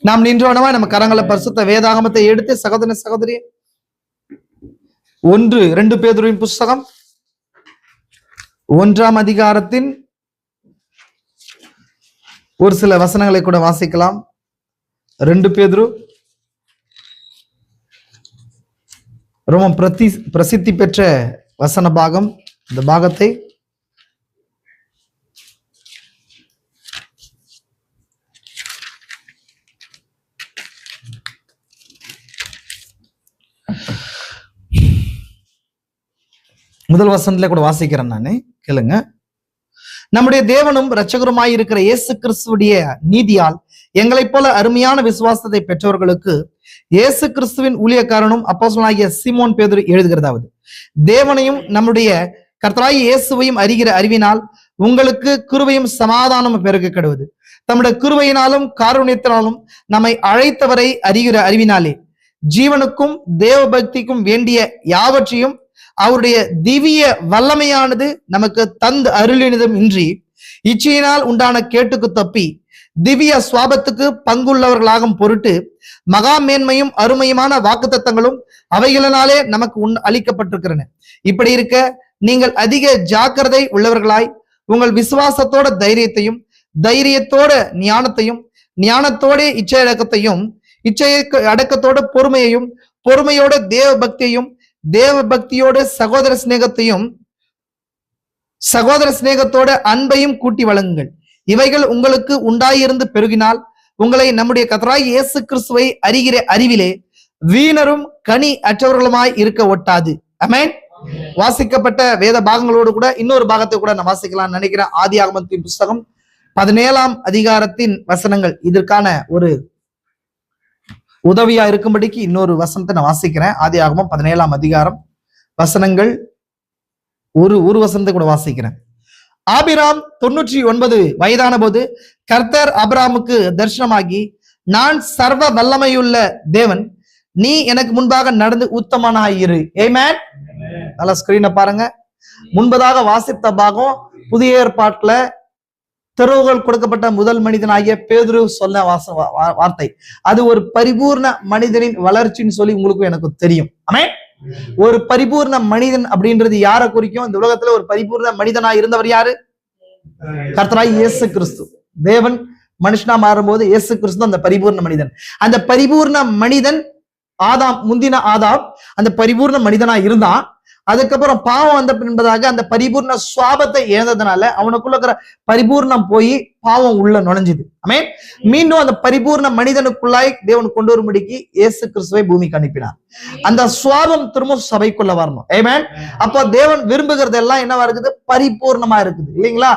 நாம் நின்றோனவா நம்ம கரங்களை பரிசுத்த வேதாகமத்தை எடுத்து சகோதர சகோதரி 1-2 பேதுருவின் புஸ்தகம் 1ஆம் அதிகாரத்தின் ஒரு சில வசனங்களை கூட வாசிக்கலாம். 2 பேதுரு ரொம்ப பிரசித்தி பெற்ற வசன பாகம். இந்த பாகத்தை முதல் வசனத்துல கூட வாசிக்கிறேன் நானு, கேளுங்க. நம்முடைய தேவனும் இரட்சகருமாய் இருக்கிற இயேசு கிறிஸ்துவுடைய நீதியால் எங்களைப் போல அருமையான விசுவாசத்தை பெற்றவர்களுக்கு இயேசு கிறிஸ்துவின் ஊழியக்காரனும் அப்போஸ்தலனாகிய சீமோன் பேதுரு எழுதுகிறதாவது, தேவனையும் நம்முடைய கர்த்தராகிய இயேசுவையும் அறிகிற அறிவினால் உங்களுக்கு கிருபையும் சமாதானமும் பெருக கெடுவது, தம்முடைய கிருபையினாலும் காருண்யத்தினாலும் நம்மை அழைத்தவரை அறிகிற அறிவினாலே ஜீவனுக்கும் தேவ பக்திக்கும் வேண்டிய யாவற்றையும் அவருடைய திவ்ய வல்லமையானது நமக்கு தந்து அருளினதும் இன்றி இச்சையினால் உண்டான கேட்டுக்கு தப்பி திவ்ய சுவாபத்துக்கு பங்குள்ளவர்களாகும் பொருட்டு மகா மேன்மையும் அருமையுமான வாக்குத்தத்தங்களும் அவைகளினாலே நமக்கு அளிக்கப்பட்டிருக்கிறன. இப்படி இருக்க நீங்கள் அதிக ஜாக்கிரதை உள்ளவர்களாய் உங்கள் விசுவாசத்தோட தைரியத்தையும், தைரியத்தோட ஞானத்தையும், ஞானத்தோட இச்சை அடக்கத்தையும், இச்சை அடக்கத்தோட பொறுமையையும், பொறுமையோட தேவ பக்தியையும், தேவ பக்தியோட சகோதர சிநேகத்தையும், சகோதர சிநேகத்தோட அன்பையும் கூட்டி வழங்குங்கள். இவைகள் உங்களுக்கு உண்டாயிருந்து பெருகினால் உங்களை நம்முடைய கர்த்தராகிய இயேசு கிறிஸ்துவை அறிகிற அறிவிலே வீணரும் கனி அற்றவர்களுமாய் இருக்க ஒட்டாது. ஆமென். வாசிக்கப்பட்ட வேத பாகங்களோடு கூட இன்னொரு பாகத்தை கூட நான் வாசிக்கலாம் நினைக்கிறேன். ஆதியாகமத்தின் புஸ்தகம் 17ஆம் அதிகாரத்தின் வசனங்கள் இதற்கான ஒரு உதவியா இருக்கும்படிக்கு இன்னொரு வசனத்தை நான் வாசிக்கிறேன். ஆதியாகமம் 17ஆம் அதிகாரம் வசனங்கள் ஒரு வசனத்தை கூட வாசிக்கிறேன். ஆபிராம் 99 வயதான போது கர்த்தர் ஆபிராமுக்கு தரிசனமாகி, நான் சர்வ வல்லமையுள்ள தேவன், நீ எனக்கு முன்பாக நடந்து உத்தமனாயிரு. ஆமென். நல்ல ஸ்கிரீனை பாருங்க. முன்பதாக வாசித்த பாகம் புதிய ஏற்பாட்டுல தெருவுகள் கொடுக்கப்பட்ட முதல் மனிதனாகிய பேதுரு சொன்ன வார்த்தை. அது ஒரு பரிபூர்ண மனிதனின் வளர்ச்சின்னு சொல்லி உங்களுக்கும் எனக்கு தெரியும். ஆமென். ஒரு பரிபூர்ண மனிதன் அப்படின்றது யாரை குறிக்கும்? இந்த உலகத்துல ஒரு பரிபூர்ண மனிதனா இருந்தவர் யாரு? கர்த்தராகிய இயேசு கிறிஸ்து. தேவன் மனுஷனா மாறும்போது இயேசு கிறிஸ்து அந்த பரிபூர்ண மனிதன். அந்த பரிபூர்ண மனிதன் ஆதாம், முந்தின ஆதாம் அந்த பரிபூர்ண மனிதனா இருந்தான். அதுக்கப்புறம் பாவம் வந்த பின்பதாக அந்த பரிபூர்ண சுவாபத்தை இழந்ததுனால அவனுக்குள்ள இருக்கிற பரிபூர்ணம் போய் பாவம் உள்ள நுழைஞ்சுது. ஆமென். மீண்டும் அந்த பரிபூர்ண மனிதனுக்குள்ளாய் தேவன் கொண்டு வரும்படிக்கு இயேசு கிறிஸ்துவை பூமிக்கு அனுப்பினார். அந்த சுவாபம் திரும்ப சபைக்குள்ள வரணும். ஆமென். அப்போ தேவன் விரும்புகிறது எல்லாம் என்னவா இருக்குது? பரிபூர்ணமா இருக்குது இல்லைங்களா?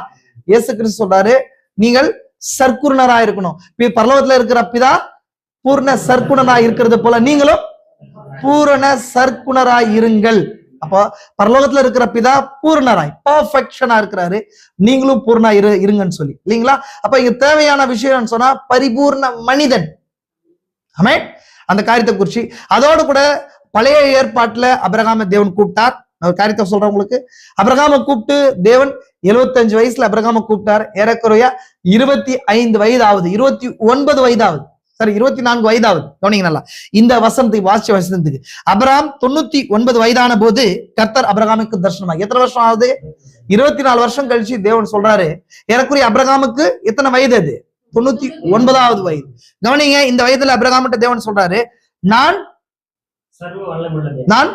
இயேசு கிறிஸ்து சொல்றாரு, நீங்கள் சர்க்குணரா இருக்கணும். பரலோகத்துல இருக்கிற பிதா பூர்ண சர்க்குணரா இருக்கிறது போல நீங்களும் பூரண சர்க்குணராய் இருங்கள். அப்போ பரலோகத்துல இருக்கிற பிதா பூர்ணராய் பர்ஃபெக்ஷனா இருக்கிறாரு, நீங்களும் பூர்ணா இருங்கன்னு சொல்லி இல்லைங்களா? அப்ப இங்க தேவையான விஷயம் சொன்னா பரிபூர்ண மனிதன். ஆமென். அந்த காரியத்தை குறிச்சு அதோடு கூட பழைய ஏற்பாட்டுல அபிரகாம தேவன் கூப்பிட்டார். ஒரு காரியத்தை சொல்றேன் உங்களுக்கு. அபிரகாம கூப்பிட்டு தேவன் 75 வயசுல அபிரகாம கூப்பிட்டார். ஏறக்குறைய 25 வயதாவது, 29 வயதாவது, சரி 24 வயதாவது. கவனிங்க நல்லா இந்த வசனத்துக்கு வாசிச்ச வசனத்துக்கு. அபிரகாம் 99 வயதான போது கர்த்தர் அபிரகாமுக்கு தரிசனமாகி, எத்தனை வருஷம் ஆகுது? 24 வருஷம் கழிச்சு தேவன் சொல்றாரு, ஏறக்குறைய அபிரகாமுக்கு எத்தனை வயது? அது 99வது வயது. கவனிங்க, இந்த வயதுல அபிரகாமிட்ட தேவன் சொல்றாரு, நான்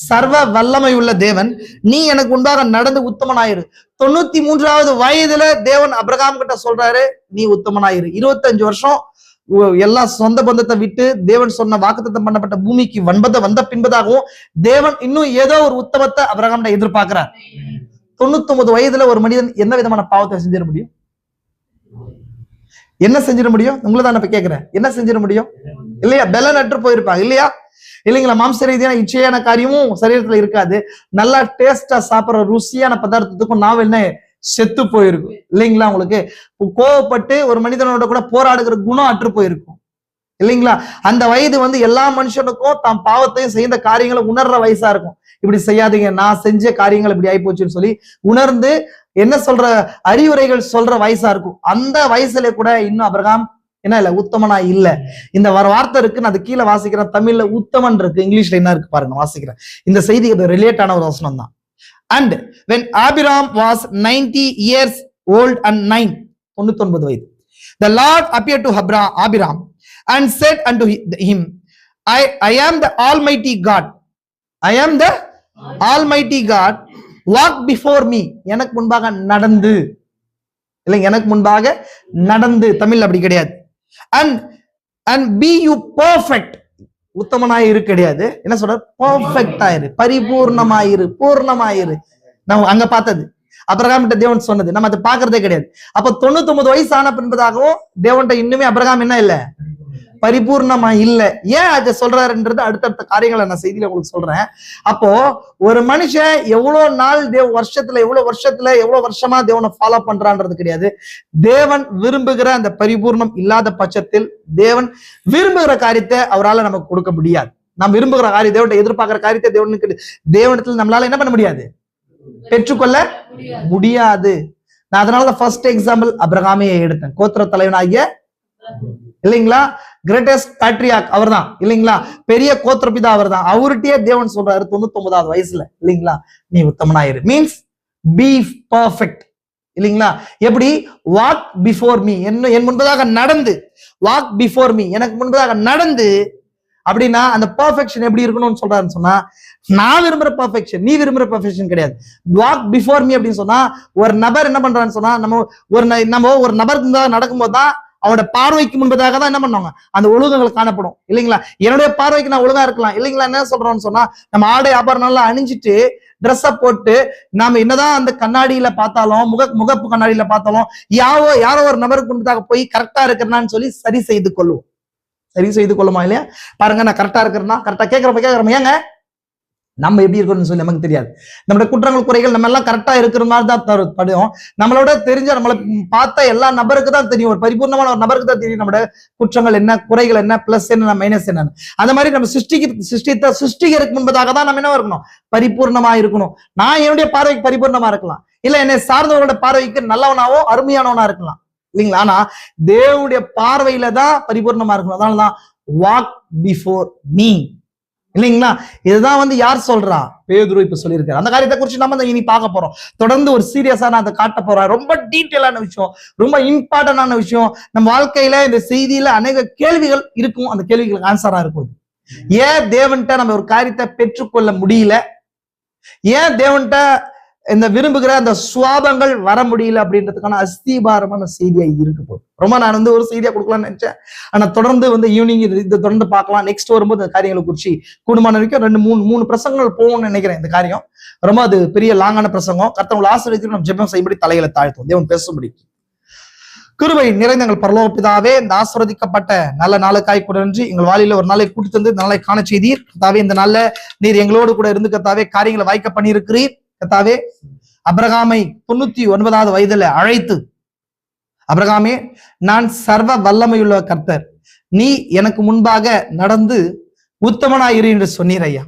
சர்வ வல்லமை உள்ள தேவன், நீ எனக்கு முன்பாக நடந்து உத்தமனாயிரு. 93வது வயதுல தேவன் அபிரகாம் கிட்ட சொல்றாரு, நீ உத்தமனாயிரு. 25 வருஷம் எல்லா சொந்த பந்தத்தை விட்டு தேவன் சொன்ன வாக்குத்தத்தம் பண்ணப்பட்ட பூமிக்கு வந்த பின்பதாகவும் தேவன் இன்னும் ஏதோ ஒரு உத்தமத்தை அபிரகாம் எதிர்பார்க்கிறார். 99 வயதுல ஒரு மனிதன் என்ன விதமான பாவத்தை செஞ்சிட முடியும்? என்ன செஞ்சிட முடியும்? உங்களை தான் இப்ப கேட்கிறேன், என்ன செஞ்சிட முடியும்? இல்லையா? பெலன் அற்று போயிருப்பாங்க இல்லையா? இல்லைங்களா? மாம்ச ரீதியான இச்சையான காரியமும் சரீரத்துல இருக்காது. நல்லா டேஸ்டா சாப்பிடுற ருசியான பதார்த்தத்துக்கும் நாவ என்ன செத்து போயிருக்கும் இல்லைங்களா? உங்களுக்கு கோவப்பட்டு ஒரு மனிதனோட கூட போராடுகிற குணம் அற்று போயிருக்கும் இல்லைங்களா? அந்த வயது எல்லா மனுஷனுக்கும் தாம் பாவத்தையும் செய்த காரியங்களை உணர்ற வயசா இருக்கும். இப்படி செய்யாதீங்க, நான் செஞ்ச காரியங்கள் இப்படி ஆயிப்போச்சுன்னு சொல்லி உணர்ந்து என்ன சொல்ற அறிவுரைகள் சொல்ற வயசா இருக்கும். அந்த வயசுல கூட இன்னும் அபிரகாம் என்ன இல்ல, உத்தமனா இல்ல. இந்த வார்த்தை இருக்கு, நான் அது கீழே வாசிக்கிறேன். தமிழ்ல உத்தமன் இருக்கு, இங்கிலீஷ்ல என்ன இருக்கு பாருங்க, வாசிக்கிறேன். இந்த செய்திக்கு ரிலேட் ஆன ஒரு வசனம் தான். And when Abiram was 90 years old and 99 வயது, the Lord appeared to Abiram and said unto him, I am the Almighty God. I am the Almighty God. Walk before me. எனக்கு முன்பாக நடந்து, இல்லைங்க, எனக்கு முன்பாக நடந்து, தமிழ் அப்படி கிடையாது. And be you perfect. உத்தமனாயிரு கிடையாது, என்ன சொல்ற, பர்ஃபெக்ட் ஆயிரு, பரிபூர்ணமாயிரு, பூர்ணமாயிரு. நம்ம அங்க பார்த்தது அபிரகாம் கிட்ட தேவன் சொன்னது, நம்ம அதை பாக்குறதே கிடையாது. அப்ப 99 வயசு ஆன பின்பதாகவும் தேவன்கிட்ட இன்னுமே அபிரகாம் என்ன இல்ல, பரிபூர்ணமா இல்ல. ஏன் அதை சொல்றாருன்றது அடுத்தடுத்த காரியங்களை நான் செய்தியில உங்களுக்கு சொல்றேன். அப்போ ஒரு மனுஷன் எவ்வளவு நாள் எவ்வளவு வருஷமா தேவனை ஃபாலோ பண்றான்றது கிடையாது. தேவன் விரும்புகிற அந்த பரிபூர்ணம் இல்லாத பட்சத்தில் தேவன் விரும்புகிற காரியத்தை அவரால் நமக்கு கொடுக்க முடியாது. நாம் விரும்புகிற காரியம், தேவனை எதிர்பார்க்கிற காரியத்தை தேவனிடத்தில் நம்மளால என்ன பண்ண முடியாது, பெற்றுக்கொள்ள முடியாது. நான் அதனாலதான் ஃபர்ஸ்ட் எக்ஸாம்பிள் அபிரகாமே எடுத்தேன். கோத்திர தலைவனாகிய, இல்லைங்களா, கிரேட்டஸ்ட் பேட்ரியாக் அவர் தான், இல்லைங்களா, பெரிய கோத்திரபிதா அவர் தான். அவர்கிட்டயே தேவன் சொல்றாரு 99வது வயசுல, இல்லைங்களா, நீ உத்தமனாயிரு, மீன்ஸ் பி பர்ஃபெக்ட், இல்லைங்களா. எப்படி, வாக் பிஃபோர் மீ, என் முன்பதாக நடந்து, வாக் பிஃபோர் மீ, எனக்கு முன்பதாக நடந்து. அப்படின்னா அந்த பெர்ஃபெக்ஷன் எப்படி இருக்கணும்னு சொல்றாருன்னு சொன்னா, நான் விரும்புற பெர்ஃபெக்ஷன், நீ விரும்புற பெர்ஃபெக்ஷன் கிடையாது. வாக் பிஃபோர் மீ அப்படின்னு சொன்னா, ஒரு நபர் என்ன பண்றான்னு சொன்னா, நம்ம ஒரு நபருக்கு நடக்கும்போது தான் அவனோட பார்வைக்கு முன்பதாக தான் என்ன பண்ணுவாங்க, அந்த ஒழுங்குகள் காணப்படும், இல்லைங்களா. என்னுடைய பார்வைக்கு நான் ஒழுங்கா இருக்கலாம், இல்லைங்களா. என்ன சொல்றோம்னு சொன்னா, நம்ம ஆடை ஆபரணம் அணிஞ்சிட்டு ட்ரெஸ்ஸை போட்டு நாம என்னதான் அந்த கண்ணாடியில பார்த்தாலும், முகப்பு கண்ணாடியில பார்த்தாலும் யாரோ ஒரு நபருக்கு முன்பதாக போய் கரெக்டா இருக்கிறனான்னு சொல்லி சரி செய்து கொள்ளுமா இல்லையா. பாருங்க, நான் கரெக்டா இருக்கிறேன்னா, கரெக்டா கேட்கறப்ப ஏங்க நம்ம எப்படி இருக்கணும்னு சொல்லி நமக்கு தெரியாது. நம்மளோட குற்றங்கள் குறைகள் நம்ம எல்லாம் கரெக்டா இருக்கிற மாதிரி தான் படியும். நம்மளோட தெரிஞ்ச, நம்மளை பார்த்த எல்லா நபருக்கு தான் தெரியும், ஒரு பரிபூர்ணமான ஒரு நபருக்கு தான் தெரியும் நம்மளோட குற்றங்கள் என்ன, குறைகள் என்ன, பிளஸ் என்ன, மைனஸ் என்ன. அந்த மாதிரி நம்ம சிருஷ்டிகருக்கு முன்பதாக தான் நம்ம என்ன இருக்கணும், பரிபூர்ணமா இருக்கணும். நான் என்னுடைய பார்வைக்கு பரிபூர்ணமா இருக்கலாம், இல்ல என்னை சார்ந்தவரோட பார்வைக்கு நல்லவனாவோ அருமையானவனா இருக்கலாம், இல்லைங்களா. ஆனா தேவனுடைய பார்வையில தான் பரிபூர்ணமா இருக்கணும். அதனாலதான் வாக் பிஃபோர் மீ, இல்லைங்களா. இதுதான் யார் சொல்றா, பேதுரு இப்ப சொல்லியிருக்காரு. அந்த காரியத்தை குறித்து நம்ம இனி பார்க்க போறோம். தொடர்ந்து ஒரு சீரியஸா நான் அதை காட்ட போறேன். ரொம்ப டீட்டெயிலான விஷயம், ரொம்ப இம்பார்ட்டன்டான விஷயம். நம்ம வாழ்க்கையில இந்த செய்தியில அநேக கேள்விகள் இருக்கும், அந்த கேள்விகளுக்கு ஆன்சரா இருக்கும். ஏன் தேவன்கிட்ட நம்ம ஒரு காரியத்தை பெற்றுக்கொள்ள முடியல, ஏன் தேவன்கிட்ட இந்த விரும்புகிற அந்த சுவாபங்கள் வர முடியல அப்படின்றதுக்கான அஸ்திபாரமான செய்தியா இருக்கு போது. ரொம்ப நான் ஒரு செய்தியா கொடுக்கலாம்னு நினைச்சேன். ஆனா தொடர்ந்து ஈவினிங் இதை தொடர்ந்து பார்க்கலாம். நெக்ஸ்ட் வரும்போது அந்த காரியங்களை குறிச்சு குடும்பம் வரைக்கும் 2-3 பிரசங்கங்கள் போகும்னு நினைக்கிறேன். இந்த காரியம் ரொம்ப அது பெரிய லாங்கான பிரசங்கம். கர்த்தவங்களை ஆசீர்வதித்து நம்ம ஜெபம் செய்யும்படி தலைகளை தாழ்த்தும். தேவன் பேசும்படி கிருபை நிறைந்த எங்கள் பரலோக பிதாவே, இந்த ஆசீர்வதிக்கப்பட்ட நல்ல நாளுக்காய் கூட நன்றி. எங்கள் வாளியில ஒரு நாளை கூட்டி தந்து நாளை காண செய்தீர் கர்த்தாவே. இந்த நாள்ல நீர் எங்களோடு கூட இருந்து கர்த்தாவே காரியங்களை வாய்க்க பண்ணியிருக்கிறீர் கர்த்தாவே. அபிரகாமை 99வது வயதுல அழைத்து, அபிரகாமே, நான் சர்வ வல்லமையுள்ள கர்த்தர், நீ எனக்கு முன்பாக நடந்து உத்தமனாயிரு என்று சொன்னீர் ஐயா.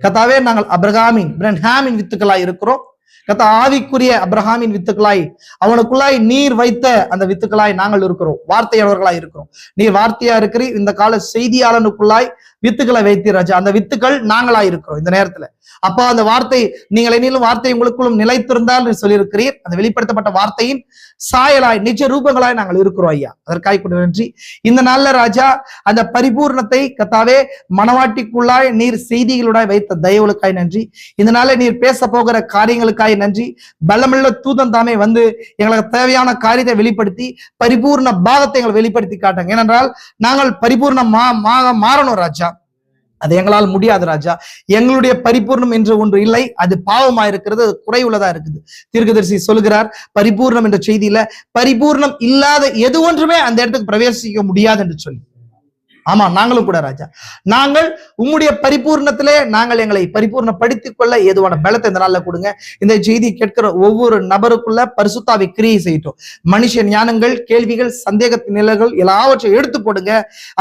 கர்த்தாவே, நாங்கள் அபிரகாமின் வித்துக்களாய் இருக்கிறோம் கர்த்தா. ஆவிக்குரிய அபிரகாமின் வித்துக்களாய், அவனுக்குள்ளாய் நீர் வைத்த அந்த வித்துக்களாய் நாங்கள் இருக்கிறோம், வார்த்தையாளர்களாய் இருக்கிறோம். நீர் வார்த்தையா இருக்கிறீர். இந்த கால செய்தியாளனுக்குள்ளாய் வித்துக்களை வைத்தீர் ராஜா. அந்த வித்துக்கள் நாங்களாய் இருக்கிறோம் இந்த நேரத்துல. அப்போ அந்த வார்த்தை, நீங்கள் என்னிலும் வார்த்தை உங்களுக்குள்ளும் நிலைத்திருந்தால் சொல்லியிருக்கிறீர். அந்த வெளிப்படுத்தப்பட்ட வார்த்தையின் சாயலாய், நிஜ ரூபங்களாய் நாங்கள் இருக்கிறோம் ஐயா. அதற்காய் கூட நன்றி. இந்த நாள்ல ராஜா, அந்த பரிபூர்ணத்தை கர்த்தாவே மனவாட்டிக்குள்ளாய் நீர் செய்திகளுடாய் வைத்த தயவுகளுக்காய் நன்றி. இந்த நாள்ல நீர் பேச போகிற காரியங்களுக்காய் நன்றி. பலமுள்ள தூதன் தாமே எங்களுக்கு தேவையான காரியத்தை வெளிப்படுத்தி பரிபூர்ண பாகத்தை எங்களை வெளிப்படுத்தி காட்டாங்க. ஏனென்றால் நாங்கள் பரிபூர்ணமாக மாறணும் ராஜா. அது எங்களால் முடியாது ராஜா. எங்களுடைய பரிபூர்ணம் என்று ஒன்று இல்லை, அது பாவமா இருக்கிறது, அது குறைவுள்ளதா இருக்குது. தீர்க்கதரிசி சொல்லுகிறார், பரிபூர்ணம் என்ற செய்தியில பரிபூர்ணம் இல்லாத எது ஒன்றுமே அந்த இடத்துக்கு பிரவேசிக்க முடியாது என்று சொல்லி. ஆமா, நாங்களும் கூட ராஜா. நாங்கள் உம்முடைய பரிபூர்ணத்திலே நாங்கள் எங்களை பரிபூர்ணப்படுத்திக் கொள்ள ஏதுவான பலத்தை இந்த நாள்ல கொடுங்க. இந்த செய்தி கேட்கிற ஒவ்வொரு நபருக்குள்ள பரிசுத்தாவி கிரியை செய்யட்டும். மனுஷ ஞானங்கள், கேள்விகள், சந்தேகத்தின் நிலைகள் எல்லாவற்றையும் எடுத்து போடுங்க.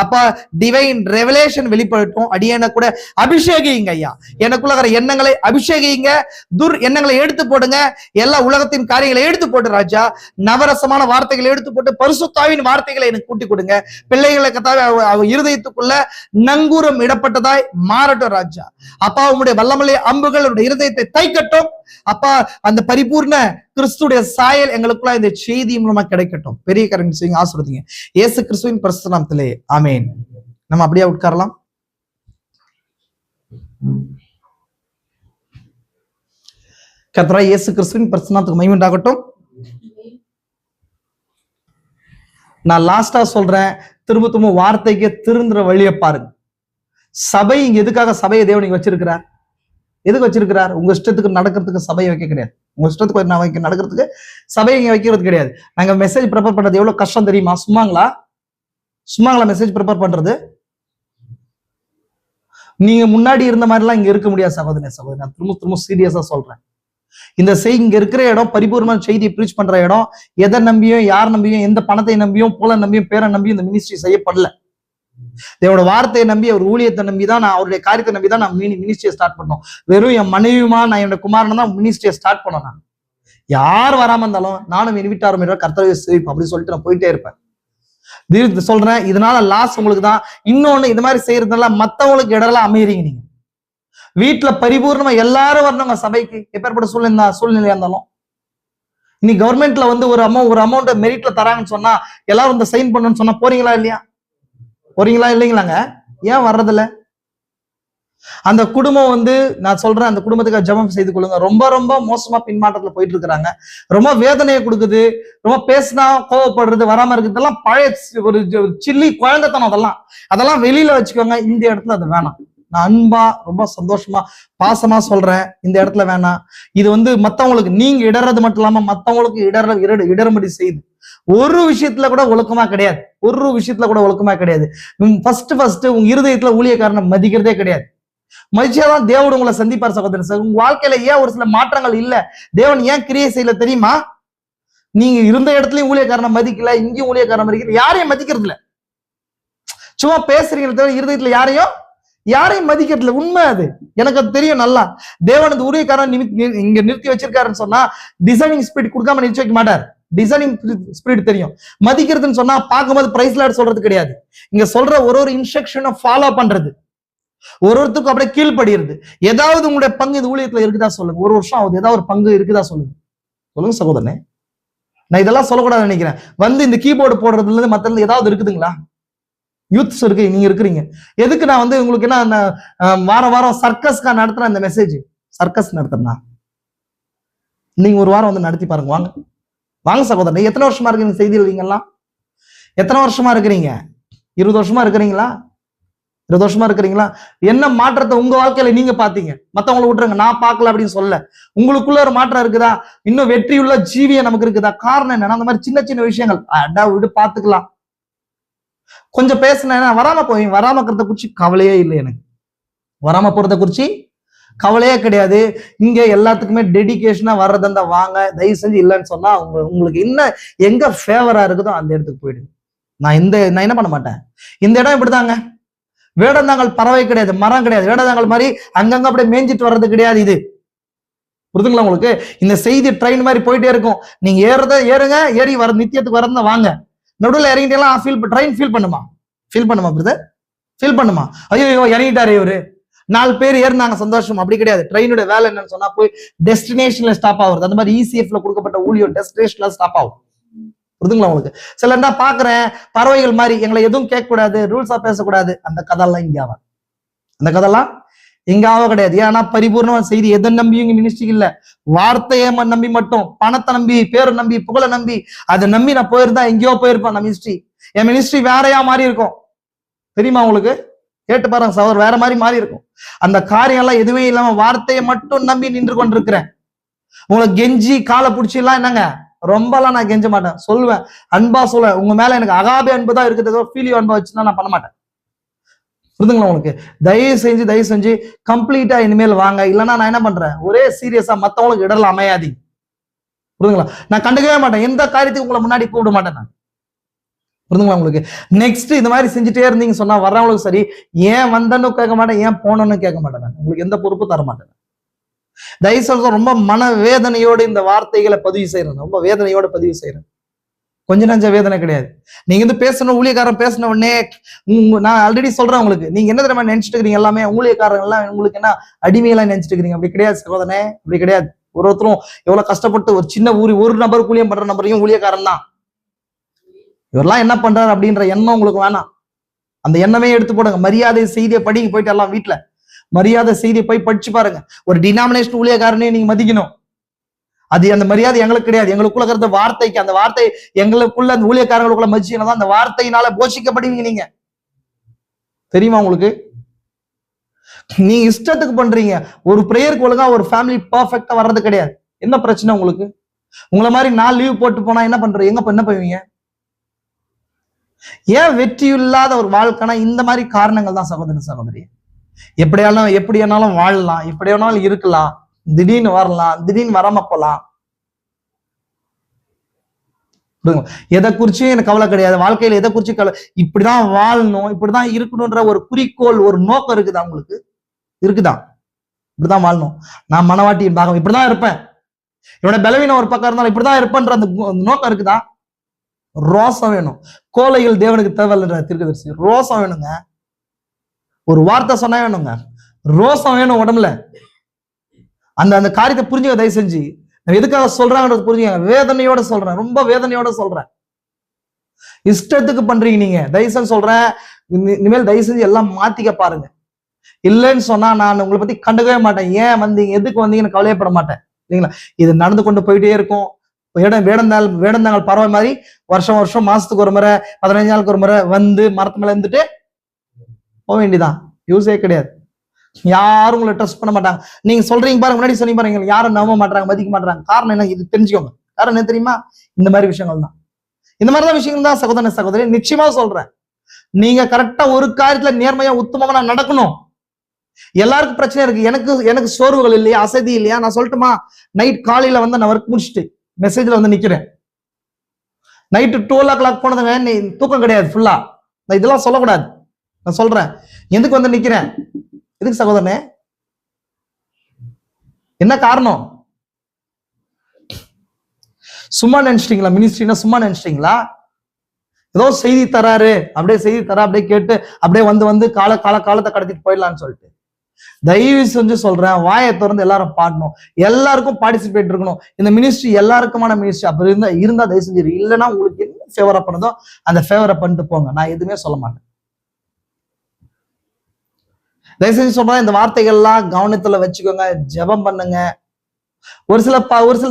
அப்ப டிவைன் ரெவலேஷன் வெளிப்படட்டும். அடியேன கூட அபிஷேகிங்க ஐயா. எனக்குள்ள எண்ணங்களை அபிஷேகிங்க. துர் எண்ணங்களை எடுத்து போடுங்க. எல்லா உலகத்தின் காரியங்களை எடுத்து போட்டு ராஜா, நவரசமான வார்த்தைகளை எடுத்து போட்டு பரிசுத்தாவின் வார்த்தைகளை எனக்கு கூட்டி கொடுங்க. பிள்ளைகளை கத்தாவே இருதயத்துக்குள்ள நங்கூரம் இடப்பட்டதாய் மாறட்டும் ராஜா. அப்பா உம்முடைய வல்லமலை அம்புகள் இருதயத்தை தைக்கட்டும். அப்பா அந்த பரிபூர்ண கிறிஸ்துடைய சாயல் எங்களுக்குள்ள இந்த செய்தி மூலமா கிடைக்கட்டும். பெரிய காரியம் செய்யுங்க, ஆசீர்வதிங்க. இயேசு கிறிஸ்துவின் பரிசுத்த நாமத்திலே ஆமென். நம்ம அப்படியே உட்காரலாம். கர்த்தராகிய இயேசு கிறிஸ்துவின் பரிசுத்த நாமத்துக்கு மகிமை உண்டாகட்டும். நான் லாஸ்டா சொல்றேன், திரும்ப வார்த்தைக்கு திருந்துற வழியை பாருங்க. சபை இங்க எதுக்காக சபையை தேவன் இங்க வச்சிருக்கிறார்? எதுக்கு வச்சிருக்கிறார்? உங்க இஷ்டத்துக்கு நடக்கிறதுக்கு சபையை வைக்க கிடையாது. உங்க இஷ்டத்துக்கு நடக்கிறதுக்கு சபையை இங்க வைக்கிறது கிடையாது. நாங்க மெசேஜ் ப்ரிப்பேர் பண்றது எவ்வளவு கஷ்டம் தெரியுமா? சும்மாங்களா மெசேஜ் ப்ரிப்பேர் பண்றது? நீங்க முன்னாடி இருந்த மாதிரி எல்லாம் இங்க இருக்க முடியாது சகோதரனே. நான் திரும்ப சீரியஸா சொல்றேன். இந்த இங்க இருக்கிற இடம் பரிபூர்ணமான செய்தியை பிரீச் பண்ற இடம். எதை நம்பியும், யார் நம்பியும், எந்த பணத்தை நம்பியும், போல நம்பியும், பேரை நம்பியும் இந்த மினிஸ்ட்ரி செய்யப்படல. தேவோட வார்த்தையை நம்பி, அவர் ஊழியத்தை நம்பிதான், நான் அவருடைய காரியத்தை நம்பிதான் நான் மினிஸ்ட்ரியை ஸ்டார்ட் பண்ணோம். வெறும் என் மனைவியுமா நான் என்னோட குமாரன் தான் மினிஸ்ட்ரியை ஸ்டார்ட் பண்ணோம். நான் யார் வராம இருந்தாலும் நானும் என் வீட்டாரும் கர்த்தரை சேவிப்பேன் அப்படின்னு சொல்லிட்டு நான் போயிட்டே இருப்பேன். சொல்றேன், இதனால லாஸ் உங்களுக்கு தான். இன்னொன்னு, இது மாதிரி செய்யறதுனால மத்தவங்களுக்கு இடரெல்லாம் அமையறீங்க. நீங்க வீட்டுல பரிபூர்ணமா எல்லாரும் வரணுங்க சபைக்கு, எப்பேற்பட்ட சூழ்நிலையா இருந்தாலும். இன்னைக்கு கவர்மெண்ட்ல வந்து ஒரு அமௌண்ட் மெரிட்ல தராங்கன்னு சொன்னா எல்லாரும் இந்த சைன் பண்ணணும்னு சொன்னா போறீங்களா இல்லையா? போறீங்களா இல்லைங்களாங்க? ஏன் வர்றதில்ல? அந்த குடும்பம் வந்து நான் சொல்றேன், அந்த குடும்பத்துக்கு ஜெபம் செய்து கொள்ளுங்க. ரொம்ப ரொம்ப மோசமா பின்மாற்றத்துல போயிட்டு இருக்கிறாங்க. ரொம்ப வேதனையை கொடுக்குது. ரொம்ப பேசினா கோவப்படுறது, வராம இருக்கிறதெல்லாம் பழைய ஒரு சில்லி குழந்தைத்தனம். அதெல்லாம் வெளியில வச்சுக்கோங்க. இந்த இடத்துல அது வேணாம். நான் அன்பா ரொம்ப சந்தோஷமா பாசமா சொல்றேன், இந்த இடத்துல வேணாம். இது வந்து மத்தவங்களுக்கு நீங்க இடறது மட்டும் இல்லாம மத்தவங்களுக்கு இடர்மடி செய்யுது. ஒரு விஷயத்துல கூட ஒழுக்கமா கிடையாது. ஃபர்ஸ்ட் உங்க இருதயத்துல ஊழியக்காரனை மதிக்கிறதே கிடையாது. மதிச்சாதான் தேவன் உங்களை சந்திப்பார் சகோதரன். உங்க வாழ்க்கையில ஏன் ஒரு சில மாற்றங்கள் இல்ல, தேவன் ஏன் கிரியை செய்யல தெரியுமா? நீங்க இருந்த இடத்துலயும் ஊழியக்காரனை மதிக்கல, இங்கேயும் ஊழியக்காரன் மதிக்கல, யாரையும் மதிக்கிறது இல்ல. சும்மா பேசுறீங்க தவிர இருதயத்துல யாரையும் மதிக்கிறதுல. உண்மை அது, எனக்கு அது தெரியும் நல்லா. தேவன் இந்த ஊழியக்காரன் இங்க நிறுத்தி வச்சிருக்காருன்னு சொன்னா டிசைனிங் ஸ்பிரிட் கொடுக்காம நிறுத்தி வைக்க மாட்டார். டிசைனிங் ஸ்பிரிட் தெரியும். மதிக்கிறதுன்னு சொன்னா பார்க்கும்போது பிரைஸ் லார்ட் சொல்றது கிடையாது. இங்க சொல்ற ஒரு இன்ஸ்ட்ரக்ஷனை ஃபாலோ பண்றது, ஒருத்தருக்கும் அப்படியே கீழ்படுகிறது. ஏதாவது உங்களுடைய பங்கு இந்த ஊழியத்துல இருக்குதா சொல்லுங்க. ஒரு வருஷம் ஆகுது, ஏதாவது ஒரு பங்கு இருக்குதா சொல்லுங்க சகோதரனே. நான் இதெல்லாம் சொல்லக்கூடாதுன்னு நினைக்கிறேன். வந்து இந்த கீபோர்டு போடுறதுல இருந்து மத்த ஏதாவது இருக்குதுங்களா? யூத்ஸ் இருக்கு, நீங்க இருக்கிறீங்க. எதுக்கு நான் வந்து உங்களுக்கு என்ன வாரம் சர்க்கஸ்கா நடத்துறேன்? இந்த மெசேஜ் சர்க்கஸ் நடத்துறா? நீங்க ஒரு வாரம் வந்து நடத்தி பாருங்க. வாங்க சகோதரன். எத்தனை வருஷமா இருக்கீங்க செய்தி எழுதிங்கலாம்? எத்தனை வருஷமா இருக்கிறீங்க? 20 வருஷமா இருக்கிறீங்களா? 20 வருஷமா இருக்கிறீங்களா? என்ன மாற்றத்தை உங்க வாழ்க்கையில நீங்க பாத்தீங்க? மத்தவங்களை விட்டுருங்க, நான் பார்க்கல அப்படின்னு சொல்ல. உங்களுக்குள்ள ஒரு மாற்றம் இருக்குதா? இன்னும் வெற்றியுள்ள ஜீவிய நமக்கு இருக்குதா? காரணம் என்னன்னா, அந்த மாதிரி சின்ன விஷயங்கள் அடா விடு பாத்துக்கலாம். கொஞ்சம் பேசினேன், வராம இருக்கிறத குறிச்சு கவலையே இல்லை எனக்கு. வராம போறத குறிச்சு கவலையே கிடையாது. இங்க எல்லாத்துக்குமே டெடிகேஷனா வர்றதா வாங்க. தயவு செஞ்சு இல்லைன்னு சொன்னா உங்களுக்கு என்ன எங்க ஃபேவரா இருக்குதோ அந்த இடத்துக்கு போயிடுங்க. நான் என்ன பண்ண மாட்டேன். இந்த இடம் இப்படிதாங்க. வேடந்தாங்கல் பறவை கிடையாது, மரம் கிடையாது. வேடந்தாங்கல் மாதிரி அங்கங்க அப்படியே மேய்ஞ்சிட்டு வர்றது கிடையாது. இது புரிதுங்களா உங்களுக்கு? இந்த செய்தி ட்ரெயின் மாதிரி போயிட்டே இருக்கும். நீங்க ஏறுங்க, ஏறி வர நித்தியத்துக்கு வரதா வாங்க. நடுவில் இறங்கிட்டெல்லாம் ட்ரெயின் ஃபீல் பண்ணுமா பிரதர்? ஃபீல் பண்ணுமா? ஐயோ இறங்கிட்டாரு இவரு, 4 பேர் ஏறினாங்க சந்தோஷம். அப்படி கிடையாது. ட்ரெயினோட வேலை என்னன்னு சொன்னா போய் டெஸ்டினேஷன்ல ஸ்டாப் ஆகுறது. அந்த மாதிரி ECFல கொடுக்கப்பட்ட ஊழியர் டெஸ்டினேஷன்ல ஸ்டாப் ஆகும். புரிதுங்களா உங்களுக்கு? சில பாக்குறேன் பறவைகள் மாதிரி எங்களை எதுவும் கேட்க கூடாது, ரூல்ஸா பேசக்கூடாது. அந்த கதெல்லாம் இங்காவ கிடையாது. ஏன்னா பரிபூர்ணமான செய்தி எதை நம்பியும் மினிஸ்ட்ரி இல்ல. வார்த்தையை நம்பி மட்டும், பணத்தை நம்பி, பேரை நம்பி, புகழை நம்பி, அதை நம்பி நான் போயிருந்தா எங்கேயோ போயிருப்பேன். நான் மினிஸ்ட்ரி, என் மினிஸ்ட்ரி வேறையா மாறி இருக்கும். தெரியுமா உங்களுக்கு? கேட்டு பாருங்க சகோதரர், வேற மாதிரி மாறி இருக்கும். அந்த காரியம் எல்லாம் எதுவுமே இல்லாம வார்த்தையை மட்டும் நம்பி நின்று கொண்டிருக்கிறேன். உங்களை கெஞ்சி காலை பிடிச்சி எல்லாம் என்னங்க ரொம்பலாம் நான் கெஞ்ச மாட்டேன். சொல்லுவேன், அன்பா சொல்லுவேன். உங்க மேல எனக்கு அகாபே அன்பு தான் இருக்குது. ஃபீலியோ அன்பா வச்சுன்னா நான் பண்ண மாட்டேன். புரிதுங்களா உங்களுக்கு? தயவு செஞ்சு கம்ப்ளீட்டா இனிமேல் வாங்க. இல்லைன்னா நான் என்ன பண்றேன், ஒரே சீரியஸா மத்தவங்களுக்கு இடர்ல அமையாதீங்க. புரிதுங்களா? நான் கண்டுக்கவே மாட்டேன், எந்த காரியத்துக்கு உங்களை முன்னாடி கூப்பிட மாட்டேன் நான். புரிதுங்களா உங்களுக்கு? நெக்ஸ்ட் இந்த மாதிரி செஞ்சுட்டே இருந்தீங்க சொன்னா வர்றவங்களுக்கு சரி, ஏன் வந்தன்னு கேட்க மாட்டேன், ஏன் போனோன்னு கேட்க மாட்டேன் நான். உங்களுக்கு எந்த பொறுப்பும் தர மாட்டேன். தயவு செஞ்சு ரொம்ப மன வேதனையோடு இந்த வார்த்தைகளை பதிவு செய்யறேன், ரொம்ப வேதனையோட பதிவு செய்யறேன். கொஞ்ச நஞ்ச வேதனை கிடையாது. நீங்க பேசணும், ஊழியக்காரன் பேசின உடனே நான் ஆல்ரெடி சொல்றேன் உங்களுக்கு, நீங்க என்ன தெரியுமா நினைச்சிட்டு இருக்கீங்க, எல்லாமே ஊழியக்காரங்க எல்லாம் உங்களுக்கு என்ன அடிமையெல்லாம் நினைச்சிட்டு இருக்கீங்க. அப்படி கிடையாது சகோதரனே, அப்படி கிடையாது. ஒருத்தரும் எவ்வளவு கஷ்டப்பட்டு ஒரு சின்ன ஒரு நபர் ஊழியம் பண்ற நபரையும் ஊழியக்காரன் தான். இவரெல்லாம் என்ன பண்றாரு அப்படின்ற எண்ணம் உங்களுக்கு வேணாம். அந்த எண்ணமே எடுத்து போடுங்க. மரியாதை செய்தியை படிங்க, போயிட்டு எல்லாம் வீட்டுல மரியாதை செய்தியை போய் படிச்சு பாருங்க. ஒரு டினாமினேஷன் ஊழியக்காரனே நீங்க மதிக்கணும். அது அந்த மரியாதை எங்களுக்கு கிடையாது. எங்களுக்குள்ள இருக்கிற வார்த்தைக்கு, அந்த வார்த்தை எங்களுக்குள்ள அந்த ஊழியக்காரங்களுக்குள்ள மதிச்சீங்கன்னா அந்த வார்த்தையினால போஷிக்கப்படுவீங்க நீங்க. தெரியுமா உங்களுக்கு? நீங்க இஷ்டத்துக்கு பண்றீங்க. ஒரு பிரேயருக்கு ஒழுங்கா ஒரு ஃபேமிலி பர்ஃபெக்டா வர்றது கிடையாது. என்ன பிரச்சனை உங்களுக்கு? உங்களை மாதிரி 4 லீவ் போட்டு போனா என்ன பண்றீங்க? என்ன பண்ணுவீங்க? ஏன் வெற்றி இல்லாத ஒரு வாழ்க்கைனா இந்த மாதிரி காரணங்கள் தான் சகோதர சகோதரி. எப்படி வேணாலும் வாழலாம், எப்படி வேணாலும் இருக்கலாம், திடீர்னு வரலாம், திடீர்னு வராம போலாம். எதை குறிச்சும் எனக்கு கவலை கிடையாது. வாழ்க்கையில எதை குறிச்சு கவலை, இப்படிதான் வாழணும், இப்படிதான் இருக்கணும்ன்ற ஒரு குறிக்கோள், ஒரு நோக்கம் இருக்குதா உங்களுக்கு? இருக்குதா? இப்படிதான் வாழணும், நான் மனவாட்டியின் பாகம், இப்படிதான் இருப்பேன், என்னோட பலவீனம் ஒரு பக்கம் இருந்தாலும் இப்படிதான் இருப்பேன்ற அந்த நோக்கம் இருக்குதா? ரோசம் வேணும். கோலைகள் தேவனுக்கு தேவையில்லைன்ற தீர்க்கதரிசி, ரோசம் வேணுங்க. ஒரு வார்த்தை சொன்னா வேணுங்க, ரோசம் வேணும் உடம்புல. அந்த காரியத்தை புரிஞ்சுக்க தயவு செஞ்சு. எதுக்காக சொல்றாங்கன்றது புரிஞ்சுங்க. வேதனையோட சொல்றேன், ரொம்ப வேதனையோட சொல்றேன். இஷ்டத்துக்கு பண்றீங்க நீங்க. தயவு செஞ்சு சொல்றேன், இனிமேல் தயவு செஞ்சு எல்லாம் மாத்திக்க பாருங்க. இல்லைன்னு சொன்னா நான் உங்களை பத்தி கண்டுக்கவே மாட்டேன். ஏன் வந்தீங்க, எதுக்கு வந்தீங்கன்னு கவலையப்பட மாட்டேன். இல்லைங்களா? இது நடந்து கொண்டு போயிட்டே இருக்கும். வேடந்தாங்கள் பறவை மாதிரி வருஷம் வருஷம் மாசத்துக்கு ஒரு முறை, 15 நாளுக்கு ஒரு முறை வந்து மரத்து மேல இருந்துட்டு போக வேண்டியதான். யூஸே கிடையாது. யாரும் உங்களை ட்ரஸ்ட் பண்ண மாட்டாங்க. நீங்க சொல்றீங்க பாருங்க, முன்னாடி சொன்னீங்க பாருங்க, யாரும் நம்ப மாட்டாங்க, மதிக்க மாட்டாங்க. காரணம் என்ன? இது தெரிஞ்சுக்கோங்க. காரணம் என்ன தெரியுமா? இந்த மாதிரி விஷயங்கள் தான். இந்த மாதிரிதான் விஷயங்கள் தான் சகோதர சகோதரி. நிச்சயமா சொல்றேன், நீங்க கரெக்டா ஒரு காரியத்துல நேர்மையா உத்தமமா நடக்கணும். எல்லாருக்கும் பிரச்சனை இருக்கு. எனக்கு சோர்வுகள் இல்லையா, அசதி இல்லையா? நான் சொல்லட்டுமா? நைட் காலையில வந்து நான் ஒர்க் முடிச்சுட்டு மெசேஜ்ல வந்து நிக்கிறேன். நைட்டு 12 o'clock போனதுங்க, நீ தூக்கம் கிடையாது ஃபுல்லா. நான் இதெல்லாம் சொல்லக்கூடாது, நான் சொல்றேன். எதுக்கு வந்து நிக்கிறேன்? எதுக்கு சகோதரனே? என்ன காரணம்? சும்மா நினைச்சிட்டீங்களா? மினிஸ்ட்ரினா சும்மா நினைச்சிட்டீங்களா? ஏதோ செய்தி தராரு, அப்படியே செய்தி தரா, அப்படியே கேட்டு அப்படியே வந்து காலத்தை கடத்திட்டு போயிடலான்னு சொல்லிட்டு. தயவு செஞ்சு சொல்றேன், வாயை திறந்து எல்லாரும் பாடணும், எல்லாருக்கும் பார்ட்டிசிபேட் இருக்கணும். இந்த மினிஸ்ட்ரி எல்லாருக்குமான மினிஸ்ட்ரி. அப்படி இருந்தா தயவு செஞ்சு, இல்லைன்னா உங்களுக்கு என்ன ஃபேவரா பண்ணதோ அந்த ஃபேவரை பண்ணிட்டு போங்க. நான் எதுவுமே சொல்ல மாட்டேன். தயவு செஞ்சு சொல்றேன், இந்த வார்த்தைகள்லாம் கவனத்துல வச்சுக்கோங்க, ஜெபம் பண்ணுங்க. ஒரு சில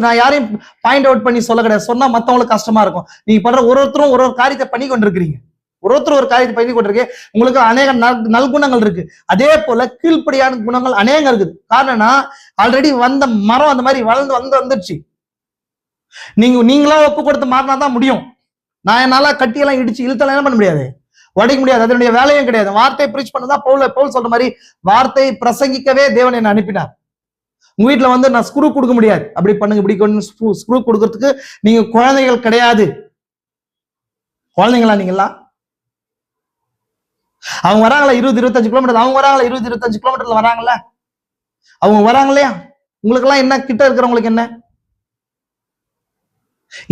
நான் யாரையும் பாயிண்ட் அவுட் பண்ணி சொல்ல கிடையாது. சொன்னா மத்தவங்களுக்கு கஷ்டமா இருக்கும். நீங்க பண்ற ஒருத்தரும் ஒரு காரியத்தை பண்ணி கொண்டிருக்கிறீங்க. ஒருத்தர் ஒரு காரியத்தை பண்ணி கொண்டிருக்கீங்க. உங்களுக்கு அநேக நல்குணங்கள் இருக்கு. அதே போல கீழ்ப்படியான குணங்கள் அநேகம் இருக்குது. காரணம்னா ஆல்ரெடி வந்த மரம் அந்த மாதிரி வந்துருச்சு. நீங்களா ஒப்பு கொடுத்து மாறினாதான் முடியும். நான் என்னால கட்டியெல்லாம் இடிச்சு இழுத்தெல்லாம் என்ன பண்ண முடியாது, உடைக்க முடியாது. அதனுடைய வேலையும் கிடையாது. வார்த்தை பிரீச் பண்ணதான் பவுல் சொல்ற மாதிரி வார்த்தை பிரசங்கிக்கவே தேவன் என்ன அனுப்பினார். உங்க வீட்டுல வந்து நான் ஸ்க்ரூ கொடுக்க முடியாது, அப்படி பண்ணுங்க இப்படி ஸ்க்ரூ கொடுக்கறதுக்கு நீங்க குழந்தைகள் கிடையாது. குழந்தைங்களா நீங்களா? அவங்க வராங்களா 20-25 கிலோமீட்டர், அவங்க வராங்களா 20-25 கிலோமீட்டர்ல வராங்களா? அவங்க வராங்க இல்லையா? உங்களுக்கு எல்லாம் என்ன, கிட்ட இருக்கிறவங்களுக்கு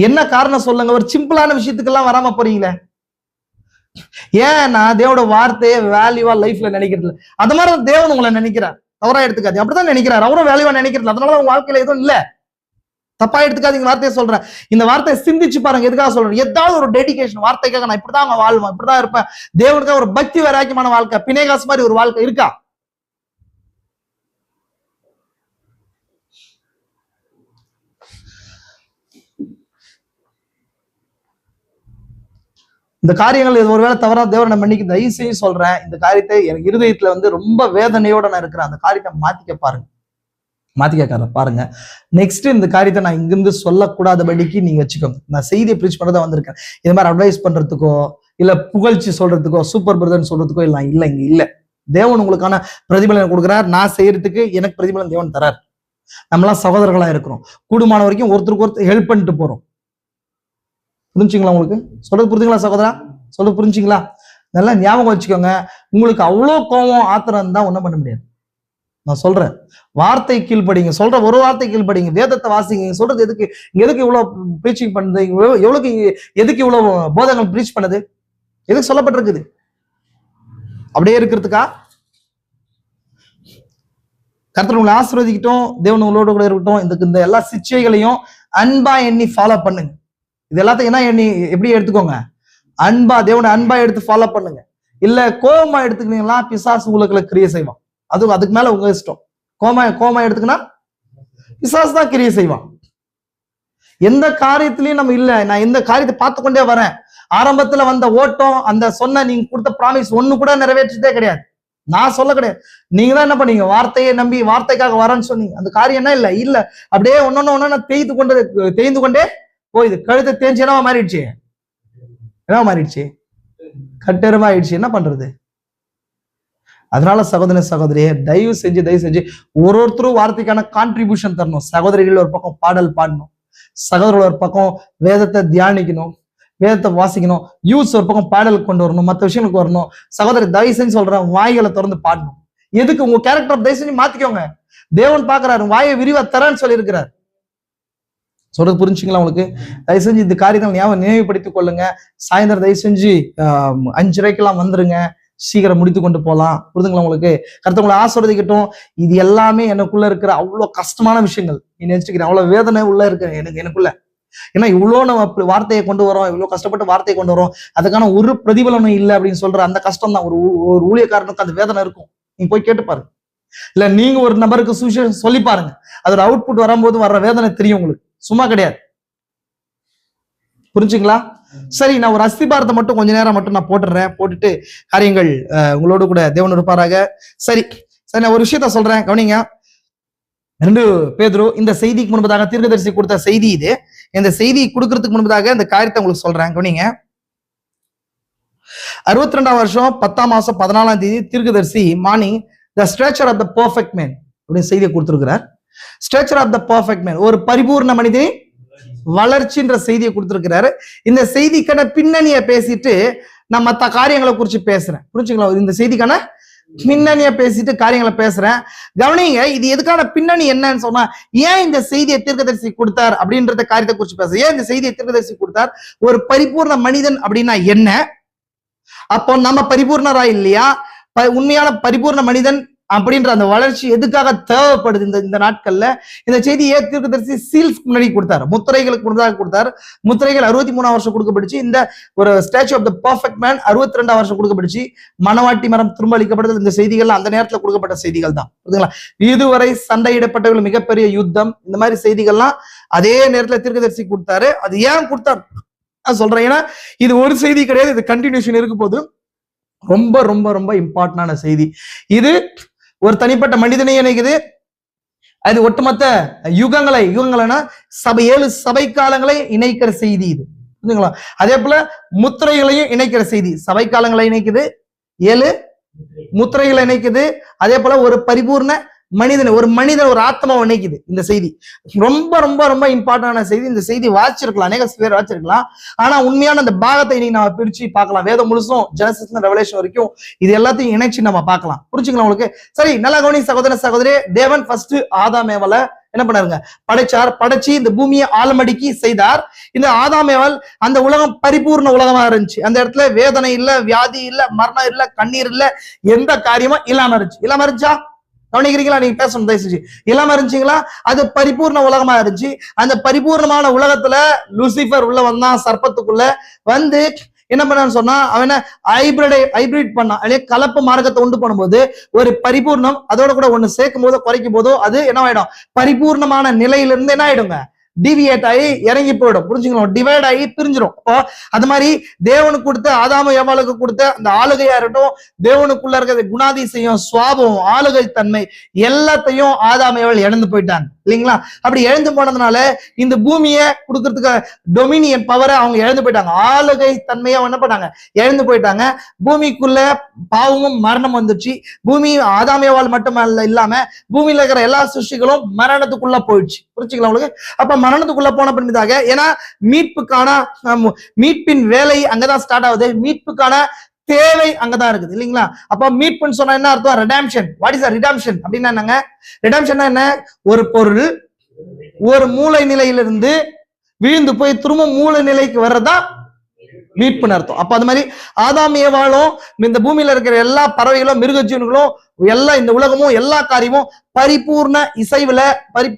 என்ன காரணம் சொல்லுங்க. ஒரு சிம்பிளான விஷயத்துக்கு எல்லாம் வராம போறீங்களே. ஏன்னா தேவோட வார்த்தையை வேல்யூவா லைஃப்ல நினைக்கிறது இல்லை. அது மாதிரி தேவன் உங்களை நினைக்கிறார். தவறா எடுத்துக்காது, அப்படிதான் நினைக்கிறார். அவரும் வேல்யூவா நினைக்கிறது. அதனால உங்க வாழ்க்கையில எதுவும் இல்ல. தப்பா எடுத்துக்காதீங்க வார்த்தையை சொல்றேன். இந்த வார்த்தையை சிந்திச்சு பாருங்க. எதுக்காக சொல்றேன்? ஏதாவது ஒரு டெடிகேஷன், வார்த்தைக்காக நான் இப்படிதான் வாழ்வேன், இப்படிதான் இருப்பேன், தேவனுக்காக ஒரு பக்தி வைராக்கியமான வாழ்க்கை, பிணைகாசு மாதிரி ஒரு வாழ்க்கை இருக்கா? இந்த காரியங்கள் ஒருவேளை தவறா தேவனை மன்னிக்கு தயவு செய்து சொல்றேன். இந்த காரியத்தை எனக்கு இருதயத்துல வந்து ரொம்ப வேதனையோட நான் இருக்கிறேன். அந்த காரியத்தை மாத்திக்க பாருங்க. நெக்ஸ்ட் இந்த காரியத்தை நான் இங்கிருந்து சொல்லக்கூடாதபடிக்கு நீங்க வச்சுக்கோங்க. நான் செய்தியை பிரீச் பண்ணதான் வந்திருக்கேன். இது மாதிரி அட்வைஸ் பண்றதுக்கோ இல்ல புகழ்ச்சி சொல்றதுக்கோ சூப்பர் பிரதர்ன்னு சொல்றதுக்கோ இல்லை, இங்க இல்ல. தேவன் உங்களுக்கான பிரதிபலன் கொடுக்குறார். நான் செய்யறதுக்கு எனக்கு பிரதிபலன் தேவன் தரார். நம்மளாம் சகோதரர்களா இருக்கிறோம். கூடுமான வரைக்கும் ஒருத்தருக்கு ஒருத்தர் ஹெல்ப் பண்ணிட்டு போறோம். புரிஞ்சுங்களா? உங்களுக்கு சொல்றது புரிஞ்சுங்களா சகோதரா? சொல்றது புரிஞ்சுங்களா? நல்லா ஞாபகம் வச்சுக்கோங்க. உங்களுக்கு அவ்வளோ கோபம் ஆத்திரம் தான் ஒன்றும் பண்ண முடியாது. நான் சொல்றேன், வார்த்தை கீழ்படிங்க. சொல்ற ஒரு வார்த்தை கீழ்படிங்க. வேதத்தை வாசிங்க. சொல்றது எதுக்கு இவ்வளவு ப்ரீச்சிங் பண்ணுது? எதுக்கு இவ்வளவு போதங்கள் ப்ரீச் பண்ணுது? எதுக்கு சொல்லப்பட்டிருக்குது? அப்படியே இருக்கிறதுக்கா? கர்த்தர் உங்களை ஆசீர்வதிக்கட்டும். தேவன் உங்களோட கூட இருக்கட்டும். இந்த எல்லா சிச்சைகளையும் அன்பா எண்ணி ஃபாலோ பண்ணுங்க. இது எல்லாத்தையும் என்ன எண்ணி எப்படி எடுத்துக்கோங்க? அன்பா, தேவனை அன்பா எடுத்து ஃபாலோ பண்ணுங்க. இல்ல கோபமா எடுத்துக்கிட்டீங்களா, பிசாசு உங்களுக்கு கிரியை செய்வான். அதுக்கு மேல உங்க இஷ்டம். கோபமா எடுத்துக்கினா பிசாசு தான் கிரியை செய்வான். எந்த காரியத்திலையும் நம்ம இல்ல, நான் எந்த காரியத்தை பார்த்து கொண்டே வரேன். ஆரம்பத்துல வந்த ஓட்டம், அந்த சொன்ன நீங்க கொடுத்த ப்ராமிஸ் ஒண்ணு கூட நிறைவேற்றதே கிடையாது. நான் சொல்ல கிடையாது. நீங்க தான் என்ன பண்ணீங்க? வார்த்தையை நம்பி வார்த்தைக்காக வரேன்னு சொன்னீங்க. அந்த காரியம் என்ன இல்ல அப்படியே ஒன்னொன்னு தேய்ந்து கொண்டே போயுது. கழுத்தை தேஞ்சு என்னவா மாறிடுச்சு? கட்டெருமா ஆயிடுச்சு. என்ன பண்றது? அதனால சகோதரியே, தயவு செஞ்சு ஒருத்தரும் வார்த்தைக்கான கான்ட்ரிபியூஷன் தரணும். சகோதரிகள் ஒரு பக்கம் பாடல் பாடணும், சகோதரர்கள் ஒரு பக்கம் வேதத்தை தியானிக்கணும், வேதத்தை வாசிக்கணும், யூஸ் ஒரு பக்கம் பாடல் கொண்டு வரணும், மற்ற விஷயங்களுக்கு வரணும். சகோதரி தயவு செஞ்சு சொல்றேன், வாய்களை திறந்து பாடணும். எதுக்கு? உங்க கேரக்டர் தயவு செஞ்சு மாத்திக்கோங்க. தேவன் பாக்குறாரு, வாயை விரிவா தரேன்னு சொல்லி இருக்கிறார். சொல்றது புரிஞ்சுங்களா உங்களுக்கு? தயவு செஞ்சு இந்த காரியங்கள் நினைவுபடுத்திக் கொள்ளுங்க. சாயந்தரம் தயவு செஞ்சு 5:30 வந்துருங்க. சீக்கிரம் முடித்து கொண்டு போகலாம். புரிதுங்களா உங்களுக்கு? கர்த்தர் உங்களை ஆசீர்வதிக்கட்டும். இது எல்லாமே எனக்குள்ள இருக்கிற அவ்வளவு கஷ்டமான விஷயங்கள். நீ நினைச்சுக்கிறேன் அவ்வளவு வேதனை உள்ள இருக்கு எனக்குள்ள. ஏன்னா இவ்வளோ நம்ம வார்த்தையை கொண்டு வரோம், இவ்வளவு கஷ்டப்பட்டு வார்த்தையை கொண்டு வரோம், அதுக்கான ஒரு பிரதிபலனும் இல்லை அப்படின்னு சொல்ற அந்த கஷ்டம் தான் ஒரு ஊழியக்காரனுக்கு அந்த வேதனை இருக்கும். நீங்க போய் கேட்டு பாருங்க. இல்ல நீங்க ஒரு நபருக்கு சுவிசேஷம் சொல்லி பாருங்க. அதோட அவுட்புட் வரும்போது வர்ற வேதனை தெரியும் உங்களுக்கு. சும்மா கிடையாது. புரிஞ்சுங்களா? சரி, நான் ஒரு அஸ்திபாரத்தை மட்டும் கொஞ்ச நேரம் மட்டும் நான் போட்டுட்டு காரியங்கள் உங்களோடு கூட தேவன் இருப்பாராக. சரி, நான் ஒரு விஷயத்த சொல்றேன், கவனிங்க. 2 பேதுரு இந்த செய்திக்கு முன்பதாக தீர்க்கதரிசி கொடுத்த செய்தி இது. இந்த செய்தி கொடுக்கறதுக்கு முன்பதாக இந்த காரியத்தை உங்களுக்கு சொல்றேன், கவனிங்க. 62ஆம் வருஷம் 10ஆம் மாசம் 14ஆம் தேதி தீர்க்கதரிசி morning the structure of the perfect man அப்படின்னு செய்தியை கொடுத்திருக்கிறார். Structure of the perfect man, ஒரு பரிபூர்ண மனிதனை வளர்ச்சின்ற செய்தியை கொடுத்திருக்கிறாரு. இந்த செய்திக்கான பின்னணியை பேசிட்டு நான் மற்ற காரியங்களை குறிச்சு பேசுறேன். புரிஞ்சுங்களா? இந்த செய்திக்கான பின்னணியை பேசிட்டு காரியங்களை பேசுறேன். கவனிங்க, இது எதுக்கான பின்னணி என்னன்னு சொன்னா, ஏன் இந்த செய்தியை தீர்க்கதரிசி கொடுத்தார் அப்படின்றத காரியத்தை குறிச்சு பேசுறேன். ஏன் இந்த செய்தியை தீர்க்கதரிசி கொடுத்தார்? ஒரு பரிபூர்ண மனிதன் அப்படின்னா என்ன? அப்போ நம்ம பரிபூர்ணரா இல்லையா? உண்மையான பரிபூர்ண மனிதன் அப்படின்ற அந்த வளர்ச்சி எதுக்காக தேவைப்படுது இந்த நாட்கள்ல? இந்த செய்தியை தீர்க்கதரிசி சீல்ஸ் முன்னாடி கொடுத்தாரு, முத்திரைகளுக்கு முன்னதாக கொடுத்தாரு. முத்திரைகள் 63ஆம் வருஷம் கொடுக்கப்பட்டுச்சு. இந்த ஒரு statue of the perfect man 62ஆம் வருஷம் கொடுக்கப்பட்டுச்சு. மணவாட்டி மரம் திரும்ப அளிக்கப்பட்டது. இந்த செய்திகள் அந்த நேரத்துல கொடுக்கப்பட்ட செய்திகள் தான். புரியுதுங்களா? இதுவரை சண்டையிடப்பட்டவர்கள் மிகப்பெரிய யுத்தம், இந்த மாதிரி செய்திகள்லாம் அதே நேரத்துல தீர்க்கதரிசி கொடுத்தாரு. அது ஏன் கொடுத்தாரு நான் சொல்றேன், ஏன்னா இது ஒரு செய்தி கிடையாது, இது கண்டினியூஷன் இருக்க போது. ரொம்ப ரொம்ப ரொம்ப இம்பார்ட்டன்டான செய்தி இது. ஒரு தனிப்பட்ட மனிதனை இணைக்குது. அது ஒட்டுமொத்த யுகங்களைனா 7 சபை காலங்களை இணைக்கிற செய்தி இது. புரியுதுங்களா? அதே போல முத்திரைகளையும் இணைக்கிற செய்தி. சபை காலங்களை இணைக்குது, 7 முத்திரைகளை இணைக்குது. அதே போல ஒரு பரிபூர்ண மனிதன், ஒரு ஆத்மாவை இணைக்குது. இந்த செய்தி ரொம்ப ரொம்ப ரொம்ப இம்பார்ட்டன்டான செய்தி. இந்த செய்தி வாசிச்சிருக்கலாம், அநேக பேர் வாசிச்சிருக்கலாம். ஆனா உண்மையான அந்த பாகத்தை இன்னைக்கு நம்ம பிரிச்சு பார்க்கலாம். வேதம் முழுசும் ஜெனசிஸ் ரெவலேஷன் வரைக்கும் இது எல்லாத்தையும் இணைச்சு நம்ம பார்க்கலாம். புரிஞ்சுக்கலாம் உங்களுக்கு? சரி, நல்லா கவனி சகோதரி. தேவன் ஃபர்ஸ்ட் ஆதாம் ஏவாளை என்ன பண்ணாருங்க? படைச்சு இந்த பூமியை ஆழமடிக்கி செய்தார். இந்த ஆதாம் ஏவாள் அந்த உலகம் பரிபூர்ண உலகமா இருந்துச்சு. அந்த இடத்துல வேதனை இல்ல, வியாதி இல்ல, மரணம் இல்ல, கண்ணீர் இல்ல, எந்த காரியமும் இல்லாம இருந்துச்சா? கவனிக்கிறீங்களா? நீங்க பேசணும் தயவு செஞ்சு. இல்லாம இருந்துச்சுங்களா? அது பரிபூர்ண உலகமா இருந்துச்சு. அந்த பரிபூர்ணமான உலகத்துல லூசிபர் உள்ள வந்தான், சர்ப்பத்துக்குள்ள வந்து என்ன பண்ணான்னு சொன்னா, அவனை ஹைபிரிட் பண்ணான். அதே கலப்பு மார்க்கத்தை உண்டு பண்ணும்போது ஒரு பரிபூர்ணம் அதோட கூட ஒண்ணு சேர்க்கும் போதோ குறைக்கும் போதோ அது என்ன ஆயிடும்? பரிபூர்ணமான நிலையிலிருந்து என்ன ஆயிடுங்க? டிவியேட் ஆகி இறங்கி போயிடும். புரிஞ்சுக்கணும்? டிவைட் ஆகி பிரிஞ்சிடும். அப்போ அது மாதிரி தேவனுக்கு கொடுத்த ஆதாம ஏவாளுக்கு கொடுத்த அந்த ஆளுகையா இருக்கட்டும், தேவனுக்குள்ள இருக்கிற குணாதிசயம், சுவாபம், ஆளுகை தன்மை எல்லாத்தையும் ஆதாம ஏவாள் இழந்து போயிட்டாங்க. இல்லைங்களா? அப்படி எழுந்து போனதுனால இந்த பூமியை கொடுக்கறதுக்கு டொமினியன் பவரை அவங்க இழந்து போயிட்டாங்க. ஆளுகை தன்மையை என்ன பண்ணாங்க? இழந்து போயிட்டாங்க. பூமிக்குள்ள பாவமும் மரணம் வந்துச்சு. பூமி ஆதாமியவால் மட்டும் இல்லாம பூமியில இருக்கிற எல்லா சிருஷ்டிகளும் மரணத்துக்குள்ள போயிடுச்சு. புரிச்சுக்கலாம் உங்களுக்கு? அப்ப மரணத்துக்குள்ள போன பின்னதாக, ஏன்னா மீட்பின் வேலை அங்கதான் ஸ்டார்ட் ஆகுது. மீட்புக்கான தேவை அங்கதான் இருக்குது இல்லைங்களா? அப்ப மீட்புன்னு சொன்னா என்ன அர்த்தம்? ரெடாம்ஷன். வாட் இஸ் ரிடம்ஷன் அப்படின்னா என்னங்க? ரிடம்ஷன் என்ன? ஒரு பொருள் ஒரு மூளை நிலையிலிருந்து விழுந்து போய் திரும்ப மூளை நிலைக்கு வர்றதா மீட்புன்னு அர்த்தம். அப்ப அது மாதிரி ஆதாம் ஏவாளும் இந்த பூமியில இருக்கிற எல்லா பறவைகளும் மிருக ஜீவன்களும் எல்லா இந்த உலகமும் எல்லா காரியமும் பரிபூர்ண இசைவுல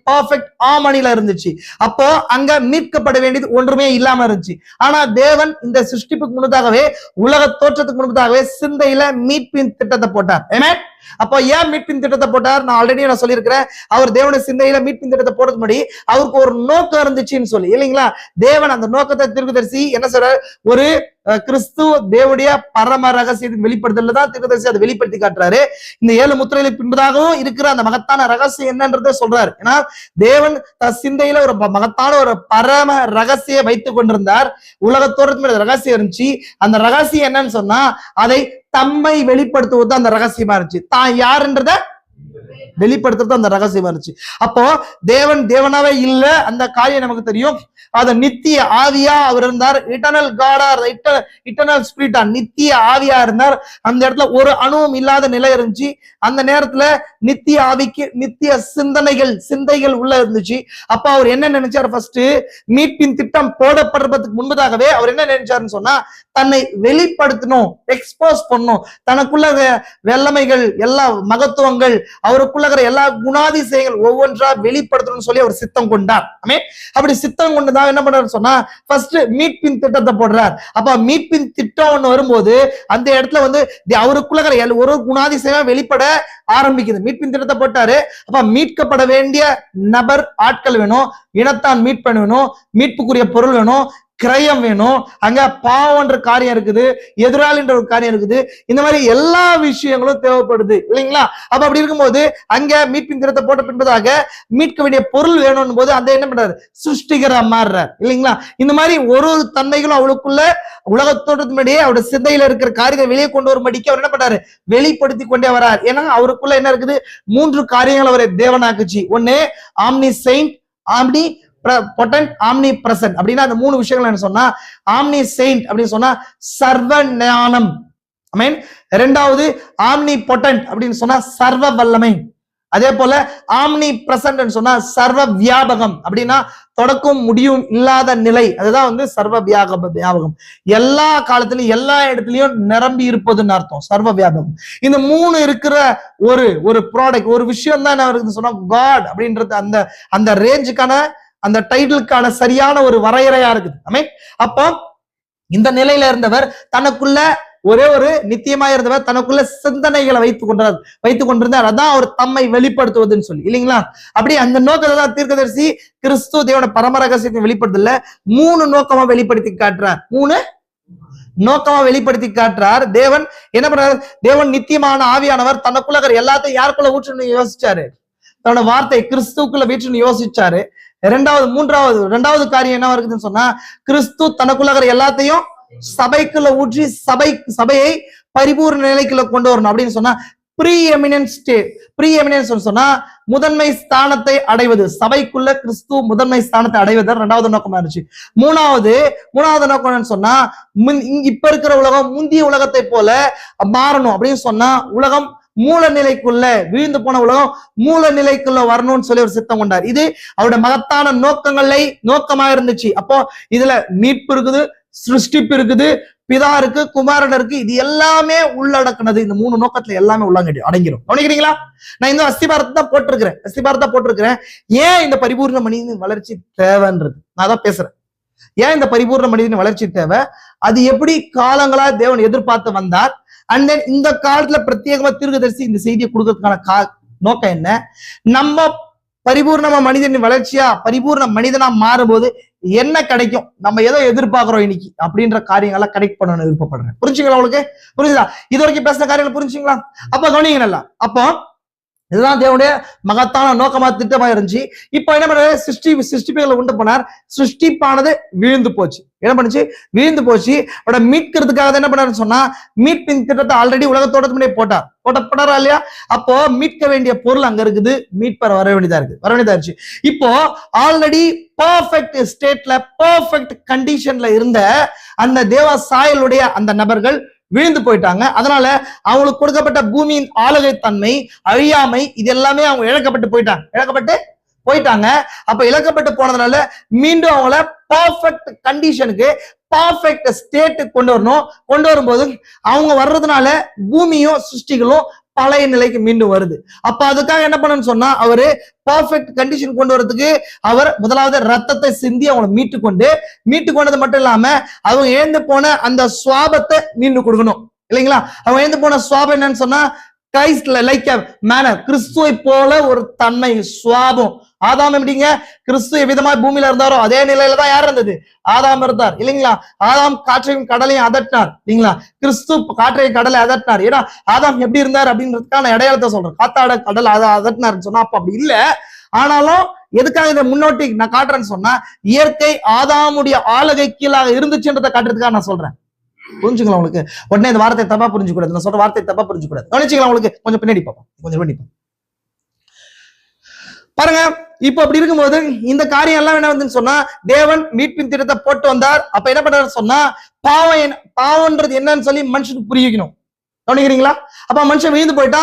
பர்ஃபெக்ட் ஆமணில இருந்துச்சு. அப்போ அங்க மீட்கப்பட வேண்டியது ஒன்றுமே இல்லாம இருந்துச்சு. ஆனா தேவன் இந்த சிருஷ்டிப்புக்கு முன்னதாகவே, உலக தோற்றத்துக்கு முன்னதாகவே சிந்தையில மீட்பின் திட்டத்தை போட்டார். ஆமென். அப்போ ஏன் மீட்பின் திட்டத்தை போட்டார்? நான் ஆல்ரெடி சொல்லியிருக்கிறேன். அவர் தேவனுடைய சிந்தையில மீட்பின் திட்டத்தை போடுறது முன்னாடி அவருக்கு ஒரு நோக்கம் இருந்துச்சுன்னு சொல்லி இல்லைங்களா? தேவன் அந்த நோக்கத்தை தீர்க்கதரிசி என்ன சொல்ற? ஒரு கிறிஸ்து தேவனுடைய பரம ரகசியத்தின் வெளிப்படுத்தல தான் தீர்க்கதரிசி அதை வெளிப்படுத்தி காட்டுறாரு. இந்த 7 முத்திரைகளுக்கு பின்பதாகவும் இருக்கிற அந்த மகத்தான ரகசியம் என்னன்றதை சொல்றாரு. ஏன்னா தேவன் சிந்தையில ஒரு மகத்தான ஒரு பரம ரகசியம் வைத்துக் கொண்டிருந்தார். உலகத்தோடு ரகசியம் இருந்துச்சு. அந்த ரகசியம் என்னன்னு சொன்னா, அதை தம்மை வெளிப்படுத்துவது அந்த ரகசியமா இருந்துச்சு. தான் யாருன்றத வெளிப்படுத்துறது அந்த ரகசியமா இருந்துச்சு. அப்போ தேவனாவே இல்ல, அந்த காரியம் நமக்கு தெரியும். அத நித்திய ஆவியா அவர் இருந்தார். இட்டர்னல் காடா, இட்டர்னல் ஸ்பிரிட்டா, நித்திய ஆவியா இருந்தார். அந்த இடத்துல ஒரு அணுவும் இல்லாத நிலை இருந்துச்சு. அந்த நேரத்துல நித்திய ஆவிக்கு நித்திய சிந்தைகள் உள்ள இருந்துச்சு. அப்ப அவர் என்ன நினைச்சார்? ஃபர்ஸ்ட் மீட்பின் திட்டம் போடப்படுறதுக்கு முன்பதாகவே அவர் என்ன நினைச்சாருன்னு சொன்னா, தன்னை வெளிப்படுத்தணும், எக்ஸ்போஸ் பண்ணணும். தனக்குள்ள வெள்ளமைகள், எல்லா மகத்துவங்கள், அவருக்குள்ள எல்லா குணாதிசயங்கள் ஒவ்வொன்றா வெளிப்படுத்தணும்னு சொல்லி அவர் சித்தம் கொண்டார். அப்படி சித்தம் கொண்டுதான் என்ன பண்றாரு சொன்னா, ஃபர்ஸ்ட் மீட்பின் திட்டத்தை போடுறார். அப்ப மீட்பின் திட்டம் ஒண்ணு வரும்போது அந்த இடத்துல அவருக்குள்ள ஒரு குணாதிசயம் வெளிப்பட ஆரம்பிக்குது. மீட்பின் திட்டத்தை போட்டாரு. அப்ப மீட்கப்பட வேண்டிய நபர், ஆட்கள் வேணும், இனத்தான் மீட் பண்ண வேணும், மீட்புக்குரிய பொருள் வேணும், கிரயம் வேணும், அங்க பாவம்ன்ற காரியம் இருக்குது, எதிராளின்ற ஒரு காரியம் இருக்குது. இந்த மாதிரி எல்லா விஷயங்களும் தேவைப்படுது இல்லைங்களா? அப்ப அப்படி இருக்கும்போது அங்க மீட்பின் திட்டத்தை போட்ட பின்பதாக மீட்க வேண்டிய பொருள் வேணும்னு போது அந்த என்ன பண்றாரு? சிருஷ்டிகரா மாறுறார் இல்லைங்களா? இந்த மாதிரி ஒரு தன்மைகளும் அவளுக்குள்ள உலகத்தோட்டத்து முன்னாடியே அவருடைய சிந்தையில இருக்கிற காரியத்தை வெளியே கொண்டு வரும்படிக்கு அவர் என்ன பண்றாரு? வெளிப்படுத்தி கொண்டே வரார். ஏன்னா அவருக்குள்ள என்ன இருக்குது? 3 காரியங்கள் அவரை தேவனாக்குச்சு. ஒண்ணு omni Saint, omni potent, omni present. அப்படின்னா அந்த 3 விஷயங்கள் என்ன சொன்னா, ஆம்னி செயின்ட் அப்படின்னு சொன்னா சர்வ ஞானம். ஆமென். இரண்டாவது ஆம்னி பொட்டன்ட் அப்படின்னு சொன்னா சர்வ வல்லமை. அதே போல ஆம்னி பிரசன்ட் சொன்னா சர்வ வியாபகம். அப்படின்னா தொடக்கம் முடியும் இல்லாத நிலை. அதுதான் சர்வ வியாபகம். எல்லா காலத்திலும் எல்லா இடத்துலயும் நிரம்பி இருப்பதுன்னு அர்த்தம் சர்வ வியாபகம். இந்த 3 இருக்கிற ஒரு ப்ராடக்ட், ஒரு விஷயம் தான் என்ன இருக்குன்னு சொன்னா காட் அப்படின்றது அந்த ரேஞ்சுக்கான, அந்த டைட்டிலுக்கான சரியான ஒரு வரையறையா இருக்குது. ஆமென். அப்போ இந்த நிலையில இருந்தவர் தனக்குள்ள ஒரே ஒரு நித்தியமா இருந்தவர் தனக்குள்ள சிந்தனைகளை வைத்துக் கொண்டிருந்தார். அதான் அவர் தம்மை வெளிப்படுத்துவதுன்னு சொல்லி இல்லைங்களா? அப்படி அந்த நோக்கத்தை தான் தீர்க்கதரிசி கிறிஸ்து தேவனோட பரம ரகசியத்தை வெளிப்படுத்தல 3 நோக்கமா வெளிப்படுத்தி காட்டுறார். 3 நோக்கமா வெளிப்படுத்தி காட்டுறார். தேவன் என்ன பண்றாரு? தேவன் நித்தியமான ஆவியானவர் தனக்குள்ள எல்லாத்தையும் யாருக்குள்ள ஊற்றுன்னு யோசிச்சாரு? தன்னோட வார்த்தை கிறிஸ்துக்குள்ள வீட்டுன்னு யோசிச்சாரு. ரெண்டாவது காரியம் என்ன இருக்குதுன்னு சொன்னா, கிறிஸ்து தனக்குள்ள எல்லாத்தையும் சபைக்குள்ள ஊற்றி சபையை பரிபூர்ண நிலைக்குள்ள கொண்டு வரணும் அப்படின்னு சொன்னா ப்ரீஎமினன்ஸ் சொன்னா முதன்மை ஸ்தானத்தை அடைவது. சபைக்குள்ள கிறிஸ்து முதன்மை ஸ்தானத்தை அடைவது 2வது நோக்கமா இருந்துச்சு. மூணாவது நோக்கம் என்னன்னு சொன்னா, இப்ப இருக்கிற உலகம் முந்திய உலகத்தை போல மாறணும் அப்படின்னு சொன்னா, உலகம் மூல நிலைக்குள்ள, விழுந்து போன உலகம் மூல நிலைக்குள்ள வரணும்னு சொல்லி ஒரு சித்தம் கொண்டார். இது அவருடைய மகத்தான நோக்கமா இருந்துச்சு. அப்போ இதுல மீட்பு இருக்குது, சிருஷ்டிப்பு இருக்குது, பிதா இருக்கு, குமாரன் இருக்கு. இது எல்லாமே உள்ளடக்குனது. இந்த 3 நோக்கத்துல எல்லாமே அடங்கிடும். கவனிக்கிறீங்களா? நான் இந்த அஸ்திபாரத்தை தான் போட்டிருக்கிறேன். ஏன் இந்த பரிபூர்ண மனிதனின் வளர்ச்சி தேவைன்றது நான் தான் பேசுறேன். ஏன் இந்த பரிபூர்ண மனிதனின் வளர்ச்சி தேவை, அது எப்படி காலங்களா தேவன் எதிர்பார்த்து வந்தார், அண்ட் தென் இந்த காலத்துல பிரத்யேகமா தீர்க்கதரிசி இந்த செய்தியை கொடுக்கறதுக்கான நோக்கம் என்ன, நம்ம பரிபூர்ணமா மனிதனின் வளர்ச்சியா பரிபூர்ண மனிதனா மாறும்போது என்ன கிடைக்கும், நம்ம ஏதோ எதிர்பார்க்கிறோம் இன்னைக்கு அப்படின்ற காரியங்களை கனெக்ட் பண்ணணும்னு விருப்பப்படுறேன். புரிஞ்சுங்களா? உங்களுக்கு புரிஞ்சுதா? இது வரைக்கும் பேசின காரியங்கள் புரிஞ்சுங்களா? அப்ப கவனிங்க நல்லா. அப்போ இதுதான் தேவனுடைய மகத்தான நோக்கமா திட்டமா இருந்துச்சு. இப்ப என்ன பண்ணாரு, சிருஷ்டிப்புகளை உண்டு பண்ணார். சிருஷ்டிப்பானது விழுந்து போச்சு. என்ன பண்ணுச்சு, விழுந்து போச்சு. அவட மீட்கிறதுக்காக என்ன பண்ணாருன்னு சொன்னா, மீட்பின் திட்டத்தை ஆல்ரெடி உலகத்தோட முன்னே போட்டாரா இல்லையா? அப்போ மீட்க வேண்டிய பொருள் அங்க இருக்குது, மீட்பர் வர வேண்டியதா இருந்துச்சு. இப்போ ஆல்ரெடி பர்ஃபெக்ட் ஸ்டேட்ல, பர்ஃபெக்ட் கண்டிஷன்ல இருந்த அந்த தேவ சாயலுடைய அந்த நபர்கள் விழுந்து போயிட்டாங்க. அதனால அவங்களுக்கு கொடுக்கப்பட்ட பூமியின் ஆளுகை தன்மை, அழியாமை, இது எல்லாமே அவங்க இழக்கப்பட்டு போயிட்டாங்க. அப்ப இழக்கப்பட்டு போனதுனால மீண்டும் அவங்கள பர்ஃபெக்ட் கண்டிஷனுக்கு, பர்ஃபெக்ட் ஸ்டேட்டுக்கு கொண்டு வரும்போது அவங்க வர்றதுனால பூமியும் சிருஷ்டிகளும் பழைய நிலைக்கு மீண்டும் வருது. அப்ப அதுக்காக என்ன பண்ணணும்னு சொன்னா, அவரு பர்ஃபெக்ட் கண்டிஷன் கொண்டு வரதுக்கு அவர் முதலாவது ரத்தத்தை சிந்தி அவங்களை மீட்டு கொண்டது மட்டும் இல்லாம அவங்க இழந்து போன அந்த சுவாபத்தை மீண்டும் கொடுக்கணும் இல்லைங்களா? அவங்க இழந்து போன சுவாபம் என்னன்னு சொன்னா, கிரைஸ்ட் லைக் எ மேனர், கிறிஸ்துவை போல ஒரு தன்மை, சுவாபம். ஆதாம் எப்படிங்க, கிறிஸ்து எவ்விதமா பூமியில இருந்தாரோ அதே நிலையில தான் யார் இருந்தது, ஆதாம் இருந்தார் இல்லைங்களா? ஆதாம் காற்றையும் கடலையும் அதட்டினார் இல்லைங்களா? கிறிஸ்து காற்றையும் கடலை அதட்டினார். ஏன்னா ஆதாம் எப்படி இருந்தார் அப்படின்றதுக்கான அடையாளத்தை சொல்றேன். காத்தாட கடல் அதட்டினார்னு சொன்னா அப்ப அப்படி இல்ல. ஆனாலும் எதுக்காக இதை முன்னோட்டி நான் காட்டுறேன்னு சொன்னா, இயற்கை ஆதாமுடைய ஆளுகை கீழாக இருந்துச்சுன்றதை காட்டுறதுக்காக நான் சொல்றேன். புரிஞ்சுக்கலாம் உங்களுக்கு? உடனே இந்த வார்த்தை தப்பா புரிஞ்சுக்கூடாது, நான் சொல்ற வார்த்தை தப்பா புரிஞ்சுக்கூடாது. கவனிச்சுக்கலாம் உங்களுக்கு. கொஞ்சம் பின்னாடி பார்ப்போம். பாருங்க, இப்ப அப்படி இருக்கும்போது இந்த காரியம் எல்லாம் என்ன வந்து சொன்னா, தேவன் மீட்பின் திட்டத்தை போட்டு வந்தார். அப்ப என்ன பண்றாரு சொன்னா, பாவம்ன்றது என்னன்னு சொல்லி மனுஷனுக்கு புரிய வைக்கணும். கவனிக்கிறீங்களா? அப்ப மனுஷன் விழுந்து போயிட்டா,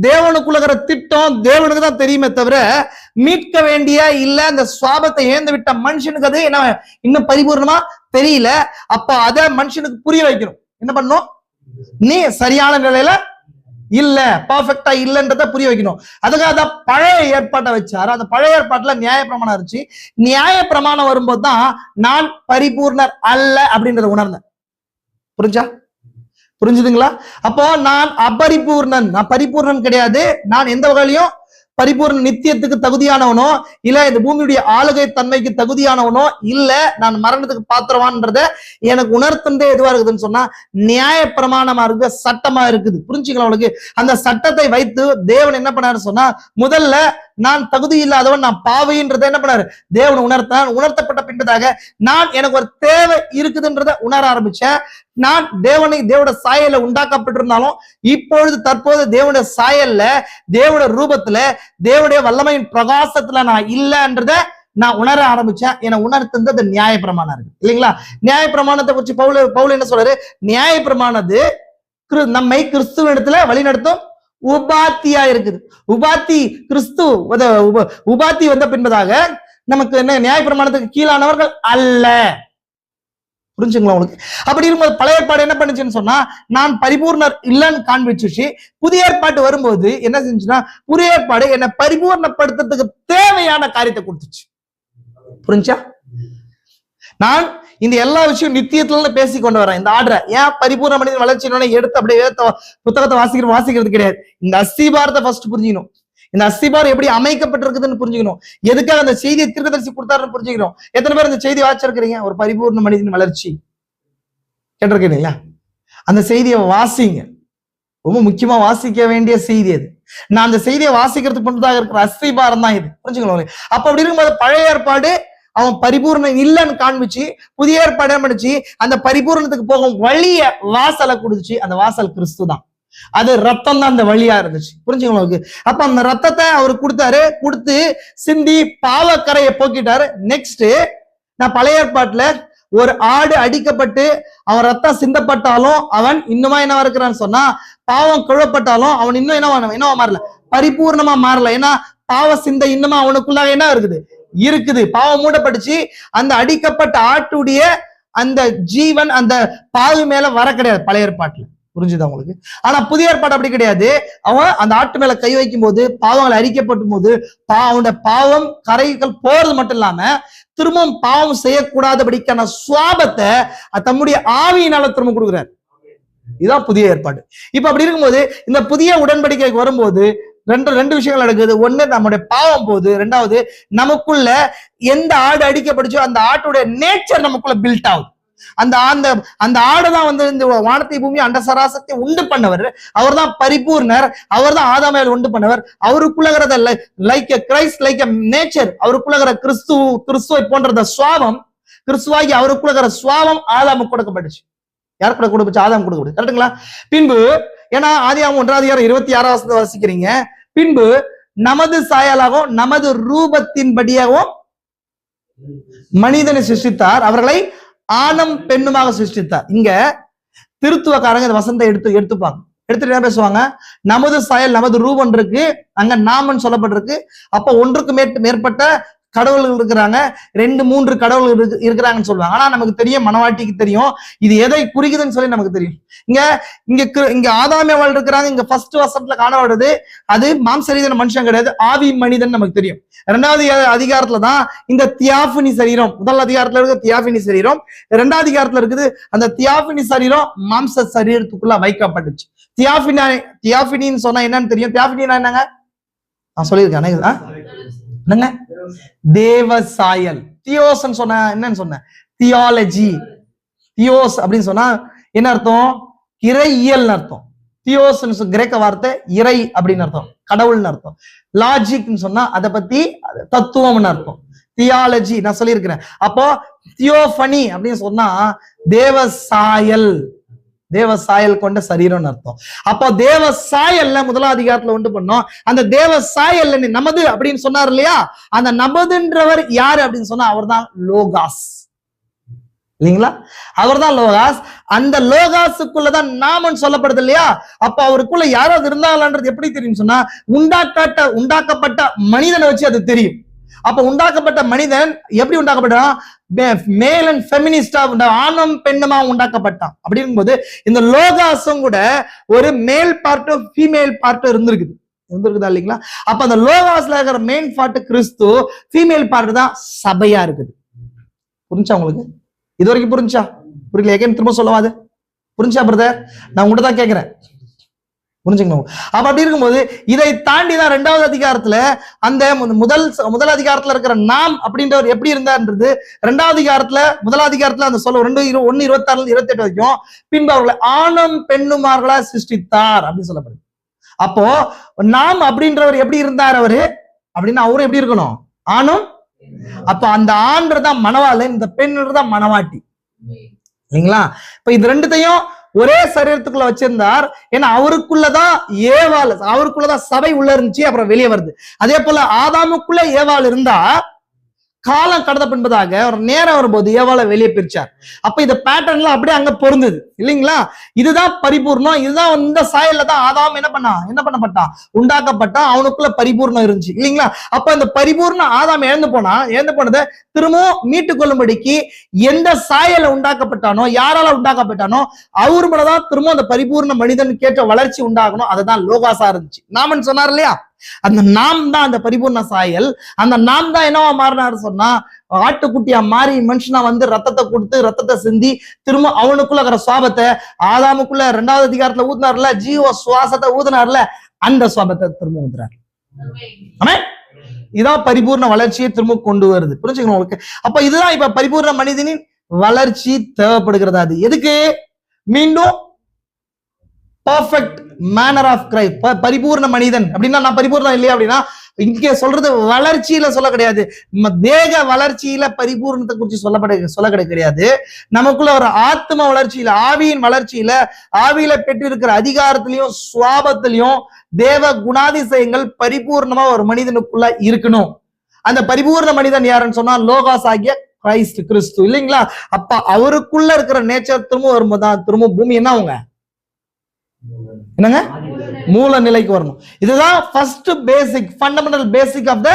தேவனுக்குள்ள திட்டம் தேவனுக்கு தான் தெரியுமே தவிர, மீட்க வேண்டிய இல்ல அந்த சுவாபத்தை ஏந்து விட்ட மனுஷனுக்கு அது என்ன இன்னும் பரிபூர்ணமா தெரியல. அப்ப அத மனுஷனுக்கு புரிய வைக்கணும். என்ன பண்ணும், நீ சரியான நிலையில இல்ல, பர்ஃபெக்டா இல்லன்றத புரிய வைக்கணும். அதுக்காக தான் பழைய ஏற்பாட்டை வச்சாரு. அந்த பழைய ஏற்பாட்டுல நியாய பிரமாணம் இருந்துச்சு. நியாய பிரமாணம் வரும்போது தான் நான் பரிபூர்ணர் அல்ல அப்படின்றத உணர்ந்தேன். புரிஞ்சுதுங்களா? அப்போ நான் அபரிபூர்ணன், நான் பரிபூர்ணன் கிடையாது. நான் எந்த வகையிலையும் பரிபூர்ண நித்தியத்துக்கு தகுதியானவனோ இல்ல இந்த பூமியுடைய ஆளுகை தன்மைக்கு தகுதியானவனோ இல்ல, நான் மரணத்துக்கு பாத்திரவான்றத எனக்கு உணர்த்தே எதுவா இருக்குதுன்னு சொன்னா, நியாய பிரமாணமா இருக்கு, சட்டமா இருக்குது. புரிஞ்சுக்கலாம் உங்களுக்கு? அந்த சட்டத்தை வைத்து தேவன் என்ன பண்ணாரு சொன்னா, முதல்ல நான் தகுதி இல்லாதவன், நான் பாவின்றத என்ன பண்ணாரு தேவன் உணர்த்தப்பட்ட பின்பதாக நான் எனக்கு ஒரு தேவை இருக்குதுன்றத உணர ஆரம்பிச்சேன். நான் தேவனோட சாயல்ல உண்டாக்கப்பட்டிருந்தாலும் இப்பொழுது தற்போது தேவனுடைய சாயல்ல, தேவனுடைய ரூபத்துல, தேவனுடைய வல்லமையின் பிரகாசத்துல நான் இல்லைன்றத நான் உணர ஆரம்பிச்சேன். என உணர்த்துறது நியாய பிரமாணம் இருக்கு இல்லைங்களா? நியாய பிரமாணத்தை குறிச்சு பவுல் என்ன சொல்றாரு, நியாய பிரமானது நம்மை கிறிஸ்துவ வழி நடத்தும் உபாத்தியா இருக்குது. உபாத்தி வந்த பின்பதாக நமக்கு என்ன, நியாய பிரமாணத்துக்கு கீழானவர்கள் அல்ல. புரிஞ்சுங்களா உங்களுக்கு? அப்படி இருக்கும்போது பழைய ஏற்பாடு என்ன பண்ணுச்சுன்னு சொன்னா, நான் பரிபூர்ணர் இல்லைன்னு காண்பிச்சுச்சு. புதிய ஏற்பாடு வரும்போது என்ன செஞ்சுன்னா, புதிய ஏற்பாடு என்ன பரிபூர்ணப்படுத்துறதுக்கு தேவையான காரியத்தை கொடுத்துச்சு. புரிஞ்சா? நான் இந்த எல்லா விஷயம் நித்தியத்துல பேசி கொண்டு வரேன். இந்த ஆர்டரை ஏன் பரிபூர்ண மனிதன் வளர்ச்சி எடுத்து அப்படியே புத்தகத்தை வாசிக்கிறது கிடையாது. இந்த அஸ்திபாரத்தை ஃபர்ஸ்ட் புரிஞ்சுக்கணும். இந்த அஸ்திபாரம் எப்படி அமைக்கப்பட்டிருக்குதுன்னு புரிஞ்சுக்கணும். எதுக்காக அந்த செய்தியை தீர்க்கதரிசி கொடுத்தாருன்னு புரிஞ்சுக்கணும். எத்தனை பேர் இந்த செய்தி வாசிச்சிருக்கிறீங்க? ஒரு பரிபூர்ண மனிதன் வளர்ச்சி கேட்டிருக்கீங்களா? அந்த செய்தியை வாசிங்க. ரொம்ப முக்கியமா வாசிக்க வேண்டிய செய்தி அது. நான் அந்த செய்தியை வாசிக்கிறதுக்கு முன்னதாக இருக்கிற அஸ்திபாரம் தான் இது. புரிஞ்சுக்கணும்? அப்ப அப்படி இருக்கும்போது பழைய ஏற்பாடு அவன் பரிபூர்ணம் இல்லைன்னு காண்பிச்சு, புதிய ஏற்பாடு என்ன பண்ணுச்சு, அந்த பரிபூர்ணத்துக்கு போகும் வழிய வாசலை கொடுத்துச்சு. அந்த வாசல் கிறிஸ்து தான். அது ரத்தம் தான் அந்த வழியா இருந்துச்சு. புரிஞ்சுங்களுக்கு? அப்ப அந்த ரத்தத்தை அவர் கொடுத்து சிந்தி பாவக்கரையை போக்கிட்டாரு. நெக்ஸ்ட், நான் பழைய ஏற்பாட்டுல ஒரு ஆடு அடிக்கப்பட்டு அவன் ரத்தம் சிந்தப்பட்டாலும் அவன் இன்னுமா என்னவா இருக்கிறான்னு சொன்னா, பாவம் குழப்பட்டாலும் அவன் இன்னும் என்னவா மாறல, பரிபூர்ணமா மாறல. ஏன்னா பாவ சிந்தை இன்னுமா அவனுக்குள்ளாக என்ன இருக்குது. பாவம் மூடப்பட்டுச்சு. அந்த அடிக்கப்பட்ட ஆட்டுடைய அந்த ஜீவன் அந்த பாவு மேல வர கிடையாது பழைய ஏற்பாட்டுல. புரிஞ்சுதா உங்களுக்கு? ஆனா புதிய ஏற்பாடு அப்படி கிடையாது. அவன் அந்த ஆட்டு மேல கை வைக்கும் போது, பாவங்கள் அரிக்கப்படும் போது, அவனுடைய பாவம் கரைகள் போறது மட்டும் இல்லாம திரும்பவும் பாவம் செய்யக்கூடாதபடிக்கான சுவாபத்தை தம்முடைய ஆவியினால திரும்ப கொடுக்குறாரு. இதுதான் புதிய ஏற்பாடு. இப்ப அப்படி இருக்கும்போது இந்த புதிய உடன்படிக்கைக்கு வரும்போது ரெண்டு விஷயங்கள் நடக்குது. ஒண்ணு, நம்முடைய பாவம் போகுது. ரெண்டாவது, நமக்குள்ள எந்த ஆடு அடிக்கப்பட்டுச்சோ அந்த ஆட்டுடைய நேச்சர் நமக்குள்ள பில்ட் ஆகுது. அந்த அந்த அந்த ஆடுதான் வந்து இந்த வானத்தை பூமி அண்ட சராசத்தை உண்டு பண்ணவர். அவர் தான் பரிபூர்ணர். அவர் தான் ஆதாமையால் உண்டு பண்ணவர். அவருக்குள்ளகிறத லைக் கிரைஸ்ட், லைக் நேச்சர், அவருக்குள்ளகிற கிறிஸ்துவை போன்றத சுவாபம், கிறிஸ்துவாகி அவருக்குள்ளகிற சுவாபம் ஆதாமுக்கு கொடுக்கப்பட்டுச்சு. யார் கூட கொடுப்பச்சு? ஆதாம் கொடுக்கப்பட்டு. கரெக்டுங்களா? பின்பு ஏன்னா ஆதியாகமம் 1:26 வாசிக்கிறீங்க. பின்பு நமது சாயலாகவும் நமது ரூபத்தின்படியாகவும் மனிதனை சிருஷ்டித்தார், அவர்களை ஆணும் பெண்ணுமாக சிருஷ்டித்தார். இங்க திருத்துவக்காரங்க இந்த வசனத்தை எடுத்துப்பாங்க. எடுத்துட்டு என்ன பேசுவாங்க? நமது சாயல் நமது ரூபம் இருக்கு, அங்க நாமன்னு சொல்லப்பட்டிருக்கு. அப்ப ஒன்றுக்கு மேற்பட்ட கடவுள்கள் இருக்கிறாங்க, 2-3 கடவுள்கள் இருக்கிறாங்கன்னு சொல்லுவாங்க. ஆனா நமக்கு தெரியும், மனவாட்டிக்கு தெரியும் இது எதை குறிக்குதுன்னு சொல்லி நமக்கு தெரியும். இங்க ஆதாமியவாள் இருக்கிறாங்க. இங்க ஃபர்ஸ்ட் வசனத்துல காணப்படுது அது மாம்சரீதியான மனுஷன் கிடையாது, ஆவி மனிதன் நமக்கு தெரியும். 2வது அதிகாரத்துலதான் இந்த தியாபினி சரீரம், முதல் அதிகாரத்துல இருக்க தியாபினி சரீரம், 2வது அதிகாரத்துல இருக்குது அந்த தியாபினி சரீரம் மாம்ச சரீரத்துக்குள்ள வைக்கப்பட்டுச்சு. தியாபினின்னு சொன்னா என்னன்னு தெரியும்? தியாபினா என்னங்க? நான் சொல்லியிருக்கேன் என்னங்க? தேவ சாயல். தியோஸ் சொன்ன என்னன்னு சொன்ன? தியாலஜி. தியோஸ் அப்படின்னு சொன்னா என்ன அர்த்தம்? இறையியல் அர்த்தம். தியோஸ் கிரேக்க வார்த்தை இறை அப்படின்னு அர்த்தம், கடவுள்னு அர்த்தம். லாஜிக் சொன்னா அதை பத்தி தத்துவம்னு அர்த்தம். தியாலஜி நான் சொல்லியிருக்கிறேன். அப்போ தியோபனி அப்படின்னு சொன்னா தேவ சாயல், தேவ சாயல் கொண்ட சரீரம் அர்த்தம். அப்போ தேவ சாயல்ல 1வது அதிகாரத்துல உண்டு பண்ணோம். அந்த தேவ சாயல்ல நமது அப்படின்னு சொன்னார் இல்லையா? அந்த நமதுன்றவர் யாரு அப்படின்னு சொன்னா அவர் தான் லோகாஸ், இல்லைங்களா? அவர் தான் லோகாஸ். அந்த லோகாசுக்குள்ளதான் நாமன்னு சொல்லப்படுது இல்லையா? அப்ப அவருக்குள்ள யாராவது இருந்தாங்களான்றது எப்படி தெரியும் சொன்னா உண்டாக்கப்பட்ட மனிதனை வச்சு அது தெரியும். அப்ப உண்டாக்கப்பட்ட மனிதன் எப்படி உண்டாக்கப்பட்டான்? மேல் அண்ட் ஃபெமினிஸ்டா ஆணும் பெண்ணுமா உண்டாக்கப்பட்டான். அப்படிங்கும்போது இந்த லோகாசும் கூட ஒரு மேல் பார்ட்டும் ஃபீமேல் பார்ட்டும் இருந்திருக்குதா இல்லைங்களா? அப்ப அந்த லோகாஸ்ல இருக்கிற மெயின் பார்ட் கிறிஸ்து, ஃபீமேல் பார்ட் தான் சபையா இருக்குது. புரிஞ்சா உங்களுக்கு? இது வரைக்கும் புரிஞ்சா? புரியல? திரும்ப சொல்லவாது புரிஞ்சா பிரதர்? நான் உங்கள்கிட்ட தான் கேட்கிறேன், புரிஞ்சுக்கணும். அப்ப அப்படி இருக்கும்போது இதை தாண்டிதான் 2வது அதிகாரத்துல அந்த முதல் அதிகாரத்துல இருக்கிற நாம் அப்படின்றவர் எப்படி இருந்தார்ன்றது 2வது அதிகாரத்துல 1வது அதிகாரத்துல அந்த சொல்ல 1:26-28 வரைக்கும் பின்பு அவர்களை ஆணும் பெண்ணுமார்களா சிருஷ்டித்தார் அப்படின்னு சொல்லப்படுது. அப்போ நாம் அப்படின்றவர் எப்படி இருந்தார் அவரு அப்படின்னா அவரும் எப்படி இருக்கணும்? ஆணும். அப்ப அந்த ஆண்றதான் மணவாளன், இந்த பெண்ணுதான் மணவாட்டி, இல்லைங்களா? இப்ப இது ரெண்டுத்தையும் ஒரே சரீரத்துக்குள்ள வச்சிருந்தார். ஏன்னா அவருக்குள்ளதான் ஏவாள், அவருக்குள்ளதான் சபை உள்ள இருந்துச்சு, அப்புறம் வெளியே வருது. அதே போல ஆதாமுக்குள்ள ஏவாள் இருந்தா காலம் கடந்த பின்பதாக ஒரு நேரம் வரும்போது ஏவாளை வெளியே பிரிச்சார். அப்ப இந்த பேட்டர்ன்லாம் அப்படியே அங்க பொருந்தது, இல்லைங்களா? இதுதான் பரிபூர்ணம். இதுதான் இந்த சாயல்ல தான் ஆதாம் என்ன பண்ணப்பட்டான்? உண்டாக்கப்பட்டான். அவனுக்குள்ள பரிபூர்ணம் இருந்துச்சு, இல்லைங்களா? அப்ப இந்த பரிபூர்ணம் ஆதாம் இழந்து போனதை திரும்பவும் மீட்டு கொள்ளும்படிக்கு எந்த சாயல உண்டாக்கப்பட்டானோ, யாரால உண்டாக்கப்பட்டானோ அவரு மேலதான் திரும்ப அந்த பரிபூர்ண மனிதன் கேட்ட வளர்ச்சி உண்டாகணும். அதுதான் லோகாசா இருந்துச்சு. நாமன் சொன்னார் இல்லையா? அந்த நாம் தான் அந்த பரிபூர்ண சாயல். அந்த நாம் தான் என்னவா மாறினாரு சொன்னா ஆட்டுக்குட்டியா மாறி மனுஷனா வந்து ரத்தத்தை கொடுத்து ரத்தத்தை சிந்தி திரும்ப அவனுக்குள்ள இருக்கிற சுவாபத்தை ஆதாமுக்குள்ள 2வது அதிகாரத்துல ஊதினார்ல, ஜீவ சுவாசத்தை ஊதினார்ல, அந்த சுவாபத்தை திரும்ப ஊதுறாரு. ஆமென். இதான் பரிபூர்ண வளர்ச்சியை திரும்ப கொண்டு வருது. புரிஞ்சுக்கணும் உங்களுக்கு? அப்ப இதுதான் இப்ப பரிபூர்ண மனிதனின் வளர்ச்சி தேவைப்படுகிறது. அது எதுக்கு? மீண்டும் பர்ஃபெக்ட் மேனர் ஆஃப் கிரைஸ்ட், பரிபூர்ண மனிதன் அப்படின்னா நான் பரிபூர்ணம் இல்லையா அப்படின்னா இங்க சொல்றது வளர்ச்சியில சொல்ல கிடையாது, தேக வளர்ச்சியில பரிபூர்ணத்தை குறித்து சொல்ல கிடையாது. நமக்குள்ள ஒரு ஆத்ம வளர்ச்சியில, ஆவியின் வளர்ச்சியில, ஆவியில பெற்றிருக்கிற அதிகாரத்திலையும் சுவாபத்திலையும் தேவ குணாதிசயங்கள் பரிபூர்ணமா ஒரு மனிதனுக்குள்ள இருக்கணும். அந்த பரிபூர்ண மனிதன் யாருன்னு சொன்னா லோகாஸ் ஆகிய கிரைஸ்ட், கிறிஸ்து, இல்லைங்களா? அப்ப அவருக்குள்ள இருக்கிற நேச்சர் திரும்ப வரும்போதுதான் திரும்ப பூமி என்ன அவங்க என்னங்க மூல நிலைக்கு வரணும். இதுதான் first basic, fundamental basic of the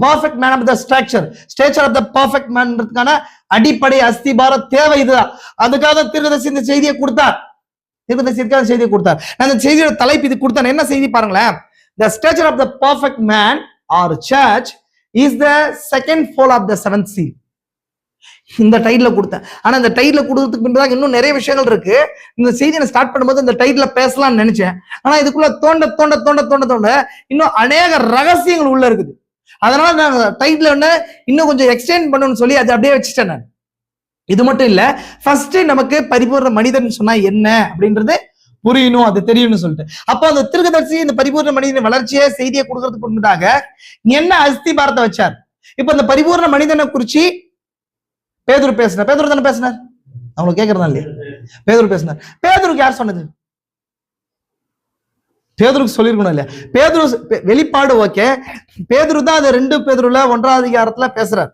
perfect man of the structure of the perfect மேன்றதுக்கான அடிப்படை அஸ்திபார தேவை இதுதான். அதுக்காக தீர்க்கதரிசி இந்த செய்தியை கொடுத்தார். செய்தியை கொடுத்தார். நான் இந்த செய்தியோட தலைப்பு இது கொடுத்தேன். என்ன செய்தி பாருங்களேன்? The stature of the perfect man or church is the second fold of the seventh seal. இந்த டைட்டில கொடுத்தேன். ஆனா இந்த டைட்டில கொடுத்ததுக்கு பின்பதாக இன்னும் நிறைய விஷயங்கள் இருக்கு. இந்த செய்தியை ஸ்டார்ட் பண்ணும்போது இந்த டைட்டில பேசலாம்னு நினைச்சேன். ஆனா இதுக்குள்ள தோண்ட தோண்ட தோண்ட தோண்ட தோண்ட இன்னும் அநேக ரகசியங்கள் உள்ள இருக்குது. அதனால நான் டைட்டில இன்னும் கொஞ்சம் எக்ஸ்டெண்ட் பண்ணணும்னு சொல்லி அதை அப்படியே வச்சுட்டேன். நான் இது மட்டும் இல்ல, ஃபர்ஸ்ட் நமக்கு பரிபூர்ண மனிதன் சொன்னா என்ன அப்படின்றது புரியணும், அது தெரியும்னு சொல்லிட்டு. அப்போ அந்த தீர்க்கதரிசி இந்த பரிபூர்ண மனிதன் வளர்ச்சியை செய்தியை கொடுக்கறதுக்கு முன்னதாக என்ன அஸ்திபாரத்தை வச்சார். இப்ப இந்த பரிபூர்ண மனிதனை குறிச்சு பேதுரு பேசினார். பேதுரு தானே பேசினார், அவங்களுக்கு கேட்கறதா இல்லையா? பேதுரு பேசினார். பேதுருக்கு யார் சொன்னது? பேதுருக்கு சொல்லிருக்கணும் இல்லையா? பேதுரு வெளிப்பாடு ஓகே, பேதுரு தான் அது 2 பேதுருல 1ஆம் அதிகாரத்துல பேசுறார்.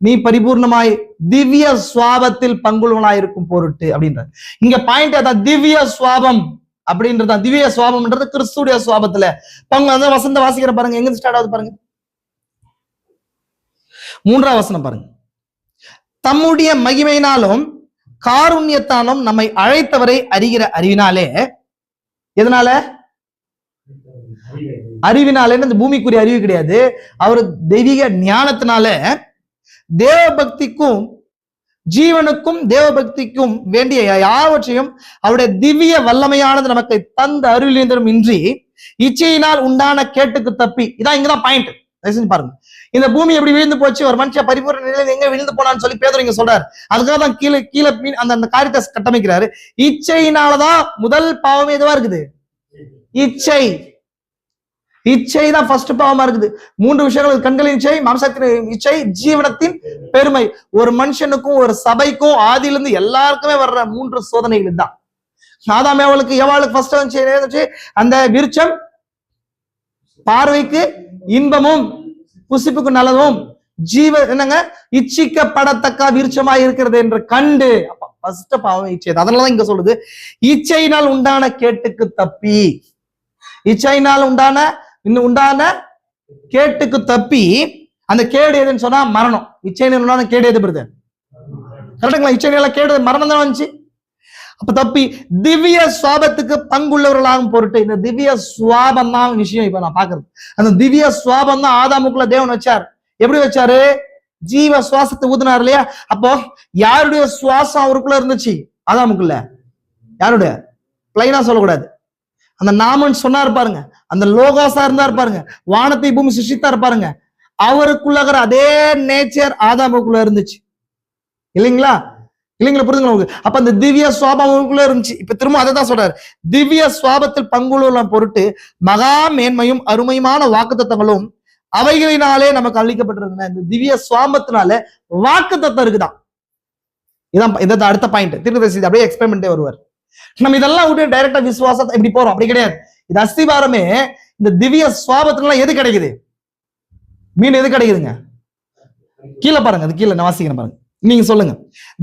நீ பரிபூர்ணமாய் திவ்ய சுவாபத்தில் பங்குள்ளவனாய் இருக்கும் பொருட்டு அப்படின்ற. இங்க பாயிண்ட் அதான், திவ்ய சுவாபம் அப்படின்றத. திவ்ய சுவாபம்ன்றது கிறிஸ்துடைய சுவாபத்துல பங்கு. அந்த வசந்த வாசிக்கிற பாருங்க, எங்க ஸ்டார்ட் ஆகுது பாருங்க, 3ஆம் வசனம் பாருங்க. தம்முடைய மகிமையினாலும் காருண்யத்தாலும் நம்மை அழைத்தவரை அறிகிற அறிவினாலே. எதனால? அறிவினாலே. இந்த பூமிக்குரிய அறிவு கிடையாது, அவர் தெய்வீக ஞானத்தினால தேவ பக்திக்கும் ஜீவனுக்கும் தேவ பக்திக்கும் வேண்டிய யாவற்றையும் அவருடைய திவ்ய வல்லமையானது நமக்கு தந்த அருளிலும் இன்றி இச்சையினால் உண்டான கேட்டுக்கு தப்பி. இதான் இங்கதான் பாயிண்ட், பாருங்க. இந்த பூமி எப்படி விழுந்து போச்சு, ஒரு மனுஷன் பரிபூர்ண நிலையில எங்க விழுந்து போனான்னு சொல்லி பேதுரு இங்க சொல்றாரு. அதுக்காக தான் கீழே கீழே அந்த காரியத்தை கட்டமைக்கிறாரு. இச்சையினாலதான் முதல் பாவமே எதுவா இருக்குது, இச்சை. இச்சை தான் ஃபர்ஸ்ட் பாவமா இருக்குது. 3 விஷயங்கள்: கண்களின் இச்சை, மாம்சத்தின் இச்சை, ஜீவனத்தின் பெருமை. ஒரு மனுஷனுக்கும் ஒரு சபைக்கும் ஆதியிலிருந்து எல்லாருக்குமே வர்ற 3 சோதனைகள் தான். ஆதாம் ஏவாளுக்கு ஃபர்ஸ்ட் வந்துச்சு அந்த விருட்சம் பார்வைக்கு இன்பமும் புசிப்புக்கு நல்லதும் ஜீவ என்னங்க இச்சிக்கப்படத்தக்க விருட்சமா இருக்கிறது என்று கண்டு. ஃபர்ஸ்ட் பாவம் இச்சை. அதனாலதான் இங்க சொல்லுது, இச்சையினால் உண்டான கேட்டுக்கு தப்பி. இச்சையினால் உண்டான கேட்டுக்கு தப்பி. அந்த கேடு எதுன்னு சொன்னா மரணம். இச்சையினால கேடு எது பிரதர்? கரெக்டுங்களா? இச்சையினால கேடு மரணம் தான் வந்துச்சு. அப்ப தப்பி திவ்ய சுவாபத்துக்கு பங்குள்ளவர்களாகும் பொருட்டு. இந்த திவ்ய சுவாபம் தான் விஷயம் இப்ப நான் பாக்குறது. அந்த திவ்ய சுவாபம் தான் ஆதாமுக்குள்ள தேவன் வச்சார். எப்படி வச்சாரு? ஜீவ சுவாசத்தை ஊதுனார் இல்லையா? அப்போ யாருடைய சுவாசம் அவருக்குள்ள இருந்துச்சு? ஆதாமுக்குள்ள. யாருடைய? பிளைனா சொல்லக்கூடாது, அந்த நாமன் சொன்னார் பாருங்க, அந்த லோகாசா இருந்தார் பாருங்க, வானத்தை பூமி சிருஷ்டித்தார் பாருங்க, அவருக்குள்ள அதே நேச்சர் ஆதாமுக்குள்ள இருந்துச்சு இல்லைங்களா? இல்லைங்களா? புரிஞ்சுங்களா உங்களுக்கு? அப்ப அந்த திவ்ய சுவாபமுக்குள்ள இருந்துச்சு. இப்ப திரும்ப அதை தான் சொல்றாரு, திவ்ய சுவாபத்தில் பங்குள்ள பொருட்டு மகா மேன்மையும் அருமையுமான வாக்குத்தத்தங்களும் அவைகளினாலே நமக்கு அளிக்கப்பட்டிருந்தன. இந்த திவ்ய சுவாபத்தினால வாக்குத்தத்தம் இருக்குதான். இதான் அடுத்த பாயிண்ட். தீர்க்கதரிசி அப்படியே எக்ஸ்பெரிமெண்டே வருவார். நம்ம இதெல்லாம் விட்டு டைரக்டா விசுவாசத்தை இப்படி போறோம், அப்படி கிடையாது. இது அஸ்திவாரமே. இந்த திவ்ய சுவாபத்துல எது கிடைக்குது? மீன் எது கிடைக்குதுங்க? கீழே பாருங்க, அது கீழே நான் வாசிக்கிறேன் பாருங்க, நீங்க சொல்லுங்க.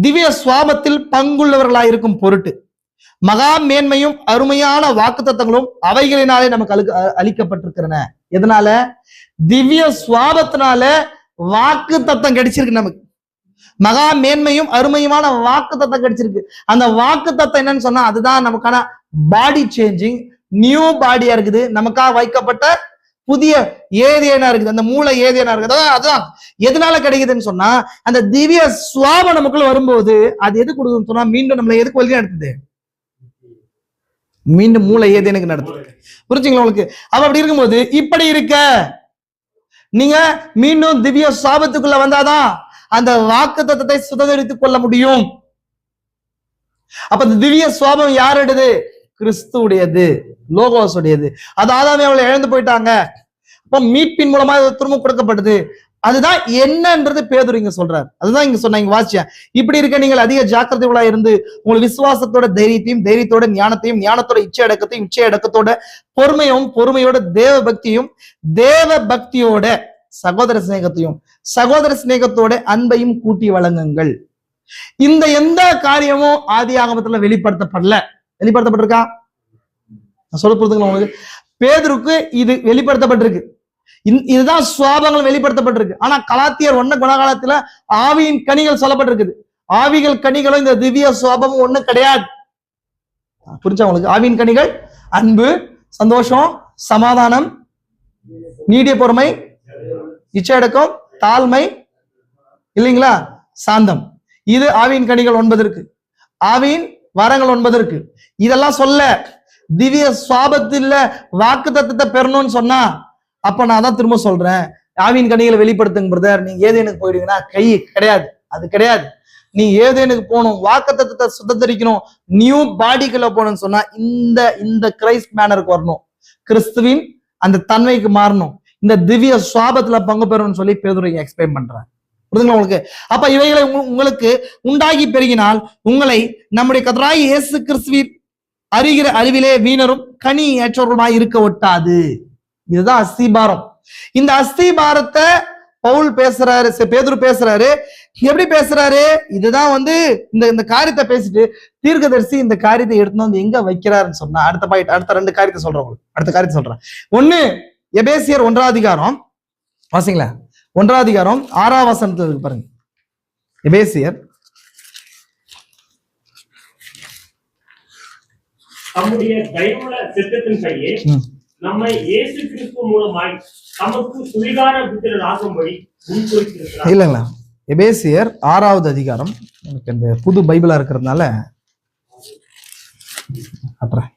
திவ்ய சுவாபத்தில் பங்குள்ளவர்களா இருக்கும் பொருட்டு மகா மேன்மையும் அருமையான வாக்குத்தத்தங்களும் அவைகளினாலே நமக்கு அளிக்கப்பட்டிருக்கிறன. எதனால? திவ்ய சுவாபத்தினால வாக்கு தத்தம் கிடைச்சிருக்கு நமக்கு. மகா மேன்மையும் அருமையுமான வாக்கு தத்தம் கிடைச்சிருக்கு. அந்த வாக்கு தத்தம் என்னன்னு சொன்னா அதுதான் நமக்கான பாடி சேஞ்சிங், நியூ பாடியா இருக்குது, நமக்காக வைக்கப்பட்ட புதிய ஏதேனா இருக்குது, அந்த மூளை ஏதேனா இருக்குது. அதுதான் எதனால கிடைக்குதுன்னு சொன்னா அந்த திவ்ய சுவாபம் நமக்குள்ள வரும்போது அது எது கொடுக்குதுன்னு சொன்னா மீண்டும் நம்மளை எதுக்கு வழி நடத்துது? மீண்டும் மூளை ஏதேனுக்கு நடத்துது. புரிஞ்சுங்களா உங்களுக்கு? அவ அப்படி இருக்கும்போது இப்படி இருக்க நீங்க மீண்டும் திவ்ய சுவாபத்துக்குள்ள வந்தாதான் அந்த வாக்கு தத்தத்தை சுதந்திரித்துக் கொள்ள முடியும். அப்ப இந்த திவ்ய சுவாபம் யாருடையது? கிறிஸ்துடையது, லோகோஸ் உடையது. அது ஆதாமே அவளை இழந்து போயிட்டாங்க. அப்ப மீட்பின் மூலமா திரும்ப கொடுக்கப்பட்டது. அதுதான் என்னன்றது பேதுரு இங்க சொல்றாரு. அதுதான் இங்க சொன்னாங்க, வாசிச்சேன். இப்படி இருக்க நீங்கள் அதிக ஜாக்கிரதைகளா இருந்து உங்கள் விசுவாசத்தோட தைரியத்தையும், தைரியத்தோட ஞானத்தையும், ஞானத்தோட இச்சை அடக்கத்தையும், இச்சை அடக்கத்தோட பொறுமையும், பொறுமையோட தேவ பக்தியும், தேவ பக்தியோட சகோதர சிநேகத்தையும், சகோதர சிநேகத்தோட அன்பையும் கூட்டி வழங்குங்கள். இந்த எந்த காரியமும் ஆதி ஆகமத்துல வெளிப்படுத்தப்படல. வெளிப்படுத்தப்பட்டிருக்கா? நான் சொல்ல புரிஞ்சுங்களா உங்களுக்கு? பேதுருக்கு இது வெளிப்படுத்தப்பட்டிருக்கு. இதுதான் சுவாபங்கள் வெளிப்படுத்தப்பட்டிருக்கு. ஆனா கலாத்தியர் 1 குணகாலத்துல ஆவியின் கனிகள் சொல்லப்பட்டிருக்குது. ஆவிகள் கனிகளும் இந்த திவ்ய சுவாபமும் ஒண்ணு கிடையாது. புரிஞ்சா உங்களுக்கு? ஆவியின் கனிகள் அன்பு, சந்தோஷம், சமாதானம், நீடிய பொறுமை, இச்சையடக்கம், தாழ்மை, இல்லைங்களா, சாந்தம். இது ஆவியின் கனிகள் 9 இருக்கு. ஆவியின் வரங்கள் 9 இருக்கு. இதெல்லாம் சொல்ல திவ்ய சுவாபத்தில் வாக்கு தத்தத்தை பெறணும்னு சொன்னா அப்ப நான் தான் திரும்ப சொல்றேன், ஆவியின் கனிகளை வெளிப்படுத்துங்க பிரதர். நீங்க ஏது எனக்கு போயிடுவீங்கன்னா கை கிடையாது, அது கிடையாது. நீ ஏதேனுக்கு போகணும், வாக்குத்தத்தத்தை சுதந்திரிக்கணும், நியூ பாடிக்குள்ள போகணும்னு சொன்னா இந்த இந்த கிரைஸ்ட் மேனருக்கு வரணும், கிறிஸ்துவின் அந்த தன்மைக்கு மாறணும், இந்த திவ்ய சுவாபத்துல பங்கு பெறணும்னு சொல்லி பேதுரு எக்ஸ்பிளைன் பண்றாங்க. புரியுதுங்களா உங்களுக்கு? அப்ப இவைகளை உங்களுக்கு உண்டாகி பெருகினால் உங்களை நம்முடைய கர்த்தராகிய இயேசு கிறிஸ்துவின் அறிகிற அறிவிலே வீணரும் கனி ஏற்றவர்களுமாய் இருக்க ஒட்டாது. இதுதான் அஸ்திபாரம். இந்த அஸ்திபாரத்தை பவுல் பேசுறாரு, பேதுரு பேசுறாரு. எப்படி பேசுறாரு? இதுதான் இந்த காரியத்தை பேசிட்டு தீர்க்கதரிசி இந்த காரியத்தை எடுத்து வந்து எங்க வைக்கிறாருன்னு சொன்னா அடுத்த ரெண்டு காரியத்தை சொல்றேன். அடுத்த காரியத்தை சொல்றேன். ஒண்ணு, எபேசியர் 1ஆம் அதிகாரம் வாசிங்களா, 1ஆம் அதிகாரம் 6ஆம் வசனத்துல இருக்கு பாருங்க. எபேசியர் நம்முடைய தயவுள்ள சித்தத்தின்படியே நம்மை இயேசு கிறிஸ்து மூலமாய் நமக்கு சுவிகார புத்திரர் ஆகும்படி முன்குறித்திருக்கிறார். இல்லைங்களா, எபேசியர் 6ஆவது அதிகாரம், எனக்கு இந்த புது பைபிளா இருக்கிறதுனால அப்புறம்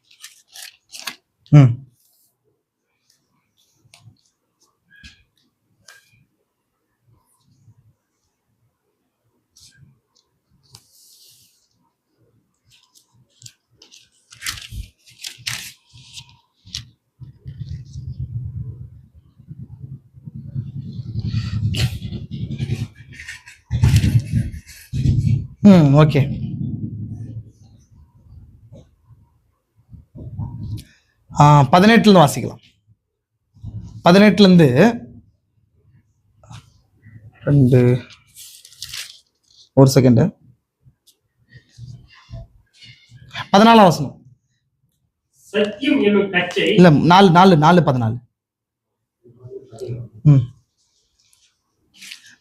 18 வாசிக்கலாம். 18 ஒரு செகண்ட், 14ஆம் வசனம். சத்தியம் என்னும் கச்சை இல்ல 4:14.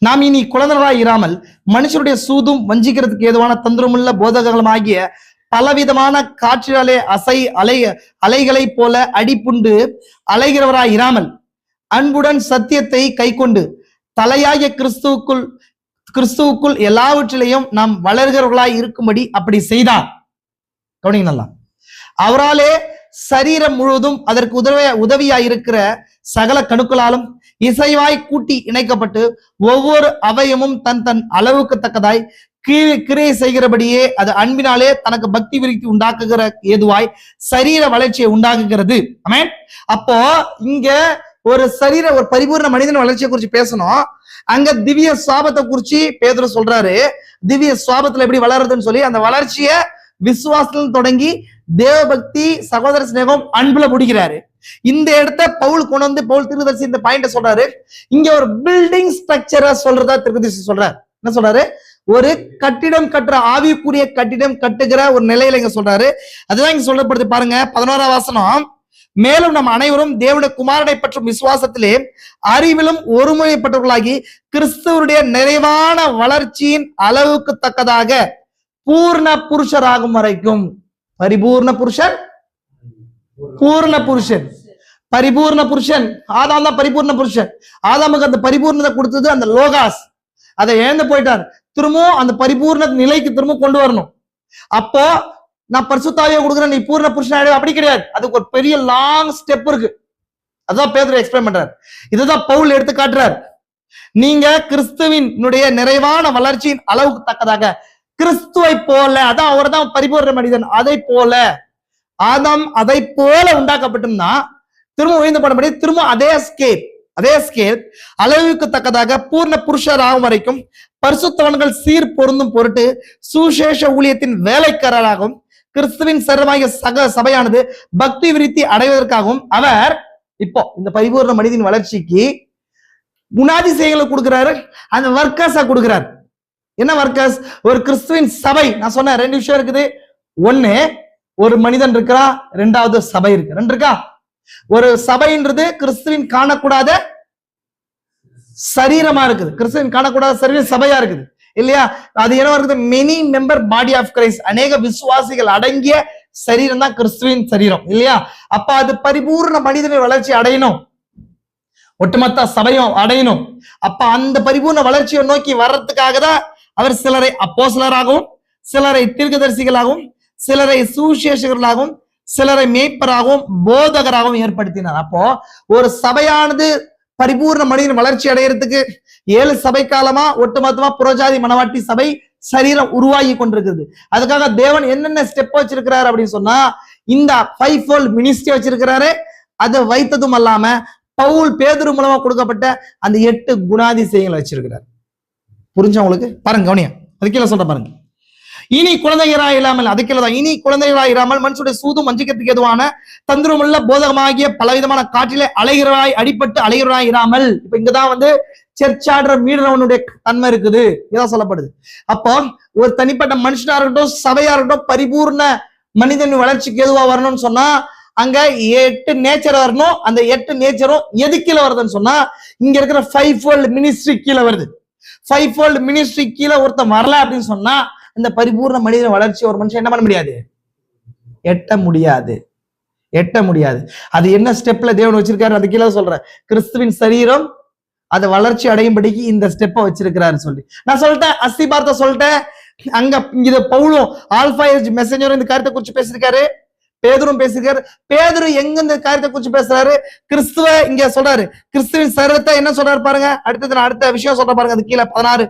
நாம் இனி குழந்தைகளாய் இராமல் மனுஷருடைய சூதும் வஞ்சிக்கிறதுக்கு ஏதுவான தந்திரமுள்ள போதகங்களும் ஆகிய பலவிதமான காற்றிலே அலைகளை போல அடிப்புண்டு அலைகிறவராய் இராமல் அன்புடன் சத்தியத்தை கைக்கொண்டு தலையாகிய கிறிஸ்துவுக்குள் எல்லாவற்றிலையும் நாம் வளர்கிறவர்களாய் இருக்கும்படி அப்படி செய்தார். கவனிங்க நல்லா. அவராலே சரீரம் முழுவதும் அதற்கு உதவியாய் இருக்கிற சகல கணுக்களாலும் இசைவாய் கூட்டி இணைக்கப்பட்டு ஒவ்வொரு அவயமும் தன் தன் அளவுக்கு தக்கதாய் கிரியை செய்கிறபடியே அது அன்பினாலே தனக்கு பக்தி விருத்தி உண்டாக்குகிற ஏதுவாய் சரீர வளர்ச்சியை உண்டாக்குகிறது. ஆமென். அப்போ இங்க ஒரு பரிபூர்ண மனிதன் வளர்ச்சியை குறிச்சு பேசணும். அங்க திவ்ய சுவாபத்தை குறிச்சு பேதுரு சொல்றாரு. திவ்ய சுவாபத்துல எப்படி வளருதுன்னு சொல்லி அந்த வளர்ச்சிய விசுவாசத்துல தொடங்கி தேவபக்தி, சகோதர சிநேகம், அன்புல முடிக்கிறாரு. இந்த இடத்த பவுல் கொண்டு பவுல் தீர்க்கதரிசி இந்த பாயிண்ட சொல்றாரு. இங்க ஒரு பில்டிங் ஸ்ட்ரக்சரா சொல்றதா தீர்க்கதரிசி சொல்றாரு. என்ன சொல்றாரு? ஒரு கட்டிடம் கட்டுற, ஆவிக்குரிய கட்டிடம் கட்டுகிற ஒரு நிலையில இங்க சொல்றாரு. அதுதான் இங்க சொல்லப்படுது பாருங்க. 11ஆம் வசனம். மேலும் நம் அனைவரும் தேவனுடைய குமாரனை பற்றும் விசுவாசத்திலே அறிவிலும் ஒருமுறைப்பட்டவர்களாகி கிறிஸ்துவனுடைய நிறைவான வளர்ச்சியின் அளவுக்கு தக்கதாக பூர்ண புருஷராகும் வரைக்கும். பரிபூர்ண புருஷன், பூர்ண புருஷன், பரிபூர்ண புருஷன். ஆதாம் தான் பரிபூர்ண புருஷன். ஆதாமுக்கு அந்த பரிபூர்ணத்தை கொடுத்தது அந்த லோகாஸ். அதை இழந்து போயிட்டார். திரும்பவும் அந்த பரிபூர்ண நிலைக்கு திரும்ப கொண்டு வரணும். அப்போ நான் பரிசுத்தாவியை கொடுக்குறேன், நீ பூர்ண புருஷன் ஆயிடு, அப்படி கிடையாது. அதுக்கு ஒரு பெரிய லாங் ஸ்டெப் இருக்கு. அதான் பேதுரு எக்ஸ்பிளைன் பண்றாரு. இதுதான் பவுல் எடுத்து காட்டுறார். நீங்க கிறிஸ்துவின் நிறைவான வளர்ச்சியின் அளவுக்கு தக்கதாக கிறிஸ்துவை போல, அதான் அவர் தான் பரிபூர்ண மனிதன், அதை போல ஆதாம் அதை போல உண்டாக்கப்பட்டிருந்தா திரும்ப உயர்ந்து பண்ணபடி திரும்ப அதே ஸ்கேல் அளவுக்கு தக்கதாக பூர்ண புருஷர் ஆகும் வரைக்கும் பரிசுத்தவன்கள் சீர் பொருந்தும் பொருட்டு சுசேஷ ஊழியத்தின் வேலைக்காரராகவும் கிறிஸ்துவின் சரமாகிய சபையானது பக்தி விருத்தி அடைவதற்காகவும் அவர் இப்போ இந்த பரிபூர்ண மனிதன் வளர்ச்சிக்கு குணாதிசயங்களை கொடுக்கிறாரு. அந்த வர்க்கர்ஸா கொடுக்கிறார். என்ன வர்க்கர்ஸ்? ஒரு கிறிஸ்துவின் சபை. நான் சொன்ன 2 விஷயம் இருக்குது. ஒண்ணு, ஒரு மனிதன் இருக்கிறா, 2வது சபை இருக்கு. 2 இருக்கா? ஒரு சபைன்றது கிறிஸ்துவின் காணக்கூடாத சரீரமா இருக்குது. கிறிஸ்துவின் காணக்கூடாத சரீரம் சபையா இருக்குது இல்லையா? அது என்ன இருக்குது? Many member body of Christ. அநேக விசுவாசிகள் அடங்கிய சரீரம் தான் கிறிஸ்துவின் சரீரம் இல்லையா? அப்ப அது பரிபூர்ண மனிதனை வளர்ச்சி அடையணும், ஒட்டுமொத்த சபையும் அடையணும். அப்ப அந்த பரிபூர்ண வளர்ச்சியை நோக்கி வர்றதுக்காக தான் அவர் சிலரை அப்போஸ்தலராகவும், சிலரை தீர்க்கதரிசிகளாகவும், சிலரை சுவிசேஷகர்களாகவும், சிலரை மேய்ப்பராகவும், போதகராகவும் ஏற்படுத்தினார். அப்போ ஒரு சபையானது பரிபூர்ண மனிதன் வளர்ச்சி அடைகிறதுக்கு 7 சபை காலமா ஒட்டுமொத்தமா புறஜாதி மனவாட்டி சபை சரீரம் உருவாகி கொண்டிருக்குது. அதுக்காக தேவன் என்னென்ன ஸ்டெப் வச்சிருக்கிறாரு அப்படின்னு சொன்னா, இந்த 5-fold மினிஸ்ட்ரி வச்சிருக்கிறாரு. அதை வைத்ததும் அல்லாம பவுல் பேதுரு மூலமா கொடுக்கப்பட்ட அந்த 8 குணாதிசயங்களை வச்சிருக்கிறார். புரிஞ்சா உங்களுக்கு? பாருங்க, கவனியா, அது கீழே சொல்ற பாருங்க. இனி குழந்தைகளாய் இல்லாமல், அது கீழதான், இனி குழந்தைகளாய் இராமல் மனுஷனுடைய சூதும் வஞ்சிக்கிறதுக்கு எதுவான தந்திரமுள்ள போதகமாகிய பலவிதமான காற்றிலே அலைகிறவாய் அடிபட்டு அலைகிறவாய் இராமல். இப்ப இங்கதான் வந்து செர்ச்சாடுற மீடுறவனுடைய தன்மை இருக்குது, இதான் சொல்லப்படுது. அப்போ ஒரு தனிப்பட்ட மனுஷனா இருக்கட்டும், சபையா இருக்கட்டும், பரிபூர்ண மனிதன் வளர்ச்சிக்கு எதுவா வரணும்னு சொன்னா அங்க 8 நேச்சர் வரணும். அந்த 8 நேச்சரும் எது கீழே வருதுன்னு சொன்னா, இங்க இருக்கிற 5-fold மினிஸ்ட்ரி கீழே வருது. 5-fold மினிஸ்ட்ரி கீழே ஒருத்தன் வரல அப்படின்னு சொன்னா, இந்த பரிபூர்ண மனிதன் வளர்ச்சி ஒரு மனுஷன் என்ன பண்ண முடியாது, எட்ட முடியாது, எட்ட முடியாது. அது என்ன ஸ்டெப்ல தேவன் வச்சிருக்காரு, அது கீழே சொல்ற, கிறிஸ்துவின் சரீரம் அதை வளர்ச்சி அடையும்படிக்கு இந்த ஸ்டெப்பை வச்சிருக்கிறாரு சொல்லி நான் சொல்லிட்டேன். அஸ்திபாரத்தை சொல்லிட்டேன். அங்க இது பவுலும் ஆல்பா ஏஜ் மெசஞ்சரும் இந்த காரியத்தை குறிச்சு பேசியிருக்காரு, பேதுரும் பேசியிருக்காரு. பேதுரு எங்க இந்த காரியத்தை குறிச்சு பேசுறாரு, கிறிஸ்துவ இங்க சொல்றாரு, கிறிஸ்துவின் சரீரத்தை என்ன சொல்றாரு பாருங்க. அடுத்த விஷயம் சொல்ற பாருங்க, அது கீழே 16.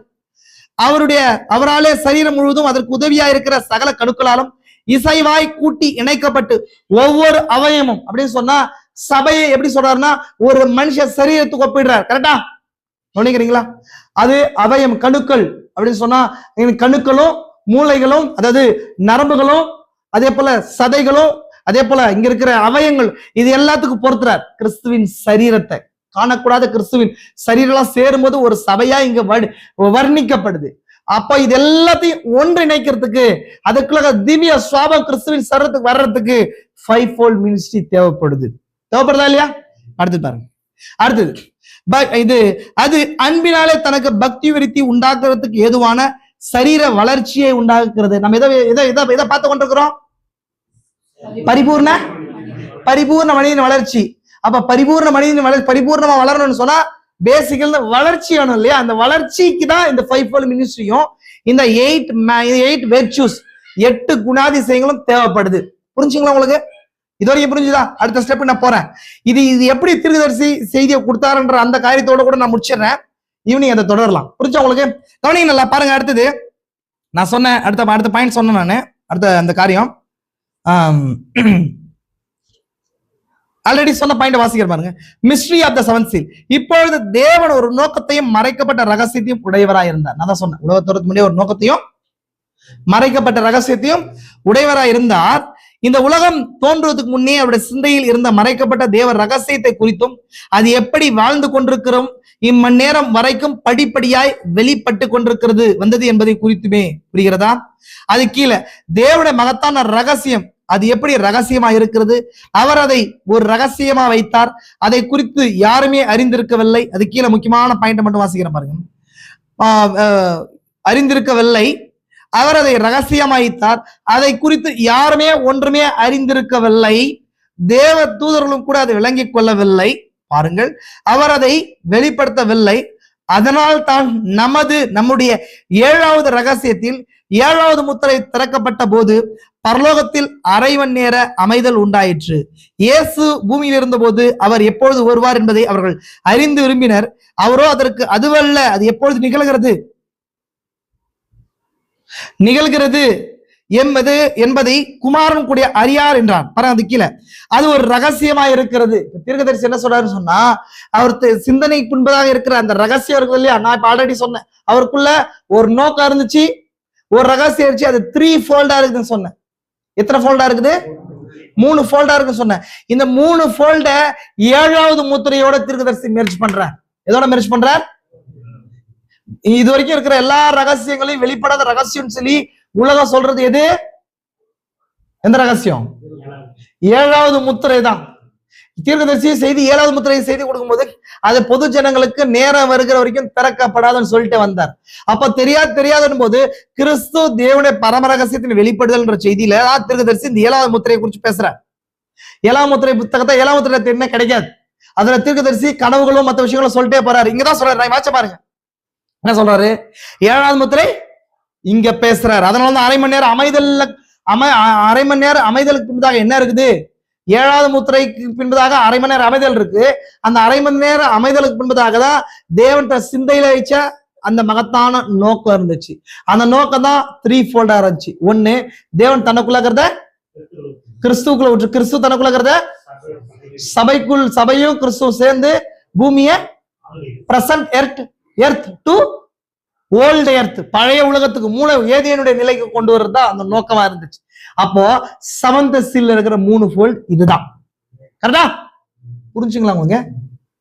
அவராலே சரீரம் முழுவதும் அதற்கு உதவியா இருக்கிற சகல கணுக்களாலும் இசைவாய் கூட்டி இணைக்கப்பட்டு ஒவ்வொரு அவயமும் அப்படின்னு சொன்னா, சபையை எப்படி சொல்றாருன்னா ஒரு மனுஷ சரீரத்துக்கு ஒப்பிடுறார். கரெக்டா கவனிக்கிறீங்களா? அது அவயம், கணுக்கள் அப்படின்னு சொன்னா கணுக்களும் மூளைகளும், அதாவது நரம்புகளும், அதே போல சதைகளும், அதே போல இங்க இருக்கிற அவயங்கள், இது எல்லாத்துக்கும் பொறுத்துறார் கிறிஸ்துவின் சரீரத்தை. காணக்கூடாத கிறிஸ்துவின் சரீரம் சேரும்போது ஒரு சபையா இங்க வர்ணிக்கப்படுது. அப்ப இது எல்லாத்தையும் ஒன்றிணைக்கிறதுக்கு, அதுக்குள்ள திவ்ய சுவாபம் கிறிஸ்துவின் சரீரத்துக்கு வர்றதுக்கு 5-fold மினிஸ்ட்ரி தேவைப்படுது. தேவைப்படுதா இல்லையா? அடுத்து பாருங்க. அடுத்தது இது அது அன்பினாலே தனக்கு பக்தி விருத்தி உண்டாக்குறதுக்கு ஏதுவான சரீர வளர்ச்சியை உண்டாக்குறது. நம்ம எதை பார்த்து கொண்டிருக்கிறோம்? பரிபூர்ண மனிதன் வளர்ச்சி. அப்ப பரிபூர்ண மனிதன் பரிபூர்ணமா வளரணும்னு சொன்னா பேசிக்கல் வளர்ச்சி வேணும் இல்லையா? அந்த வளர்ச்சிக்கு தான் இந்த 5-fold மினிஸ்ட்ரியும் இந்த 8 வெர்ச்சூஸ் 8 குணாதிசயங்களும் தேவைப்படுது. புரிஞ்சுங்களா உங்களுக்கு? இது வரைக்கும் புரிஞ்சுதா? அடுத்த ஸ்டெப் நான் போறேன். இது எப்படி தீர்க்கதரிசி செய்தியை கொடுத்தாருன்ற அந்த காரியத்தோட கூட நான் முடிச்சிடுறேன். ஈவினிங் அதை தொடரலாம். புரிஞ்சா உங்களுக்கு? கவனிங்க நல்லா பாருங்க. அடுத்தது நான் சொன்னேன், அடுத்த பாயிண்ட் சொன்னேன் நான். அடுத்த அந்த காரியம் ஆல்ரெடி சொன்ன பாயிண்ட் வாசிக்கிற பாருங்க. Mystery of the 7th seal. இப்பொழுது தேவன் ஒரு நோக்கத்தையும் மறைக்கப்பட்ட ரகசியத்தையும் உடையவராய் இருந்தார். நான் தான் சொன்னேன், உலகத்தோருக்கு முன்னாடி ஒரு நோக்கத்தையும் மறைக்கப்பட்ட ரகசியத்தையும் உடையவராய் இருந்தார். இந்த உலகம் தோன்றுவதற்கு முன்னே அவருடைய சிந்தையில் இருந்த மறைக்கப்பட்ட தேவ ரகசியத்தை குறித்தும் அது எப்படி வாழ்ந்து கொண்டிருக்கிறோம் இம்மநேரம் வரைக்கும் படிப்படியாய் வெளிப்பட்டு கொண்டிருக்கிறது வந்தது என்பதை குறித்துமே புரிகிறதா? அது கீழே தேவனுடைய மகத்தான ரகசியம் அது எப்படி ரகசியமா இருக்கிறது, அவர் அதை ஒரு ரகசியமா வைத்தார், அதை குறித்து யாருமே அறிந்திருக்கவில்லை. அது கீழே முக்கியமான பாயிண்ட் மட்டும் வாசிக்கிறேன் பாருங்க. அறிந்திருக்கவில்லை, அவர் அதை ரகசியமாய்த்தார், அதை குறித்து யாருமே ஒன்றுமே அறிந்திருக்கவில்லை, தேவ தூதர்களும் கூட அதை விளங்கிக் கொள்ளவில்லை. பாருங்கள், அவர் அதை வெளிப்படுத்தவில்லை. அதனால் தான் நம்முடைய 7வது ரகசியத்தில் 7வது முத்திரை திறக்கப்பட்ட போது பரலோகத்தில் அரைவன் நேர அமைதல் உண்டாயிற்று. இயேசு பூமியில் இருந்த போது அவர் எப்பொழுது வருவார் என்பதை அவர்கள் அறிந்து விரும்பினர். அவரோ அதற்கு அதுவல்ல, அது எப்பொழுது நிகழ்கிறது என்பதை குமாரன் கூடிய அறியார் என்றான். பாருங்க, அது கீழே அது ஒரு ரகசியமா இருக்கிறது. தீர்க்கதரிசி என்ன சொல்றாருன்னு சொன்னா, அவர் சிந்தனை பின்பதாக இருக்கிற அந்த ரகசியம் இருக்குது இல்லையா? நான் இப்ப ஆல்ரெடி சொன்னேன், அவருக்குள்ள ஒரு நோக்கம் இருந்துச்சு, ஒரு ரகசியம் இருந்துச்சு, அது 3-fold இருக்குதுன்னு சொன்னேன். எத்தனை ஃபோல்டா இருக்குது? 3 ஃபோல்டா இருக்குன்னு சொன்னேன். இந்த 3 ஃபோல்ட 7வது முத்திரையோட தீர்க்கதரிசி மெர்ஜ் பண்றார். எதோட மெர்ஜ் பண்றார்? இது வரைக்கும் இருக்கிற எல்லா ரகசியங்களையும் வெளிப்படாத ரகசியம் சொல்லி உலகம் சொல்றது எது? எந்த ரகசியம்? 7வது முத்திரை தான். தீர்க்கதரிசி செய்தி 7வது முத்திரை செய்தி கொடுக்கும்போது அது பொது ஜனங்களுக்கு நேரம் வருகிற வரைக்கும் திறக்கப்படாதுன்னு சொல்லிட்டு வந்தார். அப்ப தெரியாதுன்னு போது கிறிஸ்து தேவனுடைய பரம ரகசியத்தின் வெளிப்படுதல்ன்ற செய்தியில தீர்க்கதரிசி இந்த 7வது முத்திரையை குறிச்சு பேசுறார். 7ஆம் முத்திரை புத்தகத்தை 7ஆம் முத்திரை என்ன கிடைக்காது. அதுல தீர்க்கதரிசி கனவுகளும் மற்ற விஷயங்களும் சொல்லிட்டே போறாரு. இங்கதான் சொல்றாரு, நான் வாட்ச பாருங்க என்ன சொல்றாரு. 7வது முத்திரை இங்க பேசுறாரு. அதனாலதான் அரை மணி நேரம் அமைதலுக்கு பின்பதாக என்ன இருக்குது? 7வது முத்திரைக்கு பின்பதாக அரை மணி நேரம் அமைதல் இருக்கு. அந்த அரை மணி நேரம் அமைதலுக்கு பின்பதாக தான் தேவன் சிந்தையில வச்ச அந்த மகத்தான நோக்கம் இருந்துச்சு. அந்த நோக்கம் தான் 3-fold இருந்துச்சு. ஒண்ணு, தேவன் தனக்குள்ளகிறத கிறிஸ்துக்குள்ள விட்டு, கிறிஸ்து தனக்குள்ளகிறத சபையும் கிறிஸ்துவும் சேர்ந்து பூமியை present earth to old earth, பழைய உலகத்துக்கு மூல ஏதேனுடைய நிலைக்கு கொண்டு வர்றதா அந்த நோக்கமா இருந்துச்சு. அப்போ 7th seal இருக்கிற 3 fold இதுதான். கரெக்டா? புரிஞ்சுங்களா உங்களுக்கு?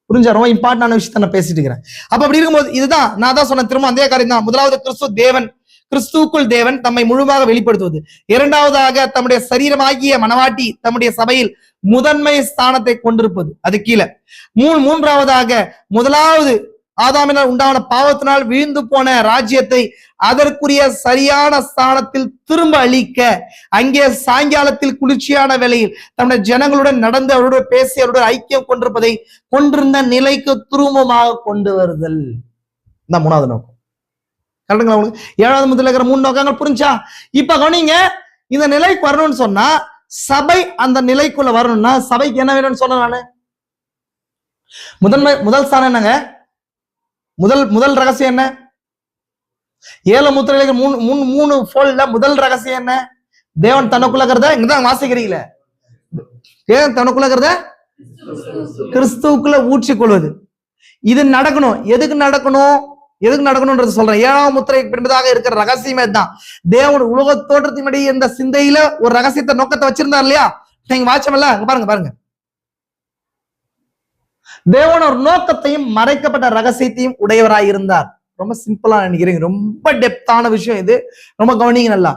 புரிஞ்சா? ரொம்ப இம்பார்ட்டன்டான விஷயத்த நான் பேசிட்டு இருக்கிறேன். அப்ப அப்படி இருக்கும்போது இதுதான் நான் தான் சொன்ன, திரும்ப அதே காரியம் தான். முதலாவது கிறிஸ்துவுக்குள் தேவன் தம்மை முழுமையாக வெளிப்படுத்துவது. இரண்டாவதாக தம்முடைய சரீரமாகிய மனவாட்டி தம்முடைய சபையில் முதன்மை ஸ்தானத்தை கொண்டிருப்பது, அது கீழே. மூன்றாவதாக முதலாவது ஆதாமினால் உண்டான பாவத்தினால் வீழ்ந்து போன ராஜ்யத்தை அதற்குரிய சரியான ஸ்தானத்தில் திரும்ப அளிக்க, அங்கே சாயங்காலத்தில் குளிர்ச்சியான வேளையில் தம்முடைய ஜனங்களுடன் நடந்து அவருடன் பேசி அவருடைய ஐக்கியம் கொண்டிருந்த நிலைக்கு திரும்பமாக கொண்டு வருதல். இந்த 3வது நோக்கம். கரெக்டுங்களா உங்களுக்கு? 7வது முதல்ல இருக்கிற 3 நோக்கங்கள் புரிஞ்சா? இப்ப கவனிங்க, இந்த நிலைக்கு வரணும்னு சொன்னா, சபை அந்த நிலைக்குள்ள வரணும்னா சபைக்கு என்ன வேணும்னு சொன்ன நானு? முதல் ஸ்தானம் என்னங்க? முதல் ரகசியம் என்ன? 7 முத்திரைகள் 3 foldல முதல் ரகசியம் என்ன? தேவன் தனக்குள்ளகிறத இங்கதான் வாசிக்கிறீங்களே, தேவன் தனக்குள்ளகிறத கிறிஸ்துவுக்குள்ள ஊற்றிக்கொள்வது. இது நடக்கணும். எதுக்கு நடக்கணும்ன்றது சொல்றேன். 7ஆம் முத்திரை என்பதாக இருக்கிற ரகசியமே தான். தேவன் உலக தோற்றத்தின்படி இந்த சிந்தையில ஒரு ரகசியத்தை நோக்கத்தை வச்சிருந்தார் இல்லையா? நீங்க வாட்சமல்ல, பாருங்க. தேவன் ஒரு நோக்கத்தையும் மறைக்கப்பட்ட ரகசியத்தையும் உடையவராய் இருந்தார். ரொம்ப சிம்பிளா நினைக்கிறீங்க, ரொம்ப டெப்தான விஷயம் இது. ரொம்ப கவனிங்க நல்லா.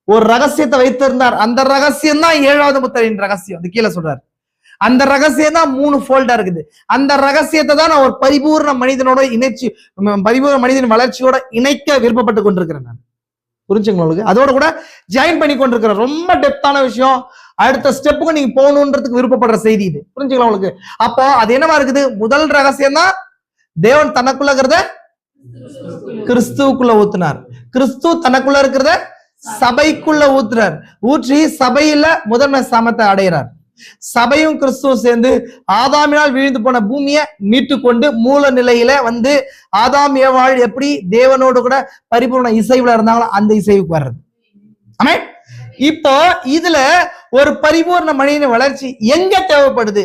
ஒரு ரகசியத்தை வைத்திருந்தார். அந்த ரகசியம் தான் 7வது முத்திரையின் ரகசியம். அது கீழே சொல்றாரு. அந்த ரகசியம் தான் 3 fold-ஆ இருக்குது. அந்த ரகசியத்தை தான் நான் ஒரு பரிபூர்ண மனிதனோட பரிபூர்ண மனிதன் வளர்ச்சியோட இணைக்க விருப்பப்பட்டு கொண்டிருக்கிறேன் நான். புரிஞ்சுங்களா உங்களுக்கு? அதோட கூட ஜாயின் பண்ணி கொண்டிருக்கிறேன். ரொம்ப டெப்தான விஷயம். அடுத்த ஸ்டெப்புக்கு நீங்க போகணுன்றதுக்கு விருப்பப்படுற செய்தி இது. புரிஞ்சுங்களா உங்களுக்கு? அப்போ அது என்னவா இருக்குது? முதல் ரகசியம் தான் தேவன் தனக்குள்ளகிறத கிறிஸ்துவுக்குள்ள ஊத்துனார். கிறிஸ்து தனக்குள்ள இருக்கிறத சபைக்குள்ள ஊற்றி சபையில முதன்மை சாமத்தை அடைகிறார். சபையும் கிறிஸ்துவும் சேர்ந்து ஆதாமினால் வீழ்ந்து போன பூமியை மீட்டு கொண்டு மூல நிலையில வந்து ஆதாம் ஏவாள் எப்படி தேவனோடு கூட பரிபூர்ண இசைவுல இருந்தாங்களோ அந்த இசைவுக்கு வர்றது. ஆமே. இப்போ இதுல ஒரு பரிபூர்ண மனிதன் வளர்ச்சி எங்க தேவைப்படுது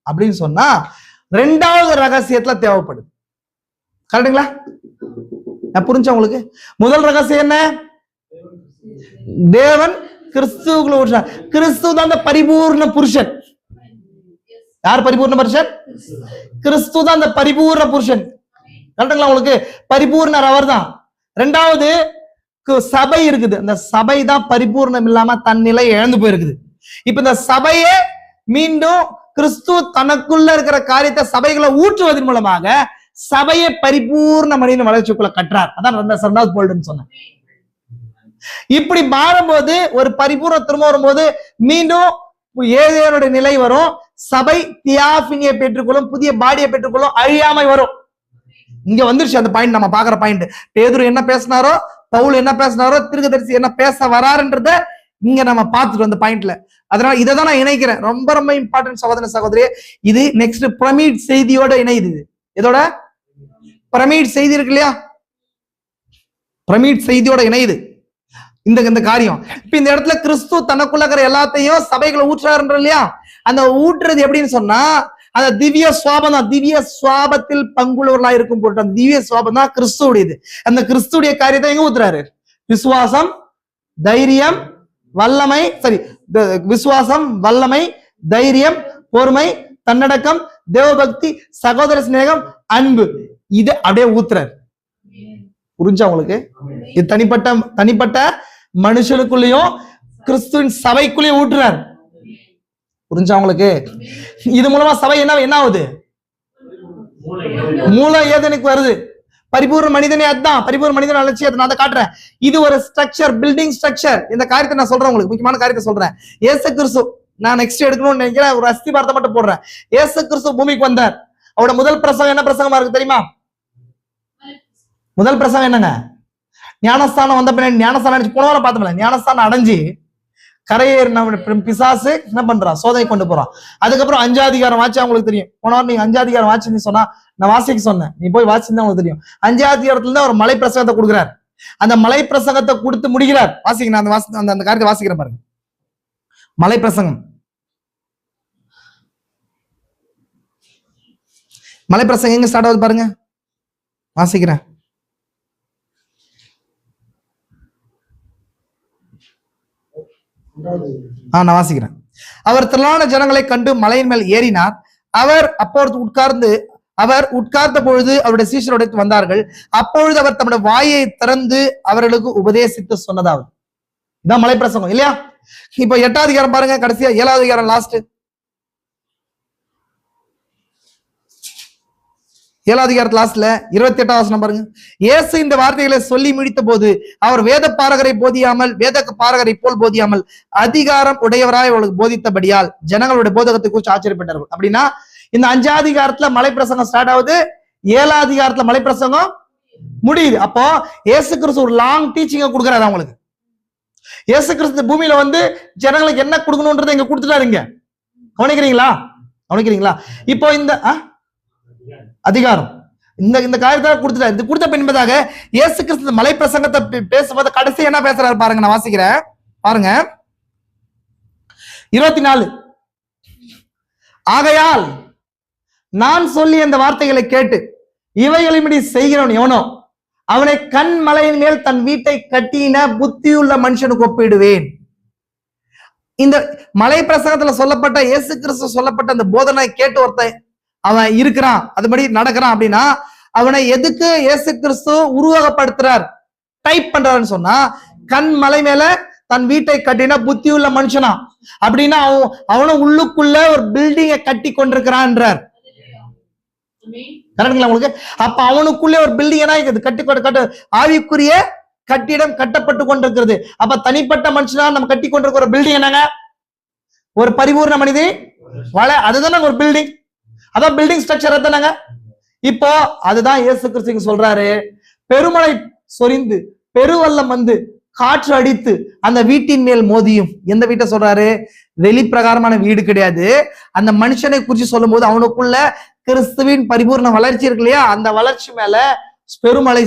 அப்படின்னு சொன்னா 2வது ரகசியத்துல தேவைப்படுது. கரெக்டுங்களா? நான் புரிஞ்சா உங்களுக்கு? முதல் ரகசியம் என்ன? தேவன் கிறிஸ்துவுக்குள்ள ஊற்றினார். கிறிஸ்து தான் அந்த பரிபூர்ண புருஷன். யார் பரிபூர்ண புருஷன்? கிறிஸ்து தான் அந்த பரிபூர்ண புருஷன். கரெக்டுங்களா உங்களுக்கு? பரிபூர்ணர் அவர் தான். 2வது சபை இருக்குது. அந்த சபை தான் பரிபூர்ணம் இல்லாம தன் நிலை இழந்து போயிருக்குது. இப்ப இந்த சபையே மீண்டும் கிறிஸ்து தனக்குள்ள இருக்கிற காரியத்தை சபைகளை ஊற்றுவதன் மூலமாக சபையை பரிபூர்ண மனிதன் வளர்ச்சிக்குள்ள கட்டுறார். அதான் 2வது போல்டுன்னு சொன்னேன். இப்படி மாறும்போது ஒரு பரிபூர்ண திரும்ப வரும்போது மீண்டும் ஏதேனுடைய நிலை வரும். சபை தியாபினியை பெற்றுக்கொள்ளும், புதிய பாடியை பெற்றுக்கொள்ளும், அழியாமை வரும். இங்க வந்துருச்சு அந்த பாயிண்ட். நம்ம பாக்குற பாயிண்ட். பேதுரு என்ன பேசினாரோ, பவுல் என்ன பேசினாரோ, தீர்க்கதரிசி என்ன பேச வராருன்றத இங்க நம்ம பார்த்துட்டு அந்த பாயிண்ட்ல. அதனால இதை தான் நான் இணைக்கிறேன். ரொம்ப ரொம்ப இம்பார்ட்டன்ட் சகோதர சகோதரி. இது நெக்ஸ்ட் பிரமிட் செய்தியோட இணையுது. இதோட பிரமிட் செய்தி இருக்கு இல்லையா? பிரமிட் செய்தியோட இணையுது இந்த காரியம். இப்ப இந்த இடத்துல கிறிஸ்து தனக்குள்ள இருக்கிற எல்லாத்தையும் சபைகளை ஊற்றுறாருன்ற இல்லையா? அந்த ஊற்றுறது எப்படின்னு சொன்னா அந்த திவ்ய சுவாபம் தான். திவ்ய சுவாபத்தில் பங்குள்ளவர்களா இருக்கும் பொருட்டு அந்த திவ்ய சுவாபம் தான் கிறிஸ்துவுடையது. அந்த கிறிஸ்துடைய காரியத்தை எங்க ஊத்துறாரு? விசுவாசம், தைரியம், வல்லமை, விசுவாசம், வல்லமை, தைரியம், பொறுமை, தன்னடக்கம், தேவபக்தி, சகோதர சிநேகம், அன்பு. இது அப்படியே ஊத்துறாரு. புரிஞ்சா உங்களுக்கு? இது தனிப்பட்ட மனுஷனுக்குள்ளயும் கிறிஸ்துவின் சபைக்குள்ளேயும் ஊற்றுறார். புரிஞ்சா உங்களுக்கு? இது மூலமா சபை என்ன ஆகுது? மூல ஏதனுக்கு வருது. பரிபூர்ண மனிதனே அதுதான். பரிபூர்ண மனிதன் அலட்சியத்தை நான் அதை காட்டுறேன். இது ஒரு ஸ்ட்ரக்சர், பில்டிங் ஸ்ட்ரக்சர். இந்த காரியத்தை நான் சொல்றேன் உங்களுக்கு, முக்கியமான காரியத்தை சொல்றேன். இயேசு கிறிஸ்து நான் நெக்ஸ்ட் எடுக்கணும்னு நினைக்கிறேன். ஒரு அஸ்திபாரத்தை மட்டும் போடுறேன். இயேசு கிறிஸ்து பூமிக்கு வந்தார். அவரோட முதல் பிரசங்கம் என்ன பிரசங்கமா இருக்கு தெரியுமா? முதல் பிரசங்கம் என்னங்க? ஞானஸ்தானம் வந்த பின்னாடி ஞானஸ்தானம் அடைஞ்சு போனவரை பார்த்தோம்ல, ஞானஸ்தானம் அடைஞ்சு கரையேறின பிசாசு என்ன பண்றான்? சோதனை கொண்டு போறான். அதுக்கப்புறம் 5ஆம் அதிகாரம் வாட்சி அவங்களுக்கு தெரியும். போன வாரம் நீங்க 5ஆம் அதிகாரம் வாட்சி சொன்னா நான் வாசிக்க சொன்னேன், நீ போய் வாசின்னு உங்களுக்கு தெரியும். 5ஆம் அதிகாரத்துல தான் ஒரு மலை பிரசங்கத்தை கொடுக்குறார். அந்த மலை பிரசங்கத்தை கொடுத்து முடிக்கிறார். வாசிக்க நான் அந்த காரியத்தை வாசிக்கிறேன் பாருங்க. மலை பிரசங்கம், மலை பிரசங்கம் எங்க ஸ்டார்ட் ஆகுது பாருங்க, வாசிக்கிறேன். நான் வாசிக்கிறேன். அவர் திரளான ஜனங்களை கண்டு மலையின் மேல் ஏறினார். அவர் உட்கார்ந்த பொழுது அவருடைய சீஷரோடு வந்தார்கள். அப்பொழுது அவர் தம்முடைய வாயை திறந்து அவர்களுக்கு உபதேசித்து சொன்னதாவது. இதான் மலை பிரசங்கம் இல்லையா? இப்ப 8ஆம் அதிகாரம் பாருங்க, கடைசியா 7ஆவது அதிகாரம் லாஸ்ட். 7ஆம் அதிகாரத்து லாஸ்ட்ல 28ஆம் வசனம் பாருங்க. இயேசு இந்த வார்த்தைகளை சொல்லி முடித்த போது அவர் வேத பாரகரை போல் போதியாமல் அதிகாரம் உடையவராய் அவர்களுக்கு போதித்தபடியால் ஜனங்களுடைய போதகத்தை குறித்து ஆச்சரியப்பட்டார்கள். அப்படின்னா இந்த 5ஆம் அதிகாரத்துல மலை பிரசங்கம் ஸ்டார்ட் ஆகுது, 7ஆம் அதிகாரத்துல மலை பிரசங்கம் முடியுது. அப்போ இயேசு கிறிஸ்து ஒரு லாங் டீச்சிங்க கொடுக்குறாரு அவங்களுக்கு. இயேசு கிறிஸ்து பூமியில வந்து ஜனங்களுக்கு என்ன கொடுக்கணும்ன்றதை இங்க கொடுத்துட்டாருங்க. கவனிக்கிறீங்களா? இப்போ இந்த அதிகாரம் இந்த காரியத்தை கொடுத்துட்டாரு. இது கொடுத்த பின்பதாக இயேசு கிறிஸ்து மலை பிரசங்கத்தை பேசும்போது கடைசி என்ன பேசுறாரு பாருங்க, நான் வாசிக்கிறேன் பாருங்க. 24 ஆகையால் நான் சொல்லி அந்த வார்த்தைகளை கேட்டு இவைகளின்படி செய்கிறவன் எவனோ அவனை கண் மலையின் மேல் தன் வீட்டை கட்டின புத்தியுள்ள மனுஷனுக்கு ஒப்பிடுவேன். இந்த மலை பிரசங்கத்துல சொல்லப்பட்ட இயேசு கிறிஸ்து சொல்லப்பட்ட அந்த போதனை கேட்டு ஒருத்தன் அவன் இருக்கிறான், அதுபடி நடக்கிறான் அப்படின்னா அவனை எதுக்கு இயேசு கிறிஸ்து உருவகப்படுத்துறார், டைப் பண்றாருன்னு சொன்னா, கண் மலை மேல தன் வீட்டை கட்டின புத்தியுள்ள மனுஷனா அப்படின்னா அவனும் உள்ளுக்குள்ள ஒரு பில்டிங்கை கட்டி கொண்டிருக்கிறான்றார். கரெக்டுங்களா உங்களுக்கு? அப்ப அவனுக்குள்ளே ஒரு பில்டிங் கட்டி ஆவிக்குரிய கட்டிடம் கட்டப்பட்டு கொண்டிருக்கிறது. அப்ப தனிப்பட்ட மனுஷனா நம்ம கட்டி கொண்டிருக்கிற பில்டிங் என்னங்க? ஒரு பரிபூர்ண மனிதே அதுதானே ஒரு பில்டிங். அதான் பில்டிங் ஸ்ட்ரக்சர் தானங்க. இப்போ அதுதான் இயேசு கிறிஸ்து சொல்றாரு, பெருமழை சொரிந்து பெருவெள்ளம் வந்து காற்று அடித்து அந்த வீட்டின் மேல் மோதியும். எந்த வீட்டை சொல்றாரு? வெளிப்பிரகாரமான வீடு கிடையாது. அந்த மனுஷனை குறிச்சு சொல்லும் போது அவனுக்குள்ள கிறிஸ்துவின் பரிபூர்ண வளர்ச்சி இருக்கு இல்லையா, அந்த வளர்ச்சி மேல பெருமழை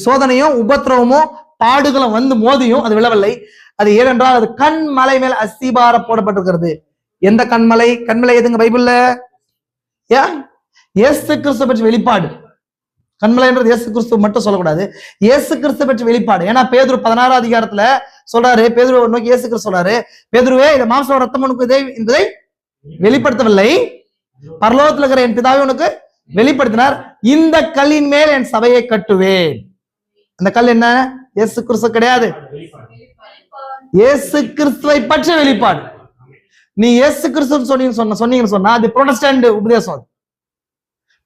சோதனையும் உபத்திரவமும் பாடுகளும் வந்து மோதியும் அது விழவில்லை. அது ஏனென்றால் அது கண் மலை மேல் அஸ்திபார போடப்பட்டிருக்கிறது. எந்த கண்மலை? கண்மலை எதுங்க பைபிள்ல? இயேசு கிறிஸ்து பற்றி வெளிப்பாடு. கண்மலைன்றது இயேசு கிறிஸ்து மட்டும் சொல்லக்கூடாது, இயேசு கிறிஸ்து பற்றி வெளிப்பாடு. ஏன்னா பேதுரு 16ஆம் அதிகாரத்துல சொல்றாரு, பேதுரு நோக்கி இயேசு கிறிஸ்து சொல்றாரு, பேதுருவே இந்த மாம்சம் ரத்தம் உனக்கு என்பதை வெளிப்படுத்தவில்லை, பரலோகத்துல இருக்கிற என் பிதாவை உனக்கு வெளிப்படுத்தினார். இந்த கல்லின் மேல் என் சபையை கட்டுவேன். அந்த கல் என்ன? இயேசு கிறிஸ்து கிடையாது, இயேசு கிறிஸ்துவை பற்றி வெளிப்பாடு. நீ இயேசு கிறிஸ்துன்னு சொன்னீங்கன்னு சொன்னா அது புரோட்டஸ்டன்ட் உபதேசம்.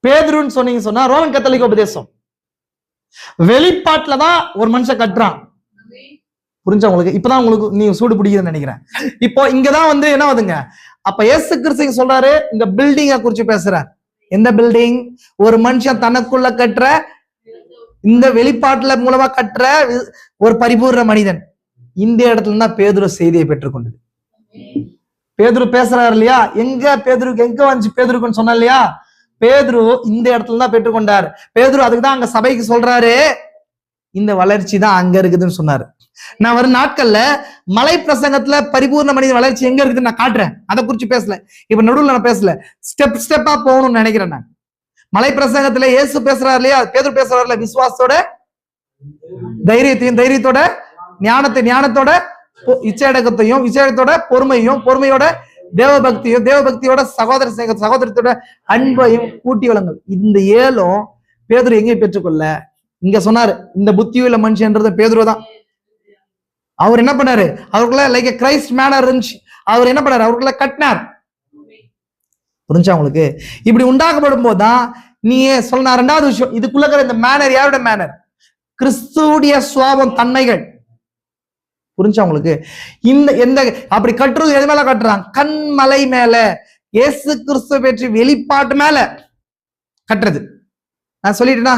பேதுருன்னு சொன்னீங்க சொன்னா ரோமன் கத்தோலிக்க உபதேசம். வெளிப்பாட்டுலதான் ஒரு மனுஷன் கட்டுறான். புரிஞ்சா உங்களுக்கு? இப்பதான் உங்களுக்கு நீங்க சூடு பிடிக்குதுன்னு நினைக்கிறேன். இப்போ இங்கதான் வந்து என்ன ஆகுதுங்க, அப்ப இயேசு கிறிஸ்து சொல்றாரு, இந்த பில்டிங்கை குறிச்சு பேசுறார். எந்த பில்டிங்? ஒரு மனுஷன் தனக்குள்ள கட்டுற, இந்த வெளிப்பாட்டுல மூலமா கட்டுற ஒரு பரிபூர்ண மனிதன். இந்த இடத்துல தான் பேதுரு செய்தியை பெற்றுக்கொண்டது. பேதுரு பேசுறாரு இல்லையா, எங்க வந்துச்சு பேதுருக்குன்னு சொன்ன இல்லையா, பேதுரு இந்த இடத்துல தான் பெற்றுக்கொண்டார். பேதுரு அதுக்குதான் அங்க சபைக்கு சொல்றாரு, இந்த வளர்ச்சி தான் அங்க இருக்குதுன்னு சொன்னாரு. நான் வரும் நாட்கள்ல மலை பிரசங்கத்துல பரிபூர்ண மனித வளர்ச்சி எங்க இருக்குதுன்னு நான் காட்டுறேன். அதை குறிச்சு பேசல, இப்ப நடுவில் நான் பேசல, ஸ்டெப்பா போகணும்னு நினைக்கிறேன். நான் மலை பிரசங்கத்துல இயேசு பேசுறாரு இல்லையா, பேதுரு பேசுறாருல, விசுவாசத்தோட தைரியத்தோட ஞானத்தோட இச்சையடக்கத்தையும், இச்சையடக்கத்தோட பொறுமையோட தேவபக்தியோட சகோதரத்தோட அன்பையும் கூட்டி வளங்கள். இந்த 7 பேதுரு எங்கே பெற்றுக்கொள்ள இங்க சொன்னாரு. இந்த புத்தியுள்ள மனுஷன்றது பேதுரு தான். அவர் என்ன பண்ணாரு? அவருக்குள்ள லைக் கிரைஸ்ட் மேனர் இருந்துச்சு. அவர் என்ன பண்ணாரு? அவருக்குள்ள கட்டினார். புரிஞ்சா உங்களுக்கு? இப்படி உண்டாக்கப்படும் போதுதான் நீ சொன்ன 2வது விஷயம், இதுக்குள்ள இருக்கிற இந்த மேனர் யாரோட மேனர்? கிறிஸ்துவுடைய சுவாபம், தன்மைகள். புரிஞ்சா உங்களுக்கு? எந்த அப்படி கட்டுறது எது மேல கட்டுறாங்க? கண்மலை மேல, இயேசு கிறிஸ்து பற்றி வெளிப்பாட்டு மேல கட்டுறது. நான் சொல்லிட்டேனா?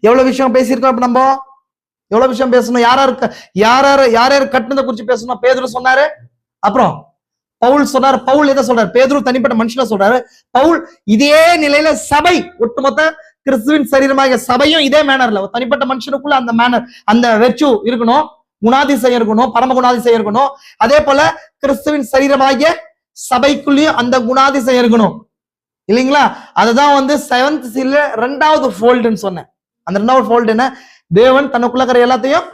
எவ்வளவு விஷயம் பேசியிருக்கோம் நம்ம எவ்வளவு விஷயம் பேசணும், யார் கட்டினதை குறிச்சு பேசணும். பேதுரு சொன்னாரு, அப்புறம் பவுல் சொன்னாரு. பவுல் எதை சொல்றாரு? பேதுரு தனிப்பட்ட மனுஷனை சொல்றாரு. பவுல் இதே நிலையில சபை, ஒட்டுமொத்த கிறிஸ்துவின் சரீரமாக சபையும் இதே மேனர்ல, தனிப்பட்ட மனுஷனுக்குள்ள அந்த மேனர், அந்த வெர்ச்சு இருக்கணும், குணாதிசயம் இருக்கணும், பரம குணாதிசயம் இருக்கணும். அதே போல கிறிஸ்துவின் சரீரமாகிய சபைக்குள்ளேயும் அந்த குணாதிசயம் இருக்கணும், இல்லைங்களா? அதுதான் வந்து 7th சீல்ல 2வது ஃபோல்டுன்னு சொன்னேன். அந்த 2வது ஃபோல்டு என்ன? தேவன் தனக்குள்ள இருக்கிற எல்லாத்தையும்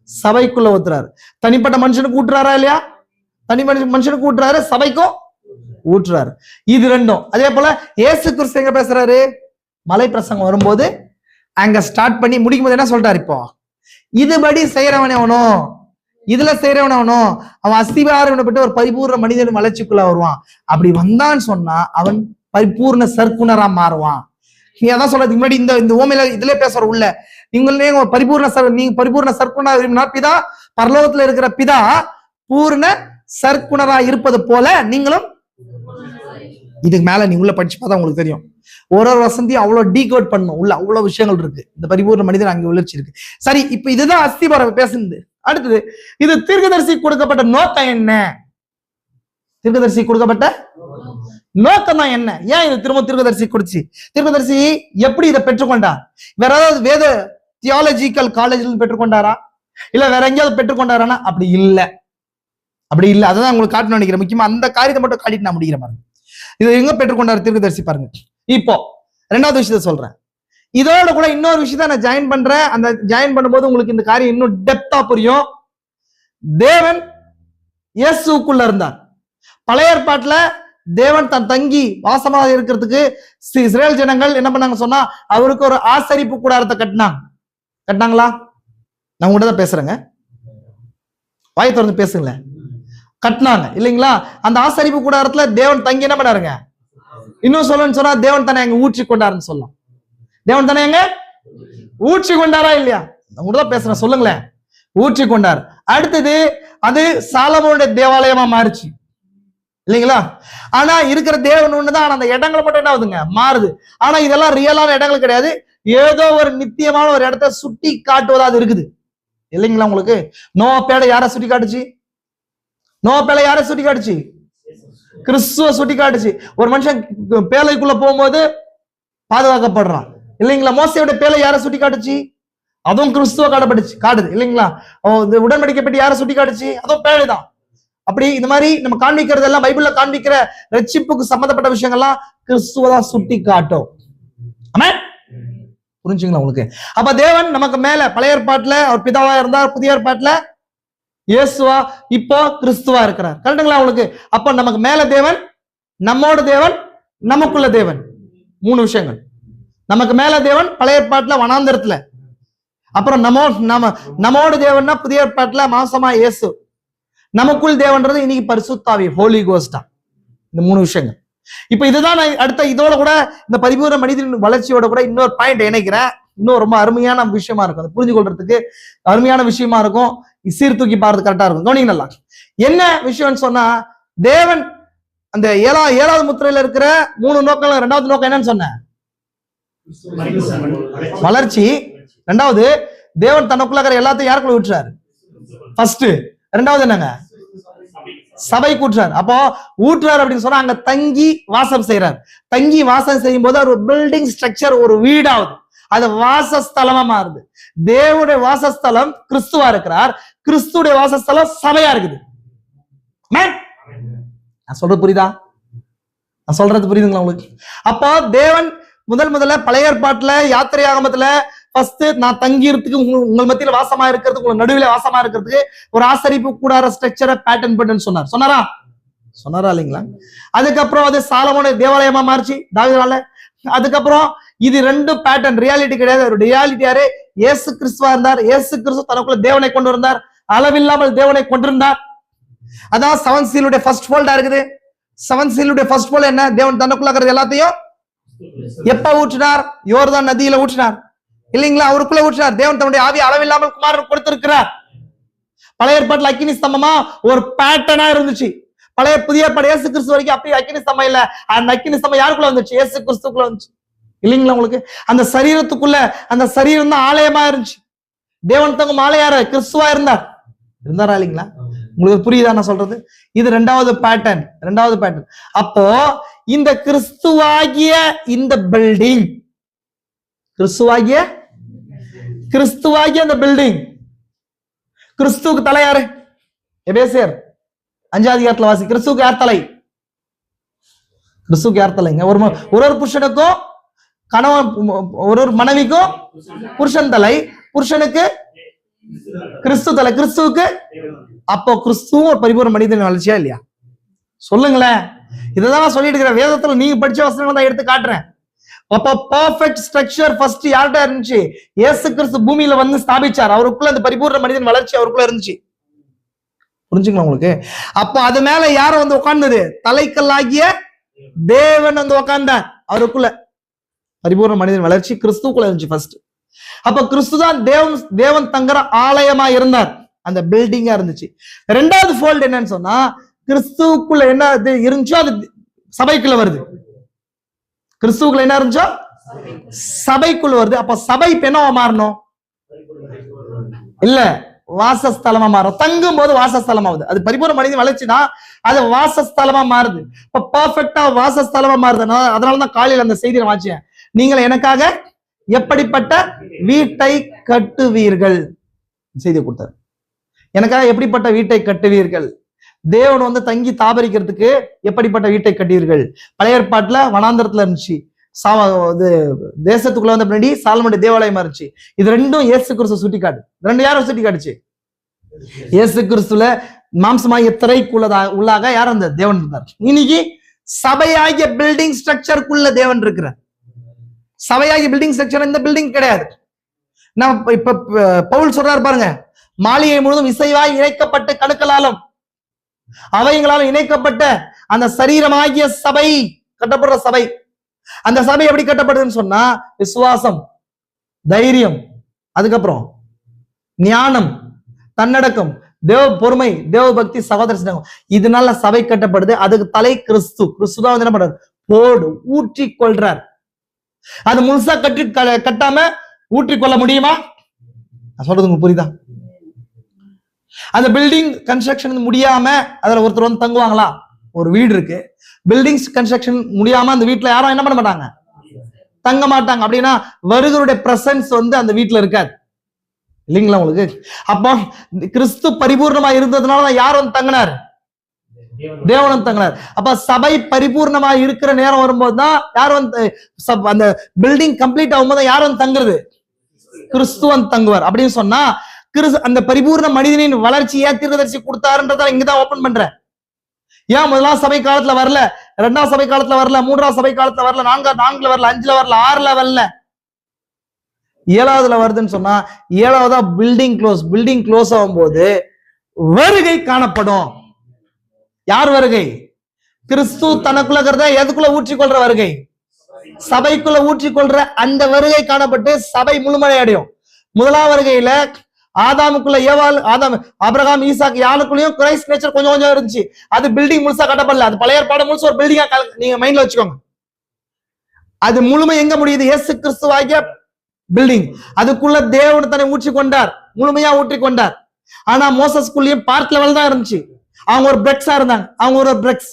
சபைக்குள்ள ஊத்துறாரு. தனிப்பட்ட மனுஷனுக்கு ஊட்டுறாரா இல்லையா? மனுஷனுக்கு ஊட்டுறாரு, சபைக்கும் ஊற்றுறாரு. இது ரெண்டும். அதே போல இயேசு கிறிஸ்து எங்க பேசுறாரு? மலை பிரசங்கம் வரும்போது அங்க ஸ்டார்ட் பண்ணி முடிக்கும் போது என்ன சொல்றாரு? இப்போ இதுபடி செய்யறவனே அவனும், இதுல செய்யறவனே அவனும், அவன் அஸ்திபாரப்பட்டு ஒரு பரிபூர்ண மனிதன் வளர்ச்சிக்குள்ள வருவான். அப்படி வந்தான்னு சொன்னா அவன் பரிபூர்ண சர்க்குணரா மாறுவான். நீ அதான் சொல்றதுக்கு முன்னாடி இந்த ஓமையில இதுல பேசுற உள்ள நீங்களே நீங்க பரிபூர்ண சர்க்குணரா விரும்பினா பிதா, பரலோகத்துல இருக்கிற பிதா பூர்ண சர்க்குணரா இருப்பது போல நீங்களும். இதுக்கு மேல நீங்க உள்ள படிச்சு பார்த்தா உங்களுக்கு தெரியும். ஒரு வசந்தியும் அவ்வளவு டீகோட் பண்ணும், உள்ள அவ்வளவு விஷயங்கள் இருக்கு. இந்த பரிபூர்ண மனிதன் அங்க வளர்ச்சி இருக்கு. சரி, இப்ப இதுதான் அஸ்திபாரம் பேசுனது. அடுத்தது, இது தீர்க்கதரிசி கொடுக்கப்பட்ட நோக்கம் என்ன? தீர்க்கதரிசி கொடுக்கப்பட்ட நோக்கம் தான் என்ன? ஏன் இது திரும்ப தீர்க்கதரிசி கொடுச்சு? தீர்க்கதரிசி எப்படி இதை பெற்றுக்கொண்டார்? வேற ஏதாவது வேத தியாலஜிக்கல் காலேஜ்ல பெற்றுக்கொண்டாரா, இல்ல வேற எங்கேயாவது பெற்றுக்கொண்டாரானா? அப்படி இல்லை. அதான் உங்களுக்கு காட்டணும்னு நினைக்கிறேன். முக்கியமா அந்த காரியத்தை மட்டும் காட்டிட்டு நான் முடிக்கிற பாருங்க. இது எங்க பெற்றுக்கொண்டாரு தீர்க்கதரிசி பாருங்க. இப்போ 2வது விஷயத்த சொல்றேன். இதோட கூட இன்னொரு விஷயத்த நான் ஜாயின் பண்றேன். அந்த ஜாயின் பண்ணும்போது உங்களுக்கு இந்த காரியம் இன்னும் டெப்தா புரியும். தேவன் இயேசுக்குள்ள இருந்தார். பழைய ஏற்பாட்டுல தேவன் தன் தங்கி வாசமாக இருக்கிறதுக்கு இஸ்ரேல் ஜனங்கள் என்ன பண்ணாங்க சொன்னா, அவருக்கு ஒரு ஆசரிப்பு கூடாரத்தை கட்டினாங்களா? நான் உங்கள்கிட்ட தான் பேசுறேங்க, வாயை திறந்து பேசுங்களேன். கட்டினாங்க இல்லைங்களா? அந்த ஆசரிப்பு கூடாரத்துல தேவன் தங்கி என்ன பண்ணாருங்க? இன்னும் சொல்லணும்னு சொன்னா தேவன் தானே எங்க ஊற்றி கொண்டாருன்னு சொல்லலாம். தேவன் தானே எங்க ஊற்றி கொண்டாரா இல்லையா? உங்கள்கிட்ட தான் பேசுறேன், சொல்லுங்களேன். ஊற்றி கொண்டார். அடுத்தது அது சாலமோனுடைய தேவாலயமா மாறுச்சு இல்லைங்களா? ஆனா இருக்கிற தேவன் ஒண்ணுதான், ஆனா அந்த இடங்களை மட்டும் என்ன ஆகுதுங்க? மாறுது. ஆனா இதெல்லாம் ரியலான இடங்கள் கிடையாது. ஏதோ ஒரு நித்தியமான ஒரு இடத்த சுட்டி காட்டுவதா அது இருக்குது இல்லைங்களா? உங்களுக்கு நோவா பேழை யாரை சுட்டி காட்டுச்சு? நோவா பேழை யாரை சுட்டி காட்டுச்சு? கிறிஸ்துவ சுட்டி காட்டுச்சு. ஒரு மனுஷன் பேழைக்குள்ள போகும்போது பாதுகாக்கப்படுறான் இல்லைங்களா? மோசையோட பேழை யாரை சுட்டி காட்டுச்சு? அதுவும் கிறிஸ்துவ காட்டுது இல்லைங்களா? உடன்படிக்கை பெட்டி யாரை சுட்டி காட்டுச்சு? அதுவும் பேழைதான். அப்படி இந்த மாதிரி நம்ம காண்பிக்கிறது எல்லாம், பைபிள்ல காண்பிக்கிற ரட்சிப்புக்கு சம்பந்தப்பட்ட விஷயங்கள்லாம் கிறிஸ்துவதான் சுட்டி காட்டும். ஆமென். புரிஞ்சுங்களா உங்களுக்கு? அப்ப தேவன் நமக்கு மேல பழைய ஏற்பாட்டுல அவர் பிதாவா இருந்தார், புதிய ஏற்பாட்டுல இயேசுவா, இப்போ கிறிஸ்துவா இருக்கிறார். கரெக்டுங்களா உங்களுக்கு? அப்ப நமக்கு மேல தேவன், நம்மோட தேவன், நமக்குள்ள தேவன். 3 விஷயங்கள். நமக்கு மேல தேவன் பழைய ஏற்பாட்டுல வனாந்தரத்துல, அப்புறம் நம்மோட தேவன்னா புதிய ஏற்பாட்டுல மாசமா இயேசு, நமக்குள் தேவன்றது இன்னைக்கு பரிசுத்தாவி, ஹோலி கோஸ்டா. இந்த 3 விஷயங்கள். இப்ப இதுதான் நான் அடுத்த இதோட கூட இந்த பரிபூர்ண மனிதனின் வளர்ச்சியோட கூட இன்னொரு பாயிண்ட் இணைக்கிறேன். இன்னும் ரொம்ப அருமையான விஷயமா இருக்கும், அதை புரிஞ்சு கொள்றதுக்கு அருமையான விஷயமா இருக்கும், சீர்தூக்கி பாடுறது கரெக்டா இருக்கும். கவனிங்க நல்லா. என்ன விஷயம்னு சொன்னா, தேவன் அந்த 7வது முத்திரையில இருக்கிற 3 நோக்கம். 2வது நோக்கம் என்னன்னு சொன்னேன்? வளர்ச்சி. 2வது தேவன் தனக்குள்ள இருக்கிற எல்லாத்தையும் யாருக்குள்ள விட்டுறாரு? ஃபர்ஸ்ட். 2வது என்னங்க? சபை கூட்டுறார். அப்போ ஊற்றுறார் அப்படின்னு சொன்னா அங்க தங்கி வாசம் செய்யறார். தங்கி வாசம் செய்யும் போது ஒரு பில்டிங் ஸ்ட்ரக்சர், ஒரு வீடாவது, அது வாசஸ்தலமா மாறுது. தேவனுடைய வாசஸ்தலம் கிறிஸ்துவா இருக்கிறார், கிறிஸ்துடைய வாசஸ்தலம் சபையா இருக்குது. நான் சொல்றது புரியுதா? நான் சொல்றது புரியுதுங்களா உங்களுக்கு? அப்போ தேவன் முதல்ல பழைய ஏற்பாட்டுல யாத்திரை ஆகமத்துல ஃபர்ஸ்ட் நான் தங்கிறதுக்கு உங்கள் மத்தியில வாசமா இருக்கிறதுக்கு, உங்க நடுவில் வாசமா இருக்கிறதுக்கு ஒரு ஆசரிப்பு கூடார ஸ்ட்ரக்சரை பேட்டர்ன் பண்ணுன்னு சொன்னாரா இல்லைங்களா? அதுக்கப்புறம் அது சாலமோனுடைய தேவாலயமா மாறிச்சு தாவீதுனால. அதுக்கப்புறம் இது 2 பேட்டர்ன், ரியாலிட்டி கிடையாது. ஒரு ரியாலிட்டி யாரு? இயேசு கிறிஸ்துவா இருந்தார். இயேசு கிறிஸ்து தனக்குள்ள தேவனை கொண்டு வந்தார், அளவில்லாமல் தேவனை கொண்டிருந்தார். அதான் 7th சீலுடைய ஃபர்ஸ்ட் ஃபோல்டா இருக்குது. 7th சீலுடைய ஃபர்ஸ்ட் ஃபோல்ட் என்ன? தேவன் தனக்குள்ள இருக்கிறது எல்லாத்தையும் எப்ப ஊற்றினார்? யோர்தான் நதியில ஊற்றினார் இல்லைங்களா? அவருக்குள்ள ஊற்றினார். தேவன் தன்னுடைய ஆவி அளவில்லாமல் குமாரன் கொடுத்திருக்கிறார். பழைய ஏற்பாட்டுல அக்கினி ஸ்தம்பமா ஒரு பேட்டர்னா இருந்துச்சு. புதிய ஏற்பாடு இயேசு கிறிஸ்து வரைக்கும் அப்படி அக்கினி ஸ்தம்பம் இல்ல. அந்த அக்கினி ஸ்தம்பம் யாருக்குள்ள வந்துச்சு? இயேசு கிறிஸ்துக்குள்ள வந்துச்சு இல்லைங்களா? உங்களுக்கு அந்த சரீரத்துக்குள்ள, அந்த சரீரம் தான் ஆலயமா இருந்துச்சு. தேவன் தங்கும் ஆலை யாரு? கிறிஸ்துவா இருந்தாரா இல்லைங்களா? உங்களுக்கு புரியுதா நான் சொல்றது? இது ரெண்டாவது பேட்டர்ன். அப்போ இந்த கிறிஸ்துவாகிய இந்த பில்டிங், கிறிஸ்துவாகிய அந்த பில்டிங், கிறிஸ்துவுக்கு தலை யாரு? எபேசியர் 5ஆம் அதிகாரத்துல வாசி. கிறிஸ்துவுக்கு யார் தலை? கிறிஸ்துவுக்கு யார் தலைங்க? ஒரு புருஷனுக்கும் கணவன், ஒரு மனைவிக்கும் புருஷன் தலை, புருஷனுக்கு கிறிஸ்து தலை, கிறிஸ்துவுக்கு. அப்போ கிறிஸ்துவும் ஒரு பரிபூர்ண மனிதன் வளர்ச்சியா இல்லையா? சொல்லுங்களேன். இதான் சொல்லிட்டு இருக்கிற வேதத்துல நீங்க படிச்ச வசனங்களை தான் எடுத்து காட்டுறேன். அப்போ பர்ஃபெக்ட் ஸ்ட்ரக்சர் ஃபர்ஸ்ட் யார்கிட்ட இருந்துச்சு? இயேசு கிறிஸ்து பூமியில வந்து ஸ்தாபிச்சார். அவருக்குள்ள அந்த பரிபூர்ண மனிதன் வளர்ச்சி அவருக்குள்ள இருந்துச்சு. புரிஞ்சுங்களா உங்களுக்கு? அப்போ அது மேல யாரும் வந்து உட்கார்ந்தது? தலைக்கல்லாகிய தேவன் வந்து உட்கார்ந்தார். அவருக்குள்ள பரிபூர்ண மனிதன் வளர்ச்சி கிறிஸ்துக்குள்ள இருந்துச்சு ஃபர்ஸ்ட். அப்ப கிறிஸ்து தான் தேவன் தங்குற ஆலயமா இருந்தார், அந்த பில்டிங்கா இருந்துச்சு. ரெண்டாவது ஃபோல்ட் என்னன்னு சொன்னா, கிறிஸ்துவுக்குள்ள என்ன இருந்துச்சோ அது சபைக்குள்ள வருது. கிறிஸ்துவுக்குள்ள என்ன இருந்துச்சோ சபைக்குள்ள வருது. அப்ப சபை இப்ப என்னவா மாறணும்? இல்ல, வாசஸ்தலமா மாறும். தங்கும் போது வாசஸ்தலம் ஆகுது. அது பரிபூர்ண மனிதன் வளர்ச்சினா அது வாசஸ்தலமா மாறுது. இப்ப பர்ஃபெக்டா வாசஸ்தலமா மாறுது. அதனாலதான் காலையில அந்த செய்தியை வாசிச்சேன். நீங்கள் எனக்காக எப்படிப்பட்ட வீட்டை கட்டுவீர்கள் செய்தி கொடுத்தார். எனக்காக எப்படிப்பட்ட வீட்டை கட்டுவீர்கள்? தேவன் வந்து தங்கி தாபரிக்கிறதுக்கு எப்படிப்பட்ட வீட்டை கட்டுவீர்கள்? பழைய ஏற்பாட்டுல வனாந்தரத்துல இருந்துச்சு, தேசத்துக்குள்ள வந்த பின்னாடி சாலமோனுடைய தேவாலயமா இருந்துச்சு. இது ரெண்டும் இயேசு கிறிஸ்து சுட்டிக்காட்டு. ரெண்டு யாரும் சுட்டி காட்டுச்சு? இயேசு கிறிஸ்துல மாம்சமாகிய திரைக்குள்ளதாக யார்? அந்த தேவன் இருந்தார். இன்னைக்கு சபையாகிய பில்டிங் ஸ்ட்ரக்சருக்குள்ள தேவன் இருக்கிறார். சபையாகிய பில்டிங் ஸ்ட்ரக்சர் இந்த பில்டிங் கிடையாது. நான் இப்ப பவுல் சொல்றாரு பாருங்க, மாளிகை முழுவதும் இசைவாய் இணைக்கப்பட்ட கணுக்களாலும் அவைங்களாலும் இணைக்கப்பட்ட அந்த சரீரமாகிய சபை, கட்டப்படுற சபை. அந்த சபை எப்படி கட்டப்படுதுன்னு சொன்னா, விசுவாசம், தைரியம், அதுக்கப்புறம் ஞானம், தன்னடக்கம், தேவ பொறுமை, தேவ பக்தி, சகோதர சிநேகம், இதனால சபை கட்டப்படுது. அதுக்கு தலை கிறிஸ்து. கிறிஸ்துதான் என்ன பண்றாரு? போடு ஊற்றி கொள்றார். அது முழுசா கட்டாம ஊற்றி கொள்ள முடியுமா? நான் சொல்றது உங்களுக்கு புரியுதா? அந்த பில்டிங் கன்ஸ்ட்ரக்ஷன் முடியாம அதுல ஒருத்தர் வந்து தங்குவாங்களா? ஒரு வீடு இருக்கு, பில்டிங்ஸ் கன்ஸ்ட்ரக்ஷன் முடியாம அந்த வீட்டுல யாரும் என்ன பண்ண மாட்டாங்க? தங்க மாட்டாங்க. அப்படின்னா வருகருடைய பிரசன்ஸ் வந்து அந்த வீட்டுல இருக்காது இல்லைங்களா உங்களுக்கு? அப்போ கிறிஸ்து பரிபூர்ணமா இருந்ததுனால யார் வந்து தங்கினார்? தேவனும் தங்கினார். அப்ப சபை பரிபூர்ணமா இருக்கிற நேரம் வரும்போது தான் யார் வந்து அந்த பில்டிங் கம்ப்ளீட் ஆகும்போது யார் வந்து தங்குறது? கிறிஸ்துவன் தங்குவார். அப்படின்னு சொன்னா அந்த பரிபூர்ண மனிதனின் வளர்ச்சியை தீர்க்கதரிசி கொடுத்தாருன்றத இங்கதான் ஓபன் பண்றேன். ஏன் முதலாம் சபை காலத்துல வரல, இரண்டாம் சபை காலத்துல வரல, மூன்றாம் சபை காலத்துல வரல, நான்குல வரல, 5ல வரல, 6ல வரல, 7வதுல வருதுன்னு சொன்னா, 7வதா பில்டிங் க்ளோஸ் ஆகும்போது வருகை காணப்படும். யார் வருகை? கிறிஸ்து தனக்குள்ள இருக்கிறத எதுக்குள்ள ஊற்றிக்கொள்ற வருகை? சபைக்குள்ள ஊற்றிக்கொள்ற அந்த வருகை காணப்பட்டு சபை முழுமடை அடையும். முதலாம் வருகையில ஆதாமுக்குள்ள ஆபிரகாம், ஈசாக், யானுக்குள்ளயும் கிரைஸ்ட் நேச்சர் கொஞ்சம் இருந்துச்சு. அது பில்டிங் முழுசா கட்டப்படல. அது பழைய ஏற்பாடு முழுசு ஒரு பில்டிங்கா நீங்க மைண்ட்ல வச்சுக்கோங்க. அது முழுமை எங்க முடியுது? இயேசு கிறிஸ்துவாகிய பில்டிங். அதுக்குள்ள தேவன் தன்னை ஊற்றிக்கொண்டார், முழுமையா ஊற்றிக்கொண்டார். ஆனா மோசஸ்குள்ளேயும் பார்க் லெவல் தான் இருந்துச்சு. அவங்க ஒரு பிரெக்ஸா இருந்தாங்க, அவங்க ஒரு பிரெக்ஸ்.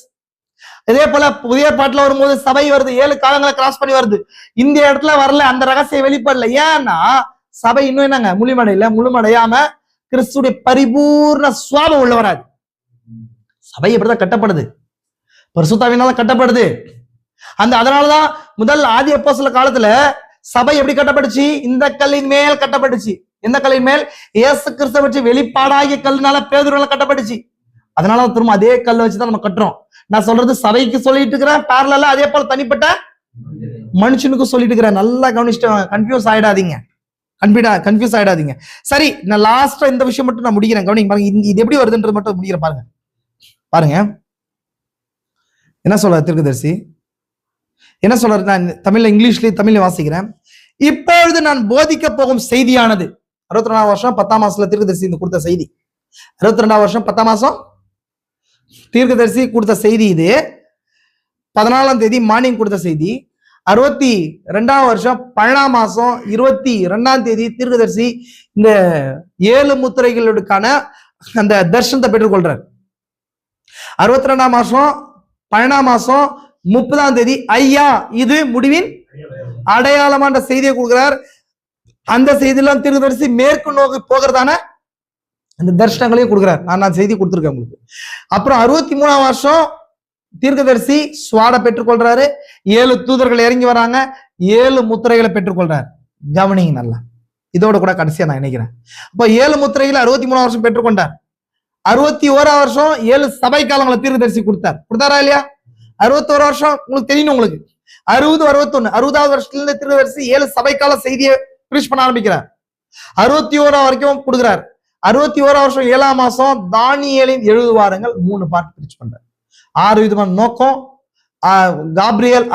இதே போல புதிய பாட்டுல வரும்போது சபை வருது, 7 காலங்களை கிராஸ் பண்ணி வருது. இந்த இடத்துல வரல, அந்த ரகசியம் வெளிப்படல. ஏன்னா சபை இன்னும் என்னங்க முழுமடையாம கிறிஸ்துடைய பரிபூர்ண சுவாபம் உள்ள வராது. சபை எப்படிதான் கட்டப்படுது? பரிசுத்தாவினால கட்டப்படுது. அதனாலதான் முதல் ஆதி அப்போஸ்தலர் காலத்துல சபை எப்படி கட்டப்பட்டுச்சு? இந்த கல்லின் மேல் கட்டப்பட்டுச்சு. எந்த கல்லின் மேல்? இயேசு கிறிஸ்துவை வச்சு வெளிப்பாடாகிய கல்லுனால பேதுருவால கட்டப்பட்டுச்சு. அதனால திரும்ப அதே கல்லை வச்சுதான் நம்ம கட்டுறோம். நான் சொல்றது சபைக்கு சொல்லிட்டு இருக்கிறேன், பேரலா அதே போல தனிப்பட்ட மனுஷனுக்கு சொல்லிட்டு இருக்கிறேன். நல்லா கவனிச்சுட்டு கன்ஃபியூஸ் ஆயிடாதீங்க. சரி, நான் லாஸ்டா இந்த விஷயம் மட்டும் நான் முடிக்கிறேன். கவனிங்க பாருங்க, இது எப்படி வருதுன்றது மட்டும் முடிக்கிறேன். பாருங்க என்ன சொல்றாரு தீர்க்கதரிசி, என்ன சொல்றாரு? நான் தமிழ்ல வாசிக்கிறேன். இப்பொழுது நான் போதிக்க போகும் செய்தியானது 62 வருஷம் 10ஆம் மாசத்துல தீர்க்கதரிசி கொடுத்த செய்தி. 62 வருஷம் 10ஆம் மாசம் தீர்க்கதரிசி கொடுத்த செய்தி. இது 14ஆம் தேதி மார்னிங் கொடுத்த செய்தி. 62ஆம் வருஷம் 12ஆம் மாசம் 22ஆம் தேதி தீர்க்கதரிசி இந்த 7 முத்திரைகளுக்கான அந்த தரிசனத்தை பெற்றுக்கொள்றார். 62ஆம் மாசம் 12ஆம் மாசம் 30ஆம் தேதி ஐயா இது முடிவின் அடையாளமான செய்தியை கொடுக்கிறார். அந்த செய்தியெல்லாம் தீர்க்கதரிசி மேற்கு நோக்கி போகிறதான அந்த தரிசனங்களையும் கொடுக்கிறார். நான் செய்தி கொடுத்துருக்கேன் உங்களுக்கு. அப்புறம் 63ஆம் வருஷம் தீர்க்கதரிசி சுவாட பெற்றுக்கொள்றாரு. 7 தூதர்கள் இறங்கி வராங்க. 7 முத்திரைகளை பெற்றுக்கொள்றாரு. கவனிங்க நல்லா. இதோட கூட கடைசியா நான் நினைக்கிறேன். அப்போ 7 முத்திரைகளை 63ஆம் வருஷம் பெற்றுக்கொண்டார். 61ஆம் வருஷம் 7 சபை காலங்களை தீர்க்கதரிசி கொடுத்தாரா இல்லையா? 61 வருஷம் உங்களுக்கு தெரியணும். உங்களுக்கு 60 61 60வது வருஷத்துல இருந்து தீர்க்கதரிசி 7 சபை கால செய்தியை பிரீச் பண்ண ஆரம்பிக்கிறார். 61 வரைக்கும் கொடுக்கிறார். 61ஆம் வருஷம் 7ஆம் மாசம் தானியேலின் 70 வாரங்கள் 3 பார்ட் பிரீச் பண்றார். 6 விதமான நோக்கம், காப்ரியேல்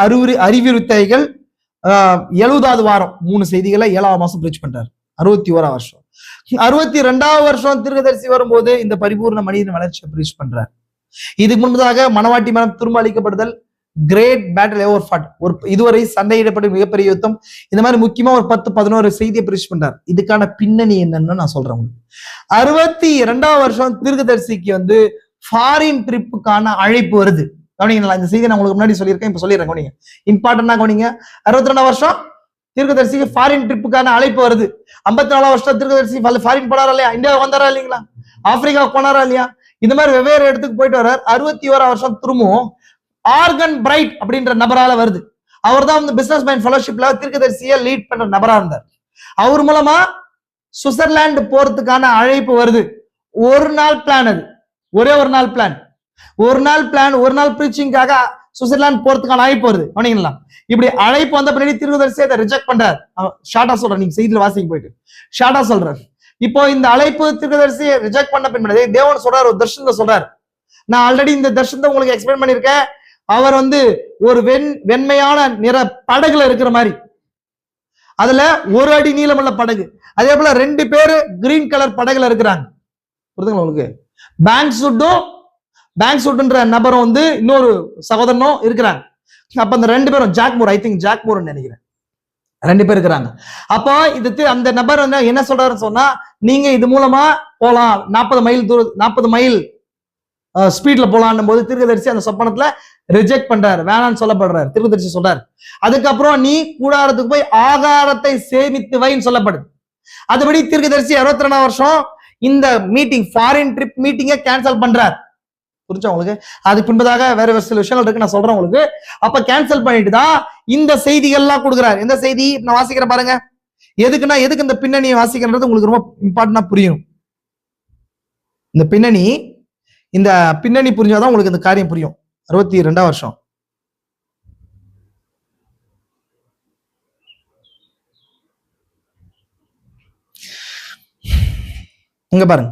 அறிவுறுத்தைகள், 70வது வாரம் 3 செய்திகளை 7ஆம் மாசம் பிரீச் பண்றாரு. 61ஆம் வருஷம் 62ஆம் வருஷம் தீர்க்கதரிசி வரும்போது இந்த பரிபூர்ண மனிதன் வளர்ச்சியை பிரீச் பண்றார். இதுக்கு முன்பதாக மணவாட்டி மனம் திரும்ப அளிக்கப்படுதல், கிரேட் பேட்டில் எவர் ஃபாட், ஒரு இதுவரை சண்டையிடப்படும் மிகப்பெரிய யுத்தம், இந்த மாதிரி முக்கியமா ஒரு 10-11 செய்தியை பிரீச் பண்றார். இதுக்கான பின்னணி என்னன்னு நான் சொல்றேன். 62ஆம் வருஷம் தீர்க்கதரிசிக்கு வந்து ஃபாரின் ட்ரிப்புக்கான அழைப்பு வருது. கவனிங்களா, இந்த செய்தி நான் உங்களுக்கு முன்னாடி சொல்லியிருக்கேன், இப்ப சொல்லிடுறேன். கவனிங்க, இம்பார்ட்டன்டா கவனிங்க. 62ஆம் வருஷம் தீர்க்கதரிசிக்கு ஃபாரின் ட்ரிப்புக்கான அழைப்பு வருது. 54ஆம் வருஷம் தீர்க்கதரிசி ஃபாரின் போனாரா இல்லையா? இந்தியாவுக்கு வந்தாரா இல்லைங்களா? ஆப்பிரிக்காவுக்கு போனாரா இல்லையா? இந்த மாதிரி வெவ்வேறு இடத்துக்கு போயிட்டு வர்றார். 61ஆம் வருஷம் திரும்பவும் ஆர்கன் பிரைட் அப்படின்ற நபரால வருது. அவர் தான் வந்து பிசினஸ் மைண்ட் ஃபெலோஷிப்ல தீர்க்கதரிசியை லீட் பண்ற நபரா இருந்தார். அவர் மூலமா சுவிட்சர்லாந்து போறதுக்கான அழைப்பு வருது. ஒரு நாள் பிளான், அது ஒரே ஒரு நாள் பிளான், ஒரு நாள் பிரீச்சிங்காக சுவிட்சர்லாந்து போறதுக்கான அழைப்பு வருது. கவனிங்களா, இப்படி அழைப்பு வந்த பின்னாடி தீர்க்கதரிசி அதை ரிஜெக்ட் பண்றாரு. ஷார்ட்டா சொல்றேன், நீங்க செய்தியில வாசிக்க போயிட்டு ஷார்ட்டா சொல்றேன். இப்போ இந்த அழைப்பு தீர்க்கதரிசி ரிஜெக்ட் பண்ண பின்னாடி தேவன் சொல்றாரு, ஒரு தர்ஷனத்தை சொல்றாரு. நான் ஆல்ரெடி இந்த தர்ஷனத்தை உங்களுக்கு எக்ஸ்பிளைன் பண்ணிருக்கேன். அவர் வந்து ஒரு வெண்மையான நிற படகுல இருக்கிற மாதிரி, அதுல 1 அடி நீளமுள்ள படகு, அதே போல 2 பேரு கிரீன் கலர் படகுல இருக்கிறாங்க. புரியுதுங்களா உங்களுக்கு? பேங்க்ஸுட்ன்ற நபரும் வந்து இன்னொரு சகோதரனும் இருக்கிறாங்க. அப்ப அந்த 2 பேரும் ஜாக்மூர், ஐ திங்க் ஜாக்மூர்னு நினைக்கிறேன், 2 பேர் இருக்கிறாங்க. அப்போ இது அந்த நபர் வந்து என்ன சொல்றாருன்னு சொன்னா, நீங்க இது மூலமா போலாம், 40 மைல் ஸ்பீட்ல போலான்னும் போது தீர்க்கதரிசி அந்த சொப்பனத்துல ரிஜெக்ட் பண்றாரு, வேணான்னு சொல்லப்படுறாரு. தீர்க்கதரிசி சொல்றாரு, அதுக்கப்புறம் நீ கூடாரத்துக்கு போய் ஆகாரத்தை சேமித்து வைன்னு சொல்லப்படுது. அதுபடி தீர்க்கதரிசி 62ஆம் வருஷம் இந்த மீட்டிங், ஃபாரின் ட்ரிப் மீட்டிங்கை கேன்சல் பண்றார். புரிஞ்சா உங்களுக்கு? அதுக்கு பின்பதாக வேற சில விஷயங்கள் இருக்கு, நான் சொல்றேன் உங்களுக்கு. அப்ப கேன்சல் பண்ணிட்டு தான் இந்த செய்திகள்லாம் கொடுக்குறாரு. எந்த செய்தி நான் வாசிக்கிறேன் பாருங்க. எதுக்கு இந்த பின்னணியை வாசிக்கிறது உங்களுக்கு ரொம்ப இம்பார்ட்டன்டா புரியும். இந்த பின்னணி புரிஞ்சாதான் உங்களுக்கு இந்த காரியம் புரியும். 62ஆம் வருஷம் இங்க பாருங்க.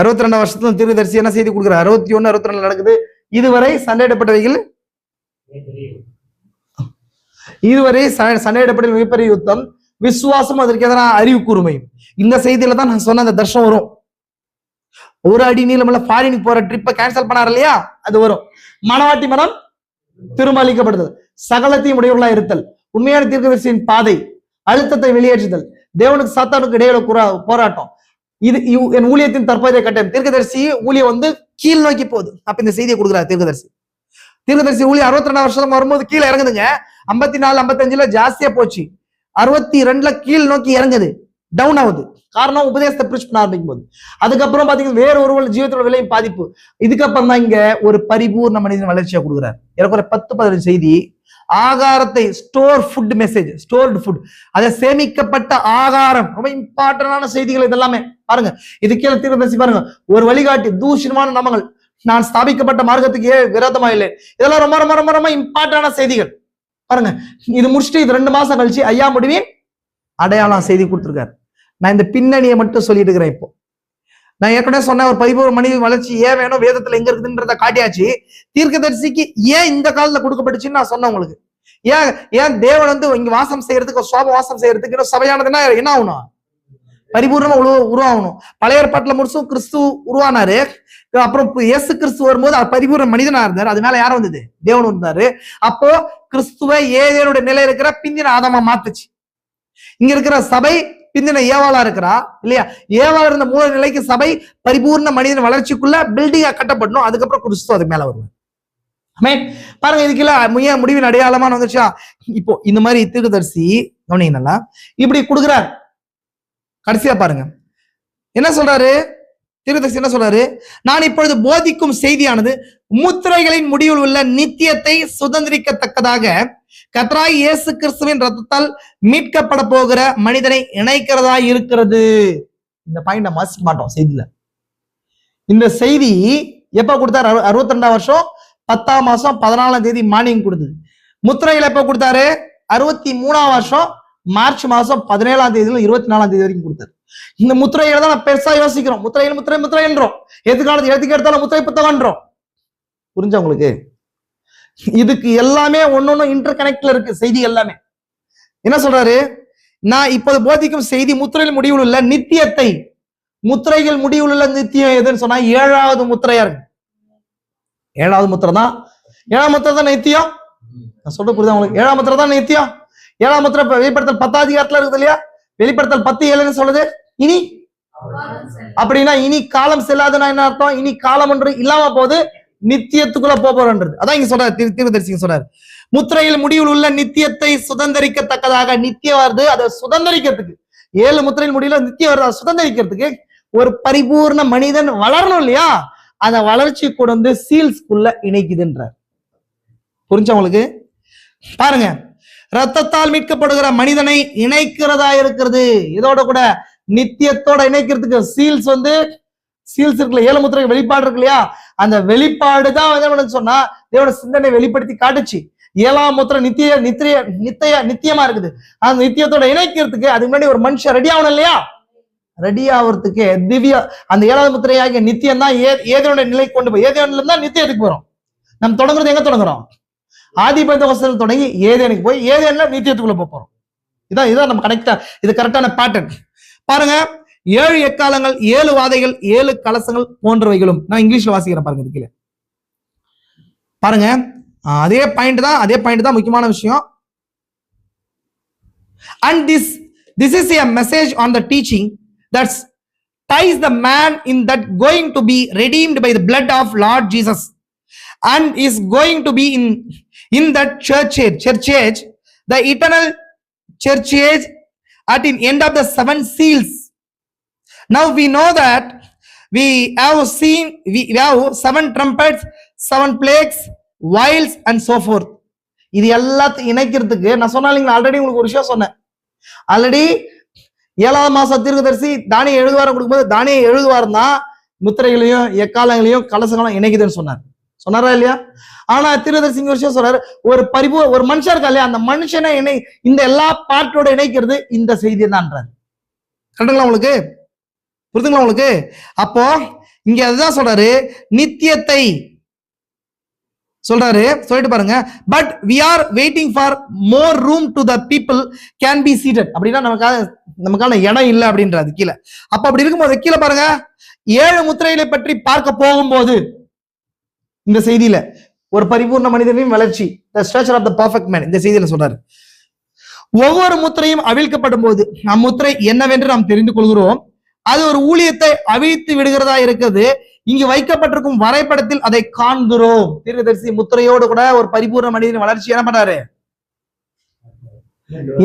62ஆம் வருஷத்துல தீர்க்கதரிசி என்ன செய்தி கொடுக்குறாரு? 61 62 நடக்குது. இதுவரை சண்டையிடப்பட்டவைகள், சண்டையிடப்பட்ட மிகப்பெரிய யுத்தம், விசுவாசம், அதற்கு எதிரான அறிவு கூர்மையும். இந்த செய்தியில தான் நான் சொன்ன அந்த தர்ஷனம் வரும். 1 அடி நீளமுள்ள ஃபாரினுக்கு போற ட்ரிப்பை கேன்சல் பண்ணாரு இல்லையா? அது வரும். மணவாட்டி மனம் திரும்ப அளிக்கப்படுதல், சகலத்தையும் உடையவர்களா இருத்தல், உண்மையான தீர்க்கதரிசியின் பாதை, அழுத்தத்தை வெளியேற்றுதல், தேவனுக்கு சாத்தானுக்கு இடையில போராட்டம், இது என் ஊழியத்தின் தற்போதைய கட்டம். தீர்க்கதரிசி ஊழியம் வந்து கீழ் நோக்கி போகுது. அப்ப இந்த செய்தியை கொடுக்குறாரு தீர்க்கதரிசி ஊழியம் 62ஆம் வருஷம் வரும்போது கீழே இறங்குதுங்க. 54 55ல ஜாஸ்தியா போச்சு. 62ல கீழ் நோக்கி இறங்குது, டவுன் ஆகுது. காரணம், உபதேசத்தை பிரீச் பண்ண ஆரம்பிக்கும் போது. அதுக்கப்புறம் பாத்தீங்கன்னா வேற ஒரு ஜீவத்தோட விலையும் பாதிப்பு. இதுக்கப்புறம் தான் இங்க ஒரு பரிபூர்ண மனிதன் வளர்ச்சியா கொடுக்குறாரு. எனக்கு ஒரு 10-15 செய்தி. ஆகாரத்தை, ஸ்டோர்டு ஃபுட், அதை சேமிக்கப்பட்ட ஆகாரம், ரொம்ப இம்பார்ட்டன்டான செய்திகள் இதெல்லாமே பாருங்க. இது கீழே தீர்க்கதரிசி பாருங்க, ஒரு வழிகாட்டி, தூஷணமான நாமங்கள், நான் ஸ்தாபிக்கப்பட்ட மார்க்கத்துக்கு விரோதமா இல்லை. இதெல்லாம் ரொம்ப ரொம்ப ரொம்ப ரொம்ப இம்பார்ட்டன்டான செய்திகள் பாருங்க. இது முடிச்சுட்டு இது 2 மாசம் கழிச்சு ஐயா முடிவின் அடையாளம் செய்தி கொடுத்துருக்காரு. நான் இந்த பின்னணியை மட்டும் சொல்லிட்டு இருக்கிறேன். இப்போ நான் ஏற்கனவே சொன்ன ஒரு பரிபூர்ண மனித வளர்ச்சி ஏன் வேணும், வேதத்துல எங்க இருக்குதுன்றத காட்டியாச்சு. தீர்க்கதரிசிக்கு ஏன் இந்த காலத்துல கொடுக்கப்பட்டுச்சுன்னு நான் சொன்னேன் உங்களுக்கு. ஏன் தேவன் வந்து இங்க வாசம் செய்யறதுக்கு, சோப வாசம் செய்யறதுக்கு இன்னும் சபையானதுன்னா என்ன ஆகணும்? பரிபூர்ணமா உருவாகணும். பழைய ஏற்பாட்டுல முழுசும் கிறிஸ்து உருவானாரு. அப்புறம் இயேசு கிறிஸ்து வரும்போது அவர் பரிபூர்ண மனிதனா இருந்தாரு. அது மேல யாரும் வந்தது? தேவன் இருந்தாரு. அப்போ கிறிஸ்துவை ஏதேனுடைய நிலை இருக்கிற பிந்தின ஆதாமா மாத்துச்சு. இங்க இருக்கிற சபை பிந்தின ஏவாளா இருக்கிறா இல்லையா? ஏவாளா இருந்த மூல நிலைக்கு சபை பரிபூர்ண மனிதன் வளர்ச்சிக்குள்ள பில்டிங்கா கட்டப்படணும். அதுக்கப்புறம் கிறிஸ்து அதுக்கு மேல வருவார். பாருங்க, இதுக்குள்ள முடிவின் அடையாளமான வந்துச்சா? இப்போ இந்த மாதிரி தீர்க்கதரிசி கவனிங்கன்னா இப்படி கொடுக்குறாரு. கடைசியா பாருங்க என்ன சொல்றாரு தீர்க்கதரிசி, என்ன சொல்றாரு? நான் இப்பொழுது போதிக்கும் செய்தியானது முத்திரைகளின் முடிவில் உள்ள நித்தியத்தை சுதந்திரிக்கத்தக்கதாக கர்த்தராகிய இயேசு கிறிஸ்துவின் ரத்தத்தால் மீட்கப்பட போகிற மனிதனை இணைக்கிறதா இருக்கிறது. இந்த பாயிண்ட் நம்ம வாசிக்க மாட்டோம் செய்தியில. இந்த செய்தி எப்ப கொடுத்தாரு? 62ஆம் வருஷம் 10ஆம் மாசம் 14ஆம் தேதி மார்னிங் கொடுத்தது. முத்திரைகள் எப்ப கொடுத்தாரு? 63ஆம் வருஷம் மார்ச் மாசம் 17ஆம் தேதியில 24ஆம் தேதி வரைக்கும் கொடுத்தாரு. இந்த முத்திரைகளை தான் நான் பெருசா யோசிக்கிறோம். முத்திரை என்றோம். எதுக்கு எடுத்தாலும் முத்திரை புத்தகம்ன்றோம். புரிஞ்சா உங்களுக்கு? இதுக்கு எல்லாமே ஒன்னொன்னு இன்டர் கனெக்ட்ல இருக்கு. செய்தி எல்லாமே என்ன சொல்றாரு? நான் இப்போது போதிக்கும் செய்தி முத்திரையில் முடிவில் உள்ள நித்தியத்தை. முத்திரைகள் முடிவில் உள்ள நித்தியம் எதுன்னு சொன்னா 7வது முத்திரையா இருக்கு. 7வது முத்திரை தான். 7ஆம் முத்திரை தான் நித்தியம். நான் சொல்ற புரியுதா உங்களுக்கு? 7ஆம் முத்திரை தான் நித்தியம். 7ஆம் முத்திரை வெளிப்படுத்தல் 10ஆம் அதிகாரத்துல இருக்குது இல்லையா? வெளிப்படுத்தல் 10:7 சொல்லுது. இனி அப்படின்னா இனி காலம் செல்லாதுன்னா என்ன அர்த்தம்? இனி காலம் ஒன்று இல்லாம போது நித்தியத்துக்குள்ள போறன்றது. அதான் இங்க சொல்றாரு தீர்க்கதரிசி சொல்றாரு. முத்திரையில் முடிவில் உள்ள நித்தியத்தை சுதந்திரிக்கத்தக்கதாக. நித்தியம் வருது, அதை சுதந்திரிக்கிறதுக்கு. 7 முத்திரையில் முடியல நித்தியம் வருது, அதை சுதந்திரிக்கிறதுக்கு ஒரு பரிபூர்ண மனிதன் வளரணும் இல்லையா? அந்த வளர்ச்சி கூட வந்து சீல்ஸ்குள்ள இணைக்குதுன்றார். புரிஞ்சவங்களுக்கு? பாருங்க, ரத்தத்தால் மீட்கப்படுகிற மனிதனை இணைக்கிறதா இருக்கிறது. இதோட கூட நித்தியத்தோட இணைக்கிறதுக்கு சீல்ஸ் இருக்குல்ல, 7 முத்திரை வெளிப்பாடு இருக்கு இல்லையா? அந்த வெளிப்பாடு தான் சொன்னா தேவனோட சிந்தனை வெளிப்படுத்தி காட்டுச்சு. 7ஆம் முத்திரை நித்தியமா இருக்குது. அந்த நித்தியத்தோட இணைக்கிறதுக்கு அதுக்கு முன்னாடி ஒரு மனுஷன் ரெடி ஆகணும் இல்லையா? ரெடி ஆகிறதுக்கு திவ்யா அந்த 7வது முத்திரையாகிய நித்தியம் தான் ஏதேனுடைய நிலை கொண்டு போய் ஏதேனில தான் நித்தியத்துக்கு போறோம். நம்ம தொடங்குறது எங்க தொடங்குறோம்? ஆதி பெந்தெகோஸ்தேல தொடங்கி ஏதேனுக்கு போய் ஏதேன்ல நித்தியத்துக்குள்ள போறோம். இதான் நம்ம கனெக்டா, இது கரெக்டான பேட்டர்ன். பாருங்க, 7 எக்காலங்கள், 7 வாதைகள், 7 கலசங்கள் போன்றவைகளும். நான் இங்கிலீஷ்ல வாசிக்கிறேன் பாருங்க. இதுல பாருங்க, அதே பாயிண்ட் தான் முக்கியமான விஷயம். And this is a message on the teaching that ties the man in that going to be redeemed by the blood of Lord Jesus and is going to be in that church age, the eternal church age at the end of the 7 seals. Now we know that we have 7 trumpets, 7 plagues, vials and so forth. இது எல்லாத்தையும் இணைக்கிறதுக்கு நான் சொன்னாலும் already உங்களுக்கு ஒரு விஷயம் சொன்னேன். Already 7ஆம் மாச தீர்க்கதரிசி தானியேல் எழுதுவாரம் கொடுக்கும்போது தானியேல் எழுதுவாரம் தான் முத்திரைகளையும் எக்காலங்களையும் கலசங்களும் இணைக்குதுன்னு சொன்னாரா இல்லையா? ஆனா தீர்க்கதரிசி ஒரு விஷயம் சொல்றாரு. ஒரு மனுஷன் இருக்கா இல்லையா? அந்த மனுஷனை இந்த எல்லா பாட்டோட இணைக்கிறது இந்த செய்தி தான்ன்றாரு. கரெக்டுங்களா உங்களுக்கு? புரிதுங்களா உங்களுக்கு? அப்போ இங்க அதுதான் சொல்றாரு, நித்தியத்தை சொல்றாரு. சொல்லிட்டு பாருங்க, but we are waiting for more room to the people can be seated. அப்படின்னா நமக்கான இடம் இல்லை அப்படின்றது கீழே. அப்ப அப்படி இருக்கும்போது கீழே பாருங்க, 7 முத்திரைகளை பற்றி பார்க்க போகும்போது இந்த செய்தியில ஒரு பரிபூர்ண மனிதனின் வளர்ச்சி, the stature of the perfect man, இந்த செய்தியில சொல்றாரு. ஒவ்வொரு முத்திரையும் அவிழ்க்கப்படும் போது அம்முத்திரை என்னவென்று நாம் தெரிந்து கொள்கிறோம். அது ஒரு ஊழியத்தை அவிழ்த்து விடுகிறதா இருக்கிறது. இங்கு வைக்கப்பட்டிருக்கும் வரைபடத்தில் அதை காண்கிறோம். தீர்க்கதரிசி முத்திரையோடு கூட ஒரு பரிபூர்ண மனிதனின் வளர்ச்சி என்ன பண்றாரு?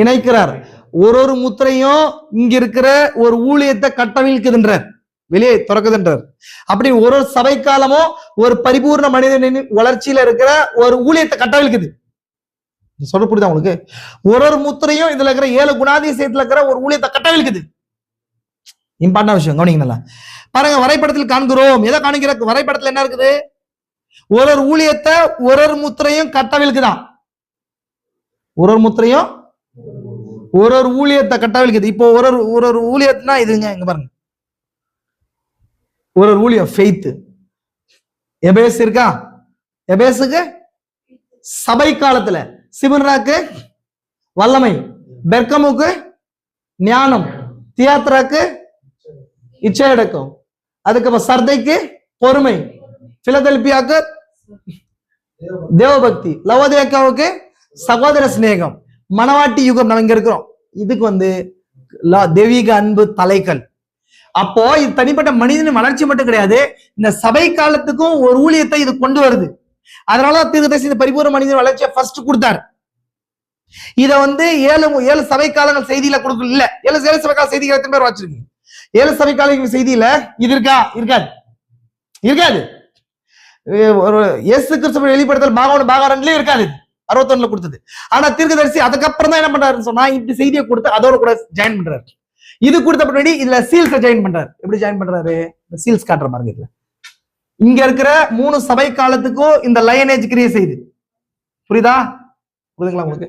இணைக்கிறார். ஒரு முத்திரையும் இங்க இருக்கிற ஒரு ஊழியத்தை கட்டவிழ்க்குதுன்றார், வெளியே திறக்குதுன்றார். அப்படி ஒரு சபை காலமும் ஒரு பரிபூர்ண மனிதனின் வளர்ச்சியில இருக்கிற ஒரு ஊழியத்தை கட்டவிழ்க்குது. சொல்ல புரியுதா உங்களுக்கு? ஒரு முத்திரையும் இதுல இருக்கிற 7 குணாதிசயத்துல இருக்கிற ஒரு ஊழியத்தை கட்டவிழ்க்குது. இம்பார்ட்டன்ட் விஷயம், கவனிங்க நல்லா பாருங்க. வரைபடத்தில் காண்கிறோம். எதை காணுகிற? வரைபடத்துல என்ன இருக்குது? ஒரு ஊழியத்தை ஒரு முத்திரையும் கட்டவிழ்க்குதான். ஒரு முத்திரையும் ஒரு ஊழியத்தை கட்டவிழ்க்குது. இப்போ ஒரு ஊழியத்துனா இதுங்க, இங்க பாருங்க, ஒரு ஊழியம் ஃபெய்த். எபேஸ் இருக்கா? எபேஸுக்கு சபை காலத்துல, சிமிர்னாக்கு வல்லமை, பெர்கமுக்கு ஞானம், தியாத்ராக்கு இச்சையடக்கம், அதுக்கப்புறம் சர்தைக்கு பொறுமை, பிலதெல்பியாக்கு தேவபக்தி, லவோதியாவுக்கு சகோதர சிநேகம், மனவாட்டி யுகம். நம்ம இங்க இருக்கிறோம். இதுக்கு தெய்வீக அன்பு தலைகள். அப்போ இது தனிப்பட்ட மனிதனின் வளர்ச்சி மட்டும் கிடையாது, இந்த சபை காலத்துக்கும் ஒரு ஊழியத்தை இது கொண்டு வருது. அதனாலதான் தீர்க்கதரிசி இந்த பரிபூர்ண மனிதன் வளர்ச்சியை ஃபர்ஸ்ட் கொடுத்தாரு. இத ஏழு சபை காலங்கள் செய்தியில கொடுக்கல. இல்ல, ஏழு சபை கால செய்திகளை எத்தனை பேர் வச்சிருக்கீங்க? 7 சபை கால செய்தியில இது இருக்கா? இருக்காது. ஒரு இயேசு கிறிஸ்துவின் வெளிப்படுத்தல் பாகம் 1 பாகம் 2 இருக்காது, 61 கொடுத்தது. ஆனா தீர்க்கதரிசி அதுக்கப்புறம் தான் என்ன பண்றாருன்னு சொன்னா, இப்படி செய்தியை கொடுத்து அதோட கூட ஜாயின் பண்றாரு. இது கொடுத்த பின்னாடி இதுல சீல்ஸ் ஜாயின் பண்றாரு. எப்படி ஜாயின் பண்றாரு? சீல்ஸ் காட்டுற மாதிரி இதுல இங்க இருக்கிற 3 சபை காலத்துக்கும் இந்த லைனேஜ் கிரியை செய்யுது. புரியுதுங்களா உங்களுக்கு?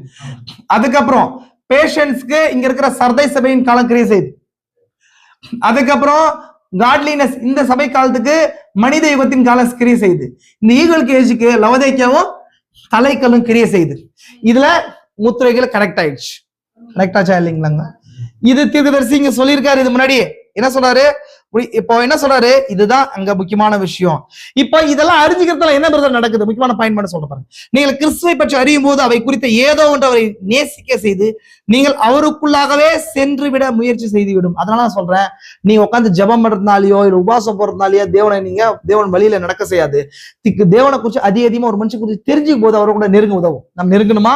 அதுக்கப்புறம் பேஷன்ஸ்க்கு இங்க இருக்கிற சர்தை சபையின் காலம் கிரியை செய்யுது. அதுக்கப்புறம் காட்லினஸ் இந்த சபை காலத்துக்கு மனித யுகத்தின் காலம் கிரியை செய்யுது. இந்த ஈகல் கேஜுக்கு லவதேக்கியாவும் தலைக்கல்லும் கிரியை செய்யுது. இதுல முத்திரைகள் கரெக்ட் ஆயிடுச்சு. கரெக்ட் ஆச்சா இல்லைங்களாங்க? இது தீர்க்கதரிசி இங்க சொல்லியிருக்காரு. இது முன்னாடி என்ன சொல்றாரு? இப்போ என்ன சொல்றாரு? இதுதான் அங்க முக்கியமான விஷயம். இப்ப இதெல்லாம் அறிஞ்சுக்கிறதுல என்ன பிரதர் நடக்குது? முக்கியமான பாயிண்ட் பண்ண சொல்ல பாருங்க. நீங்கள் கிறிஸ்துவை பற்றி அறியும் போது அவை குறித்த ஏதோ ஒன்று அவரை நேசிக்க செய்து நீங்கள் அவருக்குள்ளாகவே சென்று விட முயற்சி செய்து விடும். அதனால நான் சொல்றேன், நீங்க உட்காந்து ஜெபம் பண்றதுனாலயோ இல்ல உபாசம் போறதுனாலயோ தேவன் வழியில நடக்க செய்யாது. தேவனை குறிச்சு அதிகமா ஒரு மனுஷன் குறிச்சு தெரிஞ்சுக்கும் போது அவரை கூட நெருங்க உதவும். நம்ம நெருங்கணுமா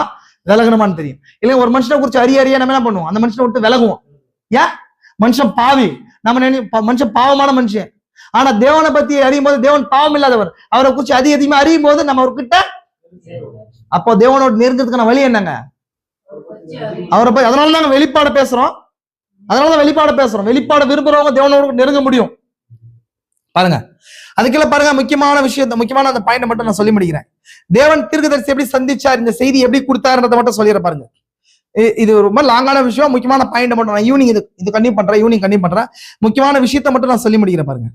விலகணுமான்னு தெரியும். இல்ல ஒரு மனுஷனை குறிச்சு அறிய நம்ம என்ன பண்ணுவோம்? அந்த மனுஷனை விட்டு விலகுவோம். ஏன்? மனுஷன் பாவி, மனுஷன் பாவமான மனுஷன். ஆனா தேவனை பத்தி அறியும் போது தேவன் பாவம் இல்லாதவர். அவரை குறிச்சு அதிகமா அறியும் போது நம்ம அவர்கிட்ட, அப்போ தேவனோட நெருங்கிறதுக்கான வழி என்னங்க? அவரை போய், அதனாலதான் வெளிப்பாட பேசுறோம். வெளிப்பாட விரும்புறவங்க தேவனோட நெருங்க முடியும். பாருங்க, அதுக்குள்ள பாருங்க முக்கியமான அந்த பாயிண்ட் மட்டும் நான் சொல்லி முடிக்கிறேன். தேவன் தீர்க்கதரிசி எப்படி சந்திச்சார், இந்த செய்தி எப்படி கொடுத்தாருன்றதை மட்டும் சொல்லிடுற பாருங்க. இது ரொம்ப லாங்கான விஷயம். முக்கியமான பாயிண்ட் மட்டும் நான் ஈவினிங் இது கண்டிப்பா பண்றேன். முக்கியமான விஷயத்தை மட்டும் நான் சொல்லி முடிக்கிறேன் பாருங்க.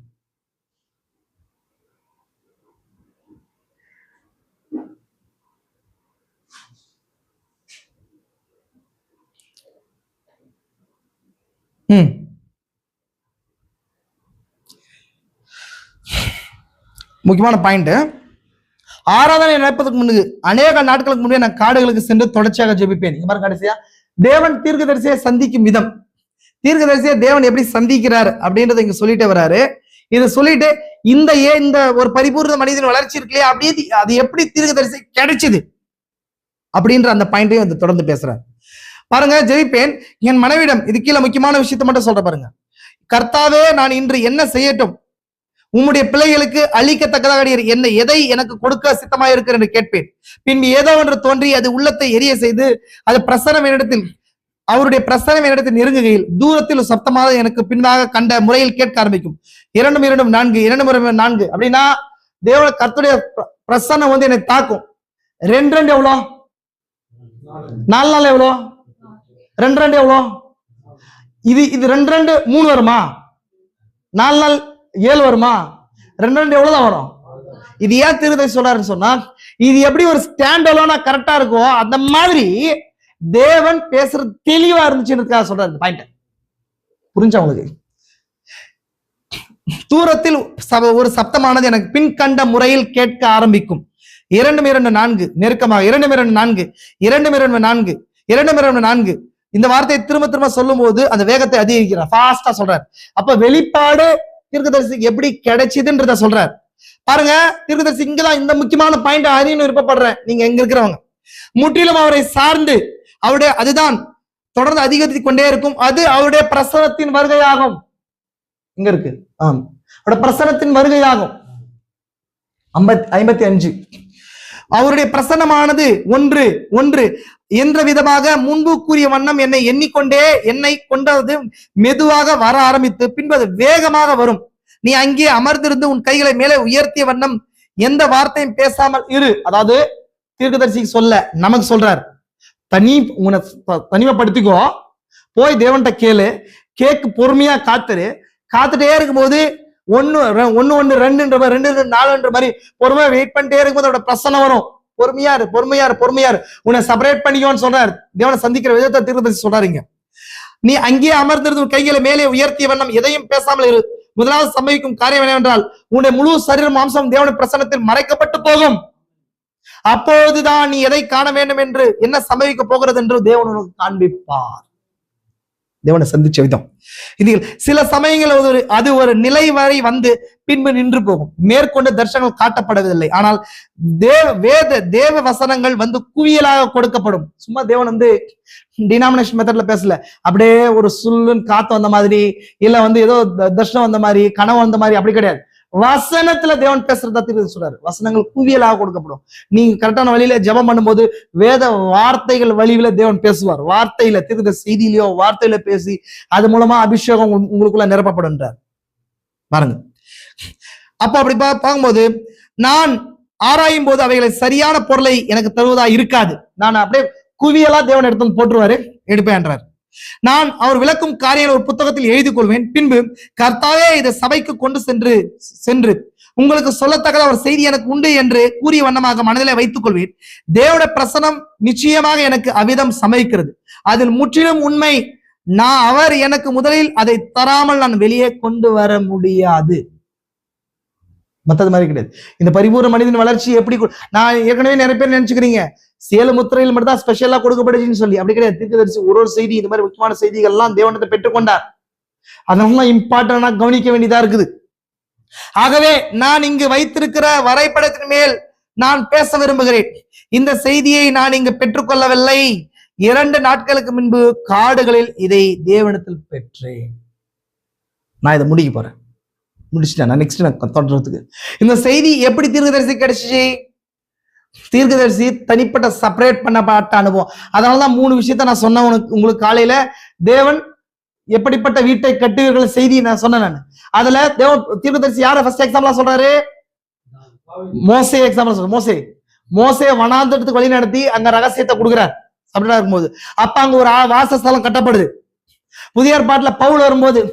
முக்கியமான பாயிண்ட், ஆராதனை நடப்பதற்கு முன்பு அநேக நாட்களுக்கு முன்பே நான் காடுகளுக்கு சென்று தொடர்ச்சியாக ஜெபிப்பேன். இங்க பாருங்க, கடைசியா தேவன் தீர்க்கதரிசியை சந்திக்கும் விதம், தீர்க்கதரிசியை தேவன் எப்படி சந்திக்கிறார் அப்படின்றத இங்க சொல்லிட்டே வராரு. இதை சொல்லிட்டு இந்த ஒரு பரிபூர்ண மனிதன் வளர்ச்சி இருக்கு இல்லையா, அப்படியே அது எப்படி தீர்க்கதரிசி கிடைச்சது அப்படின்ற அந்த பாயிண்டையும் தொடர்ந்து பேசுறாரு. பாருங்க, ஜெபிப்பேன் என் மனைவிடம். இது கீழே முக்கியமான விஷயத்த மட்டும் சொல்ற பாருங்க. கர்த்தாவே, நான் இன்று என்ன செய்யட்டும்? உம்முடைய பிள்ளைகளுக்கு அழிக்கத்தக்கதாக என்ன எதை எனக்கு கொடுக்க சித்தமாக இருக்கிற என்று கேட்பேன். பின்பு ஏதோ ஒன்று தோன்றி அது உள்ளத்தை எரிய செய்து அது அவருடைய பிரசனம் என்னிடத்தில் நெருங்குகையில் தூரத்தில் சப்தமாக எனக்கு பின்னாக கண்ட முறையில் கேட்க ஆரம்பிக்கும். 2 4 அப்படின்னா தேவன கர்த்தருடைய பிரசன்னம் என்னை தாக்கும். 2 எவ்வளோ? 4 நாள் எவ்வளோ? 2 எவ்வளோ? இது 2 3 வருமா? 4 நாள் 7 வருமா? 2 எவ்வளவுதான் வரும்? இது ஏன் தீர்க்கதரிசி சொல்றாருன்னு சொன்னா, இது எப்படி ஒரு ஸ்டாண்ட் அலோனா கரெக்டா இருக்கும், அந்த மாதிரி தேவன் பேசுறது தெளிவா இருந்துச்சுன்னு சொல்றாரு. பாயிண்ட் புரிஞ்சா உங்களுக்கு? தூரத்தில் ஒரு சப்தமானது எனக்கு பின் கண்ட முறையில் கேட்க ஆரம்பிக்கும். 2 4 நெருக்கமாக 2 4 இந்த வார்த்தையை திரும்ப சொல்லும் போது அந்த வேகத்தை அதிகரிக்கிறார், ஃபாஸ்டா சொல்றாரு. அப்ப வெளிப்பாடு தீர்க்கதரிசிக்கு எப்படி கிடைச்சதுன்றத சொல்றாரு. பாருங்க, தீர்க்கதரிசி இங்கதான் இந்த முக்கியமான பாயிண்ட் அறியணும் விருப்பப்படுறேன். நீங்க எங்க இருக்கிறவங்க முற்றிலும் அவரை சார்ந்து அவருடைய அதுதான் தொடர்ந்து அதிகரித்து கொண்டே இருக்கும். அது அவருடைய பிரசனத்தின் வருகையாகும். இங்க இருக்கு, அவருடைய பிரசனத்தின் வருகையாகும். 55 அவருடைய பிரசன்னமானது ஒன்று என்ற விதமாக முன்பு கூறிய வண்ணம் என்னை கொண்டது மெதுவாக வர ஆரம்பித்து பின்பது வேகமாக வரும். நீ அங்கே அமர்ந்திருந்து உன் கைகளை மேலே உயர்த்திய வண்ணம் எந்த வார்த்தையும் பேசாமல் இரு. அதாவது தீர்க்கதரிசிக்கு சொல்ல நமக்கு சொல்றார், உன்னை தனிமைப்படுத்திக்கோ, போய் தேவன்கிட்ட கேக்கு பொறுமையா காத்துட்டே இருக்கும்போது 1 1 2 4 மாதிரி பொறுமையா வெயிட் பண்ணிட்டே இருக்கும்போது அவரோட பிரசன்னம் வரும். பொறுமையாரு உன்னை செப்பரேட் பண்ணிக்கோன்னு சொல்றாரு. தேவனை சந்திக்கிற விதத்தை தீர்க்கதரிசி சொல்றாருங்க. நீ அங்கே அமர்ந்திருந்து உன் கைகளை மேலே உயர்த்திய வண்ணம் எதையும் பேசாமல் இரு. முதலாவது சம்பவிக்கும் காரியம் என்னவென்றால் உன்னுடைய முழு சரீர மாம்சம் தேவனுடைய பிரசன்னத்தில் மறைக்கப்பட்டு போகும். அப்பொழுதுதான் நீ எதை காண வேண்டும் என்று, என்ன சம்பவிக்க போகிறது என்று தேவன் உனக்கு காண்பிப்பார். தேவனை சந்திச்ச விதம் இது. சில சமயங்கள் அது ஒரு நிலை வரை வந்து பின்பு நின்று போகும். மேற்கொண்டு தர்சனங்கள் காட்டப்படவில்லை. ஆனால் தேவ வசனங்கள் வந்து குவியலாக கொடுக்கப்படும். சும்மா தேவன் வந்து டினாமினேஷன் மெத்தட்ல பேசல. அப்படியே ஒரு சுல்லுன்னு காத்து வந்த மாதிரி, இல்ல வந்து ஏதோ தர்ஷனம் வந்த மாதிரி, கனவு வந்த மாதிரி, அப்படி கிடையாது. வசனத்துல தேவன் பேசுறதா சொல்றாரு. வசனங்கள் குவியலாக கொடுக்கப்படும். நீங்க கரெக்டான வழியில ஜெபம் பண்ணும்போது வேத வார்த்தைகள் வழியில தேவன் பேசுவார். வார்த்தையில திருத்த செய்தியிலயோ வார்த்தையில பேசி அது மூலமா அபிஷேகம் உங்களுக்குள்ள நிரப்பப்படுன்றார் பாருங்க. அப்ப அப்படி பார்க்கும்போது நான் ஆராயும் போது அவைகளை சரியான பொருளை எனக்கு தருவதா இருக்காது. நான் அப்படியே குவியலா தேவன் எடுத்து போட்டுருவாரு, எடுப்பேன்றார். நான் அவர் விளக்கும் காரியங்களை ஒரு புத்தகத்தில் எழுதி கொள்வேன். பின்பு கர்த்தாவே இதை சபைக்கு கொண்டு சென்று உங்களுக்கு சொல்லத்தக்க ஒரு செய்தி எனக்கு உண்டு என்று கூறிய வண்ணமாக மனதிலே வைத்துக் கொள்வேன். தேவனுடைய பிரசனம் நிச்சயமாக எனக்கு அவ்விதம் சமைக்கிறது. அதில் முற்றிலும் உண்மை. அவர் எனக்கு முதலில் அதை தராமல் நான் வெளியே கொண்டு வர முடியாது. மத்தது மாதிரி கிடையாது. இந்த பரிபூர்ண மனிதன் வளர்ச்சி எப்படி, நான் ஏற்கனவே நிறைய பேர் நினைச்சுக்கிறீங்க 7 முத்திரையில் மட்டும் தான் ஸ்பெஷலா கொடுக்கப்படுச்சுன்னு சொல்லி. அப்படி கிடையாது. தீர்க்கதரிசி ஒரு செய்தி, இந்த மாதிரி முக்கியமான செய்திகள் எல்லாம் தேவனத்தை பெற்றுக்கொண்டார். அதெல்லாம் இம்பார்ட்டன்டா கவனிக்க வேண்டியதா இருக்குது. ஆகவே நான் இங்கு வைத்திருக்கிற வரைபடத்தின் மேல் நான் பேச விரும்புகிறேன். இந்த செய்தியை நான் இங்கு பெற்றுக்கொள்ளவில்லை. 2 நாட்களுக்கு முன்பு காடுகளில் இதை தேவனிடத்தில் பெற்றேன். நான் இதை முடிக்க போறேன். முடிச்சுட்டேன். நான் நெக்ஸ்ட் நான் தொடர்றதுக்கு இந்த செய்தி எப்படி தீர்க்கதரிசி கிடைச்சிச்சு? தீர்க்கதரிசி தனிப்பட்ட செப்பரேட் பண்ணப்பட்ட அனுபவம். அதனாலதான் 3 விஷயத்த நான் சொன்னேன் உங்களுக்கு காலையில. தேவன் எப்படிப்பட்ட வீட்டை கட்டுவீர்கள் செய்தி நான் சொன்னேன். நான் அதுல தேவன் தீர்க்கதரிசி யார ஃபர்ஸ்ட் எக்ஸாம்பிளா சொல்றாரு? மோசே எக்ஸாம்பிள் சொல்ற. மோசே வனாந்தரத்துக்கு வழி நடத்தி அங்க ரகசியத்தை கொடுக்குறார். அப்படின்னா இருக்கும்போது அப்ப அங்க ஒரு வாசஸ்தலம் கட்டப்படுது. புதிய ஏற்பாட்டுல பவுல் வரும்போது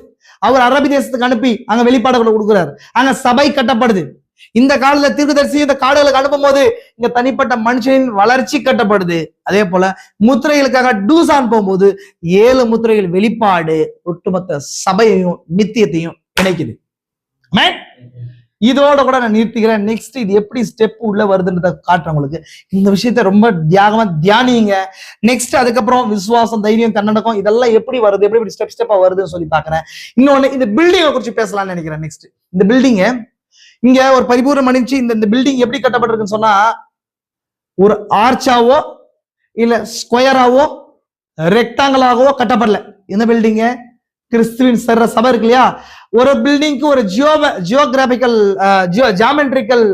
அவர் அரபி தேசத்துக்கு அனுப்பி அங்க வெளிப்பாடுகளை கொடுக்குறாரு. அங்க சபை கட்டப்படுது. இந்த காலத்துல தீர்க்கதரிசி இந்த காடுகளுக்கு அனுப்பும் போது இங்க தனிப்பட்ட மனுஷனின் வளர்ச்சி கட்டப்படுது. அதே போல முத்திரைகளுக்காக டூசான் போகும்போது 7 முத்திரைகள் வெளிப்பாடு ஒட்டுமொத்த சபையையும் நித்தியத்தையும் இணைக்குது. இதோட கூட நான் நிறுத்திக்கிறேன். நெக்ஸ்ட் இது எப்படி ஸ்டெப் உள்ள வருதுன்றத காட்டுறேன் உங்களுக்கு. இந்த விஷயத்த ரொம்ப தியாகமா தியானிங்க. நெக்ஸ்ட் அதுக்கப்புறம் விசுவாசம், தைரியம், தன்னடக்கம் இதெல்லாம் எப்படி வருது, எப்படி ஸ்டெப்பா வருதுன்னு சொல்லி பாக்குறேன். இன்னொன்னு இந்த பில்டிங்கை குறிச்சு பேசலாம்னு நினைக்கிறேன். நெக்ஸ்ட் இந்த பில்டிங் இங்க ஒரு பரிபூர்ண மனுஷி இந்த பில்டிங் எப்படி கட்டப்பட்டிருக்குன்னு சொன்னா, ஒரு ஆர்ச்சாவோ இல்ல ஸ்கொயராவோ ரெக்டாங்கிளாகவோ கட்டப்படல. இந்த பில்டிங் கிறிஸ்துவின் சபை இருக்கு இல்லையா, ஒரு பில்டிங்க்கு ஒரு ஜியோகிராபிக்கல் ஜியோமெட்ரிக்கல்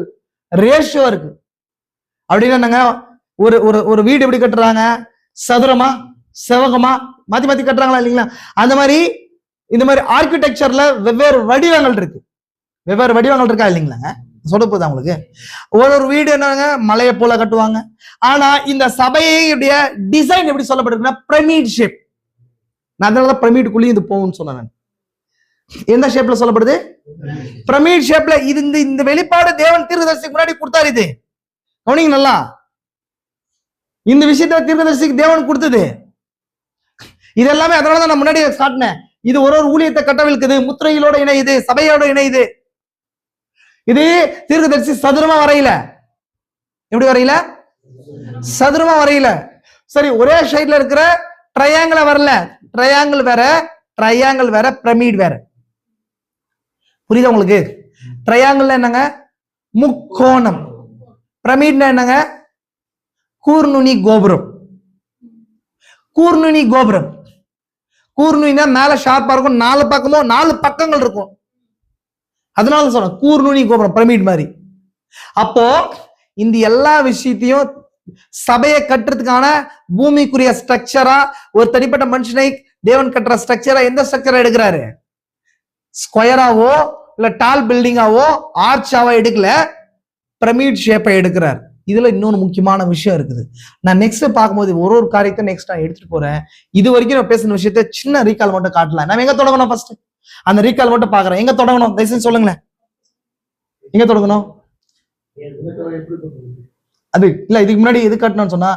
ரேஷியோ இருக்கு. அப்படின்னா என்னங்க, ஒரு வீடு எப்படி கட்டுறாங்க, சதுரமா செவகமா மாத்தி கட்டுறாங்களா இல்லைங்களா? அந்த மாதிரி இந்த மாதிரி ஆர்கிடெக்சர்ல வெவ்வேறு வடிவங்கள் இருக்கு. வெவ்வேறு வடிவங்கள் இருக்கா இல்லைங்களாங்க? சொல்ல போதா உங்களுக்கு? ஒரு வீடு என்னங்க மலையை போல கட்டுவாங்க. ஆனா இந்த சபையுடைய டிசைன் எப்படி சொல்லப்பட்டிருக்குன்னா பிரமிட் ஷேப். நான் அதனாலதான் பிரமிடுக்குள்ளேயும் இது போகும்னு சொன்னேன். எந்த ஷேப்ல சொல்லப்படுது? பிரமிட் ஷேப்ல. இது இந்த வெளிப்பாடு தேவன் தீர்க்கதரிசிக்கு முன்னாடி கொடுத்தாரு. இது கவனிங்க நல்லா. இந்த விஷயத்த தீர்க்கதரிசிக்கு தேவன் கொடுத்தது இது எல்லாமே. அதனாலதான் நான் முன்னாடி காட்டினேன். இது ஒரு ஊழியத்தை கட்டவிழ்க்குது, முத்திரைகளோட இணையுது, சபையோட இணையுது. இது தீர்க்கதரிசி சதுரமா வரையில. எப்படி வரையில? சதுரமா வரையில. சரி, ஒரே சைட்ல இருக்கிற ட்ரையாங்கிள் வரல. ட்ரையாங்கிள் வேற, ட்ரையாங்கிள் வேற, பிரமிட் வேற. புரியுதா உங்களுக்கு? ட்ரையாங்கிள் என்னங்க? முக்கோணம். பிரமிட்னா என்னங்க? கூர்நுனி கோபுரம். கூர்நுனி கோபுரம். கூர்நுனினா மேல ஷார்ப்பா இருக்கும், 4 பக்கமும் 4 பக்கங்கள் இருக்கும். அதனால சொல்றேன் கூர்நுனி கோபுரம், பிரமிட் மாதிரி. அப்போ இந்த எல்லா விஷயத்தையும் சபையை கட்டுறதுக்கான பூமிக்குரிய ஸ்ட்ரக்சரா, ஒரு தனிப்பட்ட மனுஷனை தேவன் கட்டுற ஸ்ட்ரக்சரா எந்த ஸ்ட்ரக்சரா எடுக்கிறாரு? ஸ்கொயராவோ இல்ல டால் பில்டிங்காவோ ஆர்ச்சாவோ எடுக்கல, பிரமிட் ஷேப்பை எடுக்கிறார். இதுல இன்னொரு முக்கியமான விஷயம் இருக்குது. நான் நெக்ஸ்ட் பார்க்கும்போது ஒரு காரியத்தை நெக்ஸ்ட் நான் எடுத்துட்டு போறேன். இது வரைக்கும் நான் பேசின விஷயத்த சின்ன ரீகால் மட்டும் காட்டலாம். நம்ம எங்க தொடங்கணும்? ஃபர்ஸ்ட் அந்த ரீகால் மட்டும் பாக்குறேன். எங்க தொடங்கணும்? தயவுசெய்து சொல்லுங்களேன். எங்க தொடங்கணும்? அது இல்ல, இதுக்கு முன்னாடி எது காட்டணும்னு சொன்னா,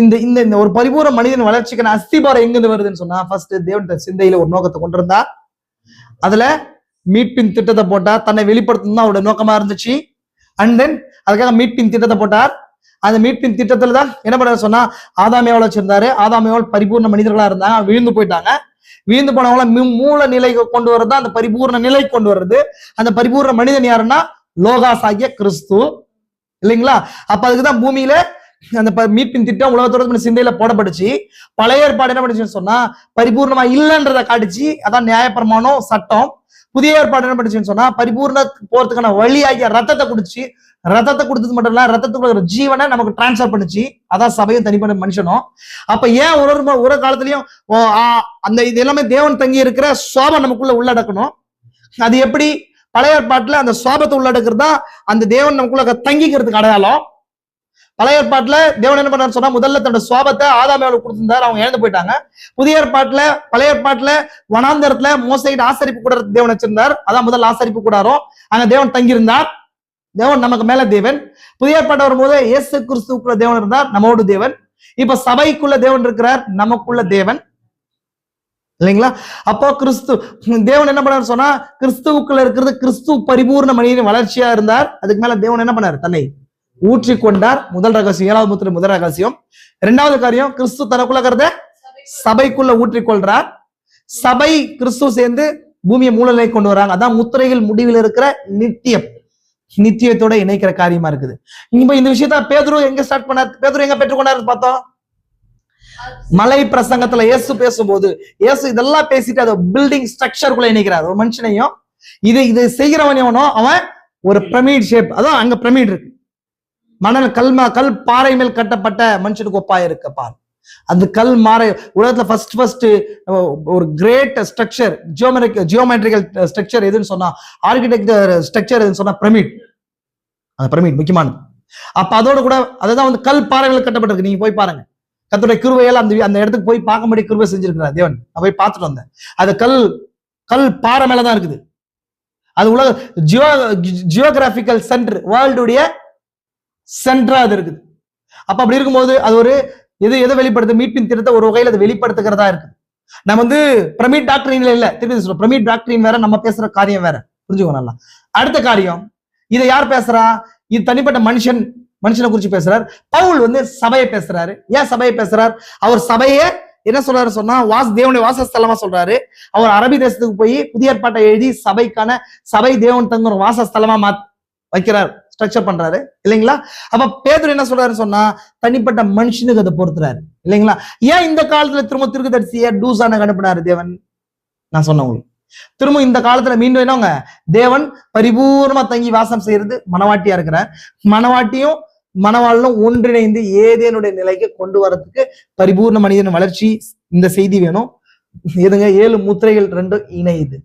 இந்த இந்த இந்த ஒரு பரிபூர்ண மனிதன் வளர்ச்சிக்கான அஸ்திபாரம் எங்கிருந்து வருதுன்னு சொன்னா, ஃபர்ஸ்ட் தேவன் சிந்தையில ஒரு நோக்கத்தை கொண்டு இருந்தா, அதுல மீட்பின் திட்டத்தை போட்டார், தன்னை வெளிப்படுத்தணும் தான் அவருடைய நோக்கமா இருந்துச்சு. அண்ட் தென் அதுக்காக மீட்பின் திட்டத்தை போட்டார். அந்த மீட்பின் திட்டத்துல தான் என்ன பண்ண சொன்னா, ஆதாமியாவளை வச்சிருந்தாரு. ஆதாமியாவள் பரிபூர்ண மனிதர்களா இருந்தாங்க, விழுந்து போயிட்டாங்க. விழுந்து போனவங்கள மூல நிலைக்கு கொண்டு வர்றது அந்த பரிபூர்ண நிலை கொண்டு வர்றது. அந்த பரிபூர்ண மனிதன் யாருன்னா லோகாஸ் ஆகிய கிறிஸ்து, இல்லைங்களா? அப்ப அதுக்குதான் பூமியில அந்த மீட்பின் திட்டம் உலகத்தோட சிந்தையில போடப்பட்டுச்சு. பழைய ஏற்பாடு என்ன பண்ணுச்சுன்னு சொன்னா, பரிபூர்ணமா இல்லைன்றதை காட்டுச்சு, அதான் நியாயப்பிரமாணம், சட்டம். புதிய ஏற்பாடு என்ன பண்ணுச்சுன்னு சொன்னா, பரிபூர்ண போறதுக்கான வழியாகிய ரத்தத்தை குடிச்சு, ரத்தத்தை கொடுத்தது மட்டும் இல்ல, ரத்தத்துக்குள்ள ஒரு ஜீவனை நமக்கு டிரான்ஸ்பர் பண்ணுச்சு. அதான் சபையும் தனிப்பட்ட மனுஷனும். அப்ப ஏன் ஒரு காலத்திலயும் அந்த இது எல்லாமே தேவன் தங்கி இருக்கிற சுவாபம் நமக்குள்ள உள்ளடக்கணும். அது எப்படி? பழைய ஏற்பாட்டுல அந்த சுவாபத்தை உள்ளடக்குறதா அந்த தேவன் நமக்குள்ள தங்கிக்கிறதுக்கு அடையாளம். பழைய ஏற்பாட்டுல தேவன் என்ன பண்ணாரு சொன்னா, முதல்ல தன்னோட சுவாபத்தை ஆதாமியாவுக்கு கொடுத்திருந்தாரு, அவங்க இழந்து போயிட்டாங்க. புதிய ஏற்பாட்டுல பழைய ஏற்பாட்டுல வனாந்தரத்துல மோசையிட்டு ஆசரிப்பு கூடாரத்தை தேவன் வச்சிருந்தார். அதான் முதல் ஆசரிப்பு கூடாரம், அங்க தேவன் தங்கியிருந்தார். தேவன் நமக்கு மேல தேவன். புதிய ஏற்பாடு வரும்போது இயேசு கிறிஸ்துக்குள்ள தேவன் இருந்தார், நம்மோடு தேவன். இப்ப சபைக்குள்ள தேவன் இருக்கிறார், நமக்குள்ள தேவன், இல்லைங்களா? அப்போ கிறிஸ்து தேவன் என்ன பண்ணாரு சொன்னா, கிறிஸ்துவுக்குள்ள இருக்கிறது கிறிஸ்து பரிபூர்ண மனிதனின் வளர்ச்சியா இருந்தார். அதுக்கு மேல தேவன் என்ன பண்ணாரு, தன்னை ஊற்றி கொண்டார். முதல் ரகசியம், 7வது முத்திரை முதல் ரகசியம். 2வது காரியம், கிறிஸ்து தனக்குள்ள இருக்கிறத சபைக்குள்ள ஊற்றிக்கொள்றார். சபை கிறிஸ்து சேர்ந்து பூமியை மூலநிலை கொண்டு வராங்க. அதான் முத்திரைகள் முடிவில் இருக்கிற நித்தியத்தோட இணைக்கிற காரியமா இருக்குது. இப்ப இந்த விஷயத்த பேதுரு எங்க ஸ்டார்ட் பண்ணார், பேதுரு எங்க பெற்றுக்கொண்டாரு பார்த்தோம், மலை பிரசங்கத்துல இயேசு பேசும்போது. இயேசு இதெல்லாம் பேசிட்டு அதை பில்டிங் ஸ்ட்ரக்சருக்குள்ள இணைக்கிறார். ஒரு மனுஷனையும் இது செய்கிறவன் எவனோ அவன் ஒரு பிரமிட் ஷேப், அதான் அங்க பிரமிட் இருக்கு, மணல் கல் பாறை மேல் கட்டப்பட்ட மனுஷனுக்கு ஒப்பாய இருக்க பார். அந்த கல் மாறை உலகத்துல ஃபர்ஸ்ட் ஒரு கிரேட் ஸ்ட்ரக்சர், ஜியோமெட்ரிக்கல் ஸ்ட்ரக்சர் எதுன்னு சொன்னா, ஆர்கிடெக்சர் ஸ்ட்ரக்சர் எதுன்னு சொன்னா பிரமிட். அந்த பிரமிட் முக்கியமானது. அப்ப அதோட கூட அதுதான் வந்து கல் பாறைகள் கட்டப்பட்டிருக்கு. நீங்க போய் பாருங்க, கர்த்தருடைய கிருபையால் அந்த இடத்துக்கு போய் பார்க்கும்படி கிருபை செஞ்சிருக்கிறார் தேவன். நான் போய் பார்த்துட்டு வந்தேன். அது கல் பாறை மேலதான் இருக்குது. அது உலக ஜியோகிராபிக்கல் சென்டர், வேர்ல்டுடைய சென்டரா அது இருக்குது. அப்ப அப்படி இருக்கும்போது அது ஒரு எதை வெளிப்படுத்து, மீட்பின் திட்டத்தை ஒரு வகையில் அது வெளிப்படுத்துகிறதா இருக்கு. நம்ம வந்து பிரமிட் டாக்டரின்ல இல்ல, திருப்பி சொல்றோம், பிரமிட் டாக்டரின் வேற, நம்ம பேசுற காரியம் வேற, புரிஞ்சுக்கோ நல்லா. அடுத்த காரியம், இதை யார் பேசுறா, இது தனிப்பட்ட மனுஷனை குறிச்சு பேசுறார். பவுல் வந்து சபையை பேசுறாரு. ஏன் சபையை பேசுறார்? அவர் சபையை என்ன சொல்றாரு சொன்னா, தேவனுடைய வாசஸ்தலமா சொல்றாரு. அவர் அரபி தேசத்துக்கு போய் புதிய ஏற்பாட்டை எழுதி சபை தேவன் தங்குற வாசஸ்தலமா வைக்கிறார், ஸ்ட்ரக்சர் பண்றாரு, இல்லைங்களா? அப்ப பேதுரு என்ன சொல்றாரு சொன்னா, தனிப்பட்ட மனுஷனுக்கு அதை பொறுத்துறாரு, இல்லைங்களா? ஏன் இந்த காலத்துல திரும்ப தீர்க்கதரிசியை டூசான அனுப்பினாரு தேவன்? நான் சொன்ன உங்களுக்கு திரும்ப இந்த காலத்துல மீண்டும் என்னங்க, தேவன் பரிபூர்ணமா தங்கி வாசம் செய்யறது மனவாட்டியா இருக்கிறார். மனவாட்டியும் மனவாளும் ஒன்றிணைந்து ஏதேனுடைய நிலைக்கு கொண்டு வரதுக்கு பரிபூர்ண மனிதன் வளர்ச்சி இந்த செய்தி வேணும். எதுங்க, 7 முத்திரைகள் 2 இணையுது.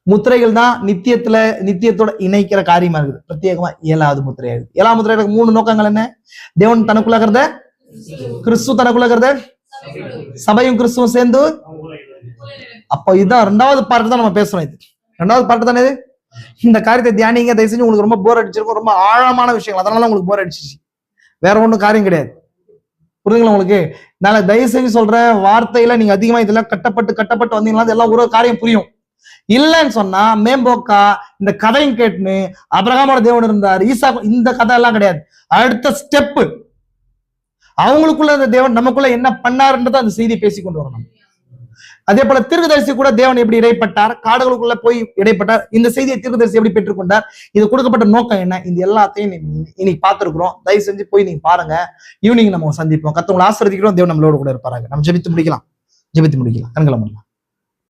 முத்திரைகள் தான் நித்தியத்தோட இணைக்கிற காரியமா இருக்குது. பிரத்யேகமா 7வது முத்திரை. 7ஆம் முத்திரைக்கு 3 நோக்கங்கள் என்ன? தேவன் தனக்குள்ளகிறத, கிறிஸ்து தனக்குள்ளகிறத, சபையும் கிறிஸ்துவும் சேர்ந்து. அப்ப இதுதான் 2வது பார்ட் தான் நம்ம பேசுறோம். இது 2வது பார்ட் தானே. இது இந்த காரியத்தை தியானிங்க, தயவு செஞ்சு. உங்களுக்கு ரொம்ப போர் அடிச்சிருக்கும், ரொம்ப ஆழமான விஷயங்கள், அதனால உங்களுக்கு போர் அடிச்சிச்சு, வேற ஒன்றும் காரியம் கிடையாது. புரியுதுங்களா உங்களுக்கு? நான் தயவு செஞ்சு சொல்றேன், வார்த்தையில நீங்க அதிகமா இதெல்லாம் கட்டப்பட்டு வந்தீங்கன்னா எல்லாம் ஒரு காரியம் புரியும். இல்லைன்னு சொன்னா மேம்போக்கா இந்த கதையும் கேட்டுன்னு அபிரகாமோட தேவன் இருந்தார், ஈசா, இந்த கதை எல்லாம் கிடையாது. அடுத்த ஸ்டெப் அவங்களுக்குள்ள அந்த தேவன் நமக்குள்ள என்ன பண்ணாருன்றத அந்த செய்தி பேசி கொண்டு வரணும். அதே போல தீர்க்கதரிசி கூட தேவன் எப்படி இடைப்பட்டார், காடுகளுக்குள்ள போய் இடைப்பட்டார், இந்த செய்தியை தீர்க்கதரிசி எப்படி பெற்றுக்கொண்டார், இது கொடுக்கப்பட்ட நோக்கம் என்ன, இந்த எல்லாத்தையும் இன்னைக்கு பார்த்திருக்கிறோம். தயவு செஞ்சு போய் நீங்க பாருங்க. ஈவினிங் நம்ம சந்திப்போம். கர்த்தர் உங்களை ஆசீர்வதிக்கிறோம். தேவன் நம்மளோட கூட இருப்பாங்க. நம்ம ஜெபித்து முடிக்கலாம். கண்களை மூடலாம்.